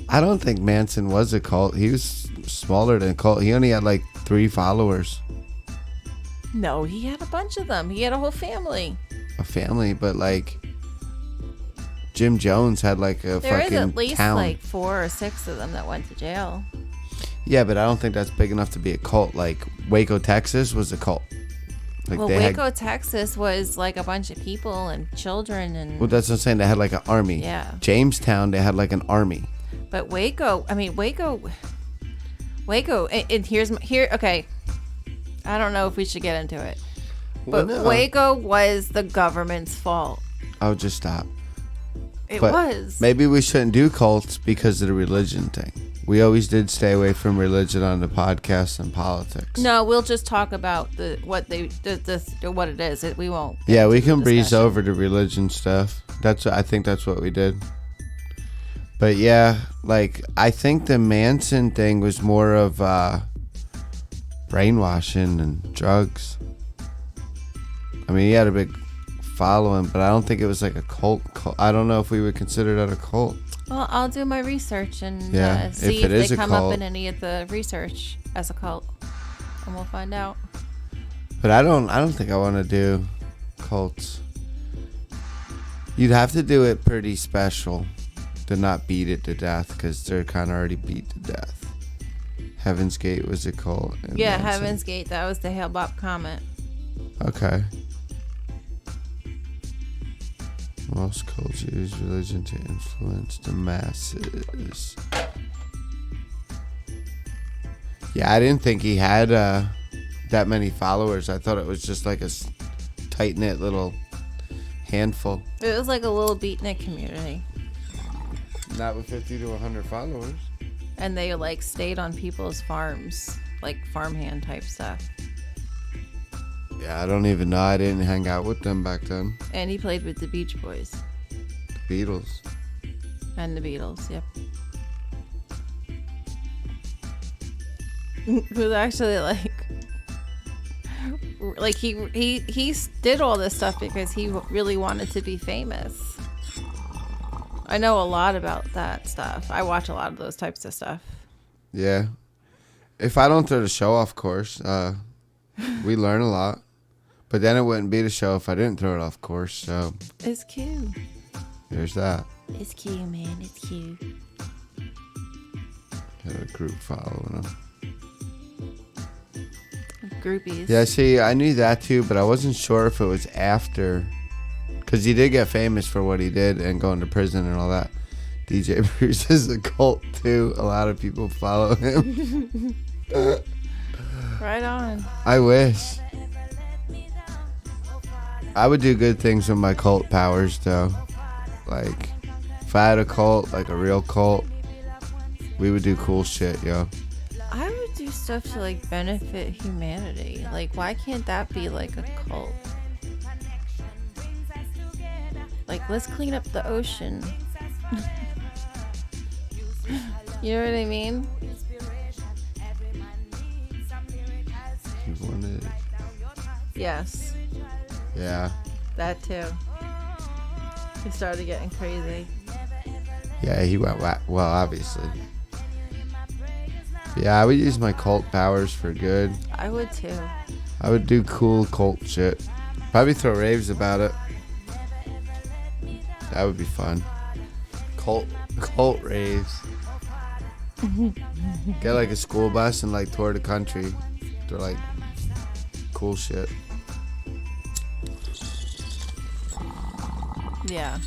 I don't think Manson was a cult. He was smaller than a cult. He only had like 3 followers. No, he had a bunch of them. He had a whole family. A family, but like Jim Jones had like a there fucking is at least town. like 4 or 6 of them that went to jail. Yeah, but I don't think that's big enough to be a cult. Like Waco, Texas was a cult. Like well, Waco, Texas was like a bunch of people and children and. Well, that's what I'm saying. They had like an army. Yeah. Jamestown, they had like an army. But Waco, and here's okay. I don't know if we should get into it, but Well, no. Waco was the government's fault. I'll just stop. It But was. Maybe we shouldn't do cults because of the religion thing. We always did stay away from religion on the podcast and politics. No, we'll just talk about what it is. We won't. Yeah, we can breeze discussion. over the religion stuff. I think that's what we did. But yeah, like I think the Manson thing was more of brainwashing and drugs. I mean, he had a big following, but I don't think it was like a cult. I don't know if we would consider that a cult. Well, I'll do my research and Yeah, see if it if is they a come up cult. in any of the research as a cult, and we'll find out. But I don't think I want to do cults. You'd have to do it pretty special to not beat it to death, because they're kind of already beat to death. Heaven's Gate was a cult. And Yeah, Manson. Heaven's Gate. That was the Hale Bop Comet. Okay. Most cults use religion to influence the masses. Yeah, I didn't think he had that many followers. I thought it was just like a tight-knit little handful. It was like a little beatnik community, Not with 50 to 100 followers. and they like stayed on people's farms, like farmhand type stuff. Yeah, I don't even know. I didn't hang out with them back then. And he played with the Beach Boys The Beatles. and the Beatles. Yep. It was actually like he did all this stuff because he really wanted to be famous. I know a lot about that stuff. I watch a lot of those types of stuff. Yeah. If I don't throw the show off course, we learn a lot. But then it wouldn't be the show if I didn't throw it off course. So It's cute. there's that. It's cute, man. It's cute. Got a group following him. Groupies. Yeah, see, I knew that too, but I wasn't sure if it was after. Because he did get famous for what he did and going to prison and all that. DJ Bruce is a cult too. A lot of people follow him. Right on. I wish. I would do good things with my cult powers, though. Like, if I had a cult, like a real cult, we would do cool shit, yo. I would do stuff to like benefit humanity. Like, why can't that be like a cult? Like, let's clean up the ocean. You know what I mean? You wanted... Yes, Yeah. that too. He started getting crazy. Yeah, he went well, obviously. Yeah, I would use my cult powers for good. I would too. I would do cool cult shit. Probably throw raves about it. That would be fun. Cult raves. Get like a school bus and like tour the country. They're like cool shit. Yeah.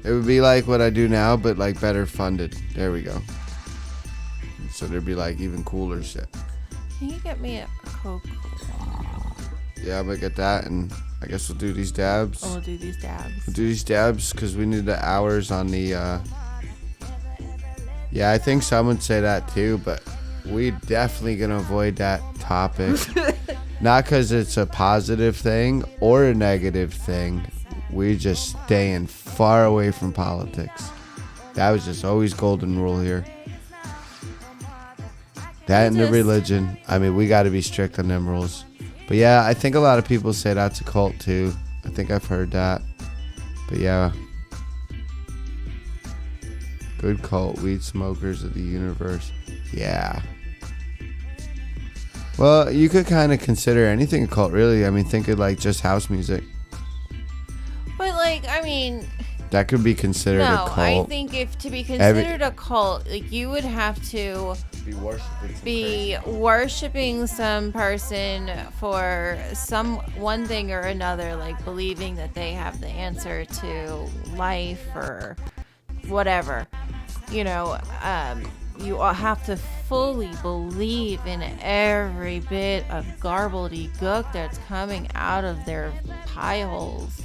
It would be like what I do now, but like better funded. There we go. So there'd be like even cooler shit. Can you get me a Coke? Yeah, I'm gonna get that, and I guess we'll do these dabs. Oh, we'll do these dabs. We'll do these dabs because we need the hours on the. Yeah, I think some would say that too, but we definitely gonna avoid that topic. Not because it's a positive thing or a negative thing. We just staying far away from politics. That was just always golden rule here. That and the religion. I mean, we got to be strict on them rules. But yeah, I think a lot of people say that's a cult too. I think I've heard that. But yeah. Good cult, weed smokers of the universe. Yeah. Well, you could kind of consider anything a cult, really. I mean, think of like just house music. But like, I mean, that could be considered a cult. I think if to be considered a cult, like you would have to be worshiping some person for some one thing or another, like believing that they have the answer to life or whatever. You know, you all have to fully believe in every bit of gobbledygook that's coming out of their pie holes.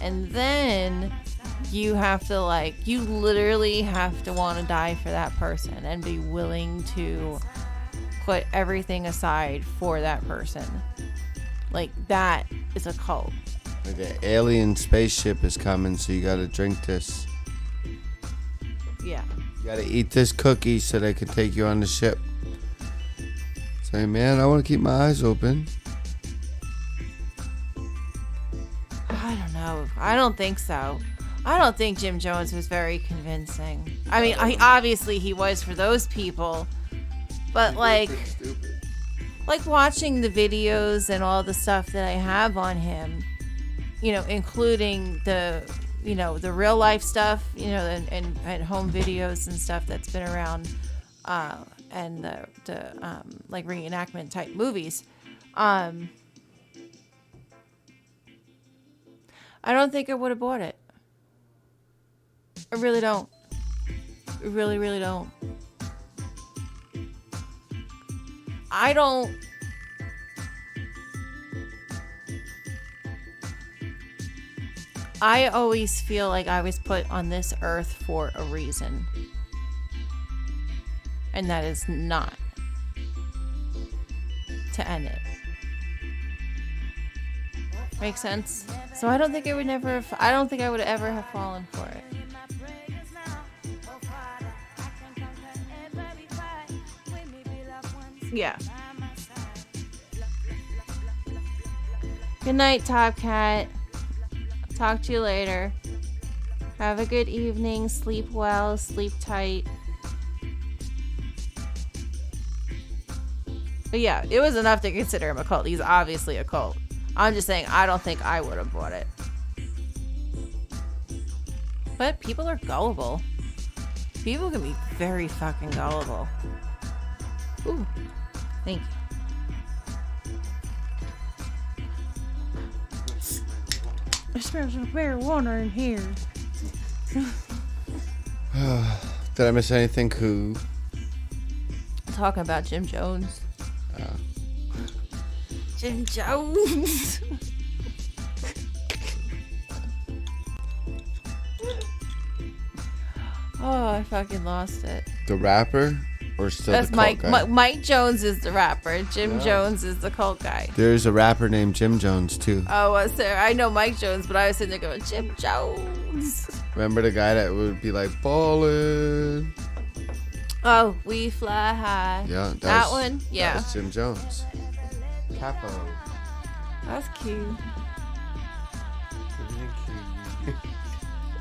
And then you have to you literally have to want to die for that person and be willing to put everything aside for that person. Like, that is a cult. Like an alien spaceship is coming, so you gotta drink this. Yeah. You gotta eat this cookie so they can take you on the ship. Say, man, I want to keep my eyes open. I don't know. I don't think so. I don't think Jim Jones was very convincing. I mean, obviously he was for those people, but like watching the videos and all the stuff that I have on him, you know, including the real life stuff, you know, and home videos and stuff that's been around, and the like reenactment type movies. I don't think I would have bought it. I really don't. I really, really don't. I always feel like I was put on this earth for a reason. And that is not to end it. Make sense? So I don't think I would ever have fallen for it. Yeah. Good night, Top Cat. Talk to you later. Have a good evening. Sleep well. Sleep tight. But yeah, it was enough to consider him a cult. He's obviously a cult. I'm just saying, I don't think I would have bought it. But people are gullible. People can be very fucking gullible. Ooh. Thank you. It smells like marijuana in here. Did I miss anything cool? Talking about Jim Jones. Jim Jones. Oh, I fucking lost it. The rapper or still That's the cult Mike. guy? Mike Jones is the rapper. Jim Jones is the cult guy. There's a rapper named Jim Jones too. Oh, was there? I know Mike Jones, but I was sitting there going, Jim Jones. Remember the guy that would be like ballin'? Oh, We Fly High. Yeah, that one. Yeah, that was Jim Jones. Capo. that's cute.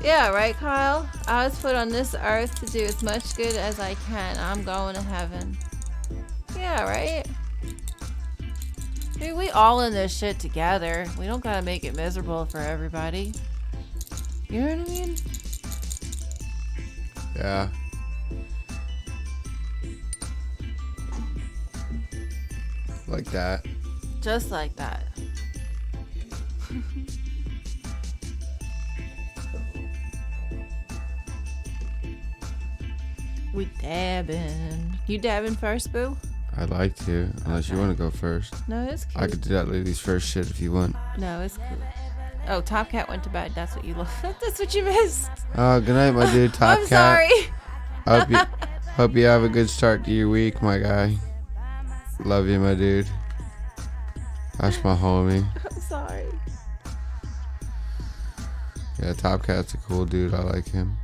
Yeah, right, Kyle? I was put on this earth to do as much good as I can. I'm going to heaven. Yeah, right? Dude, we all in this shit together. We don't gotta make it miserable for everybody. You know what I mean? Yeah. Like that. Just like that. We dabbing. You dabbing first, boo? I'd like to, unless you want to go first. No, it's cute. I could do that ladies first shit if you want. No, it's cool. Oh, Top Cat went to bed. That's what you look. That's what you missed. Oh, good night, my dude. Top I'm Cat. sorry. Hope you have a good start to your week, my guy. Love you, my dude. That's my homie. I'm sorry. Yeah, Top Cat's a cool dude. I like him.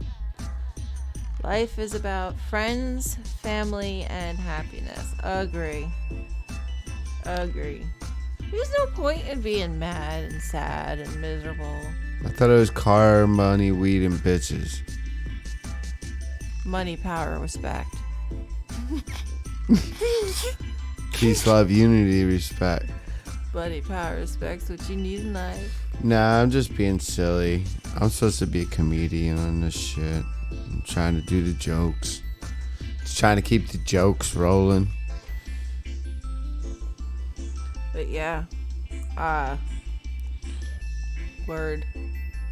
Life is about friends, family, and happiness. Agree. There's no point in being mad and sad and miserable. I thought it was car, money, weed, and bitches. Money, power, respect. Peace, love, unity, respect. Money, power, respect's what you need in life. Nah, I'm just being silly. I'm supposed to be a comedian on this shit. I'm trying to do the jokes. Just trying to keep the jokes rolling. But yeah. Word.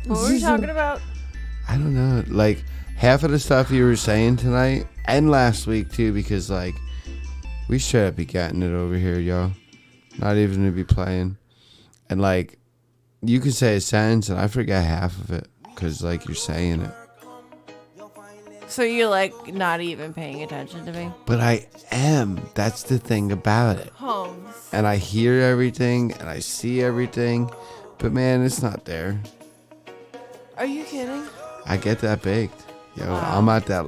What were we talking about? I don't know. Like, half of the stuff you were saying tonight, and last week too, because, like, we straight up be getting it over here, yo. Not even to be playing. And, like, you can say a sentence, and I forget half of it, because, like, you're saying it. So you're like not even paying attention to me? But I am. That's the thing about it. Holmes. And I hear everything, and I see everything, but man, it's not there. Are you kidding? I get that baked. Yo, Wow.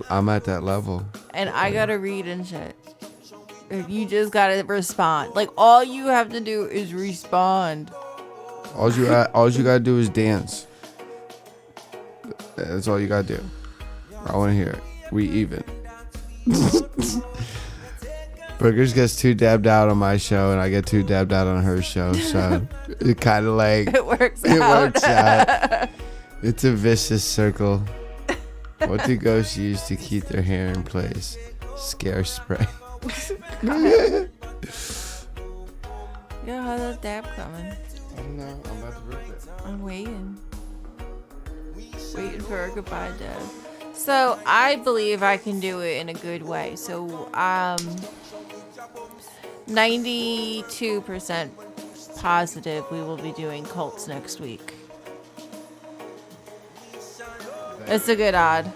I'm at that level. And I gotta read and shit. You just gotta respond. Like all you have to do is respond. All you gotta do is dance. That's all you gotta do. I want to hear it. We even. Burgers gets too dabbed out on my show, and I get too dabbed out on her show. So it kind of like It works it out. works out. It's a vicious circle. What do ghosts use to keep their hair in place? Scare spray. Yeah, how's that dab coming? I don't know. I'm about to rip it. I'm waiting. Waiting for a goodbye dab. So I believe I can do it in a good way. So 92% positive we will be doing cults next week. It's a good odd.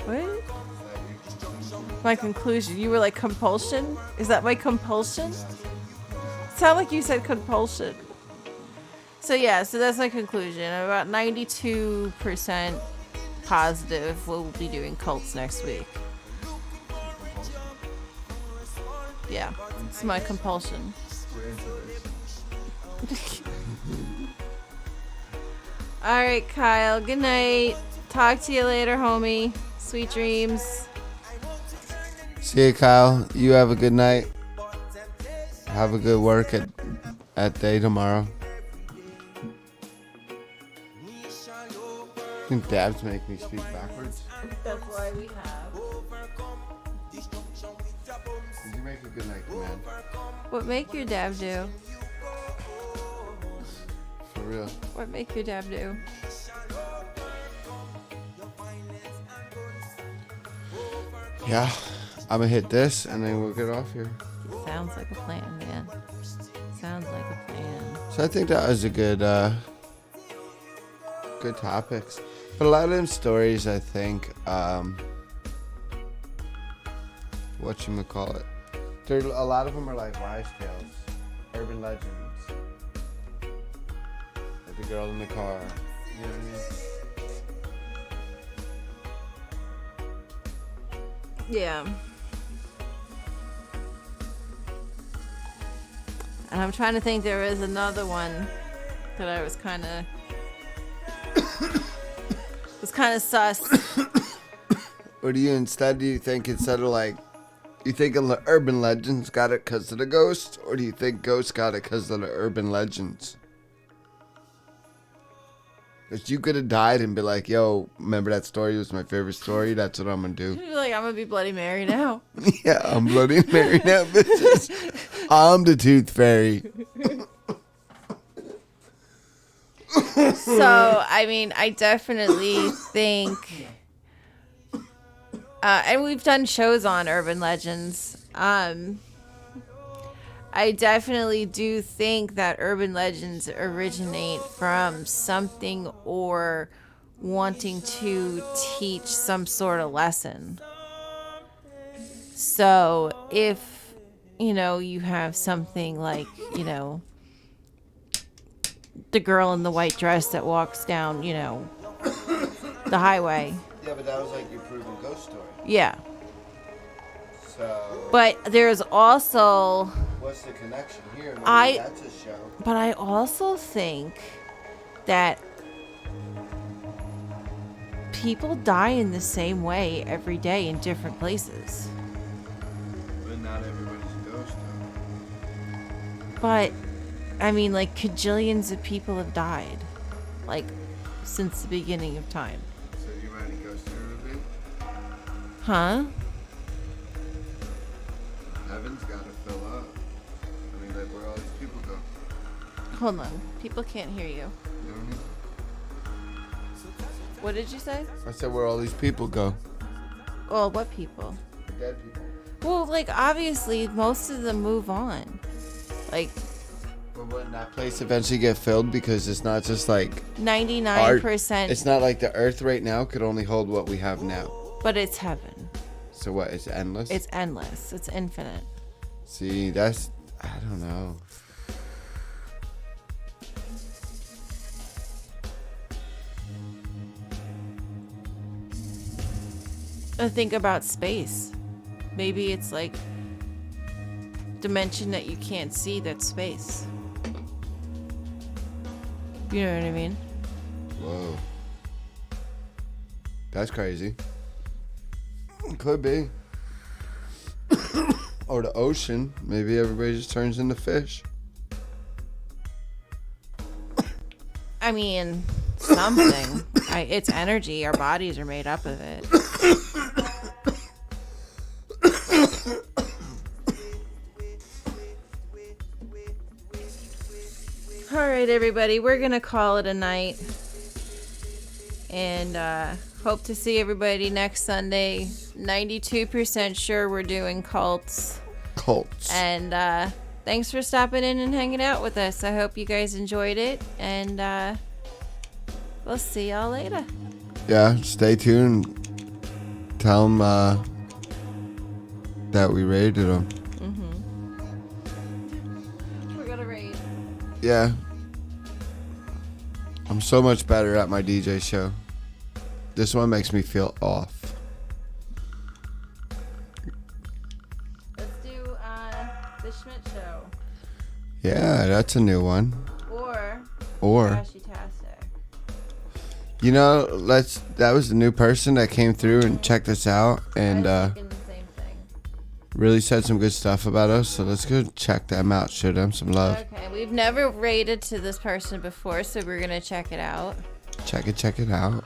What? My conclusion. You were like compulsion? Is that my compulsion? Sound like you said compulsion. So yeah, so that's my conclusion. I'm about 92% positive we'll be doing cults next week. Yeah, it's my compulsion. Alright, Kyle, good night. Talk to you later, homie. Sweet dreams. See you, Kyle. You have a good night. Have a good work at day tomorrow. I think dabs make me speak backwards. That's why we have. Did you make a good night command? What make your dab do? For real. What make your dab do? Yeah. I'm gonna hit this and then we'll get off here. Sounds Sounds like a plan, man. Sounds like a plan. So I think that was a good topics. But a lot of them stories, I think, whatchamacallit, a lot of them are like wives' tales, urban legends. Like the girl in the car, you know what I mean? Yeah. And I'm trying to think, there was another one that I was kind of sus. Or do you think instead of like, you think of the urban legends got it because of the ghosts, or do you think ghosts got it because of the urban legends? Because you could have died and be like, yo, remember that story? It was my favorite story. That's what I'm going to do. You'd be like, I'm going to be Bloody Mary now. Yeah, I'm Bloody Mary now, bitches. I'm the Tooth Fairy. So, I mean, I definitely think, and we've done shows on urban legends. I definitely do think that urban legends originate from something or wanting to teach some sort of lesson. So if, you have something like, the girl in the white dress that walks down, the highway. Yeah, but that was like your proven ghost story. Yeah. So. But there's also. What's the connection here? That's a show. But I also think that people die in the same way every day in different places. But not everybody's a ghost, though. But, I mean, like, cajillions of people have died. Like, since the beginning of time. So you ready to ghost movie? Huh? Heaven's gotta fill up. I mean, like, where all these people go. Hold on. People can't hear you. You know what I mean? What did you say? I said where all these people go. Well, what people? The dead people. Well, like, obviously, most of them move on. Like, But wouldn't that place eventually get filled? Because it's not just like 99%. It's not like the earth right now could only hold what we have now. But it's heaven. So what? It's endless? It's endless. It's infinite. See, that's... I don't know. Think about space. Maybe it's like dimension that you can't see, that's space. You know what I mean? Whoa. That's crazy. Could be. Or the ocean. Maybe everybody just turns into fish. I mean, something. It's energy. Our bodies are made up of it. All right, everybody. We're going to call it a night. And hope to see everybody next Sunday. 92% sure we're doing cults. And thanks for stopping in and hanging out with us. I hope you guys enjoyed it. And we'll see y'all later. Yeah, stay tuned. Tell them that we raided them. We're going to raid. Yeah. I'm so much better at my DJ show. This one makes me feel off. Let's do the Schmidt Show. Yeah, that's a new one. Or Trashy-tastic. You know, that was the new person that came through and checked us out and I was thinking the same thing. really said some good stuff about us. So let's go check them out. Show them some love. Okay, we've never rated to this person before, so we're gonna check it out. Check it out.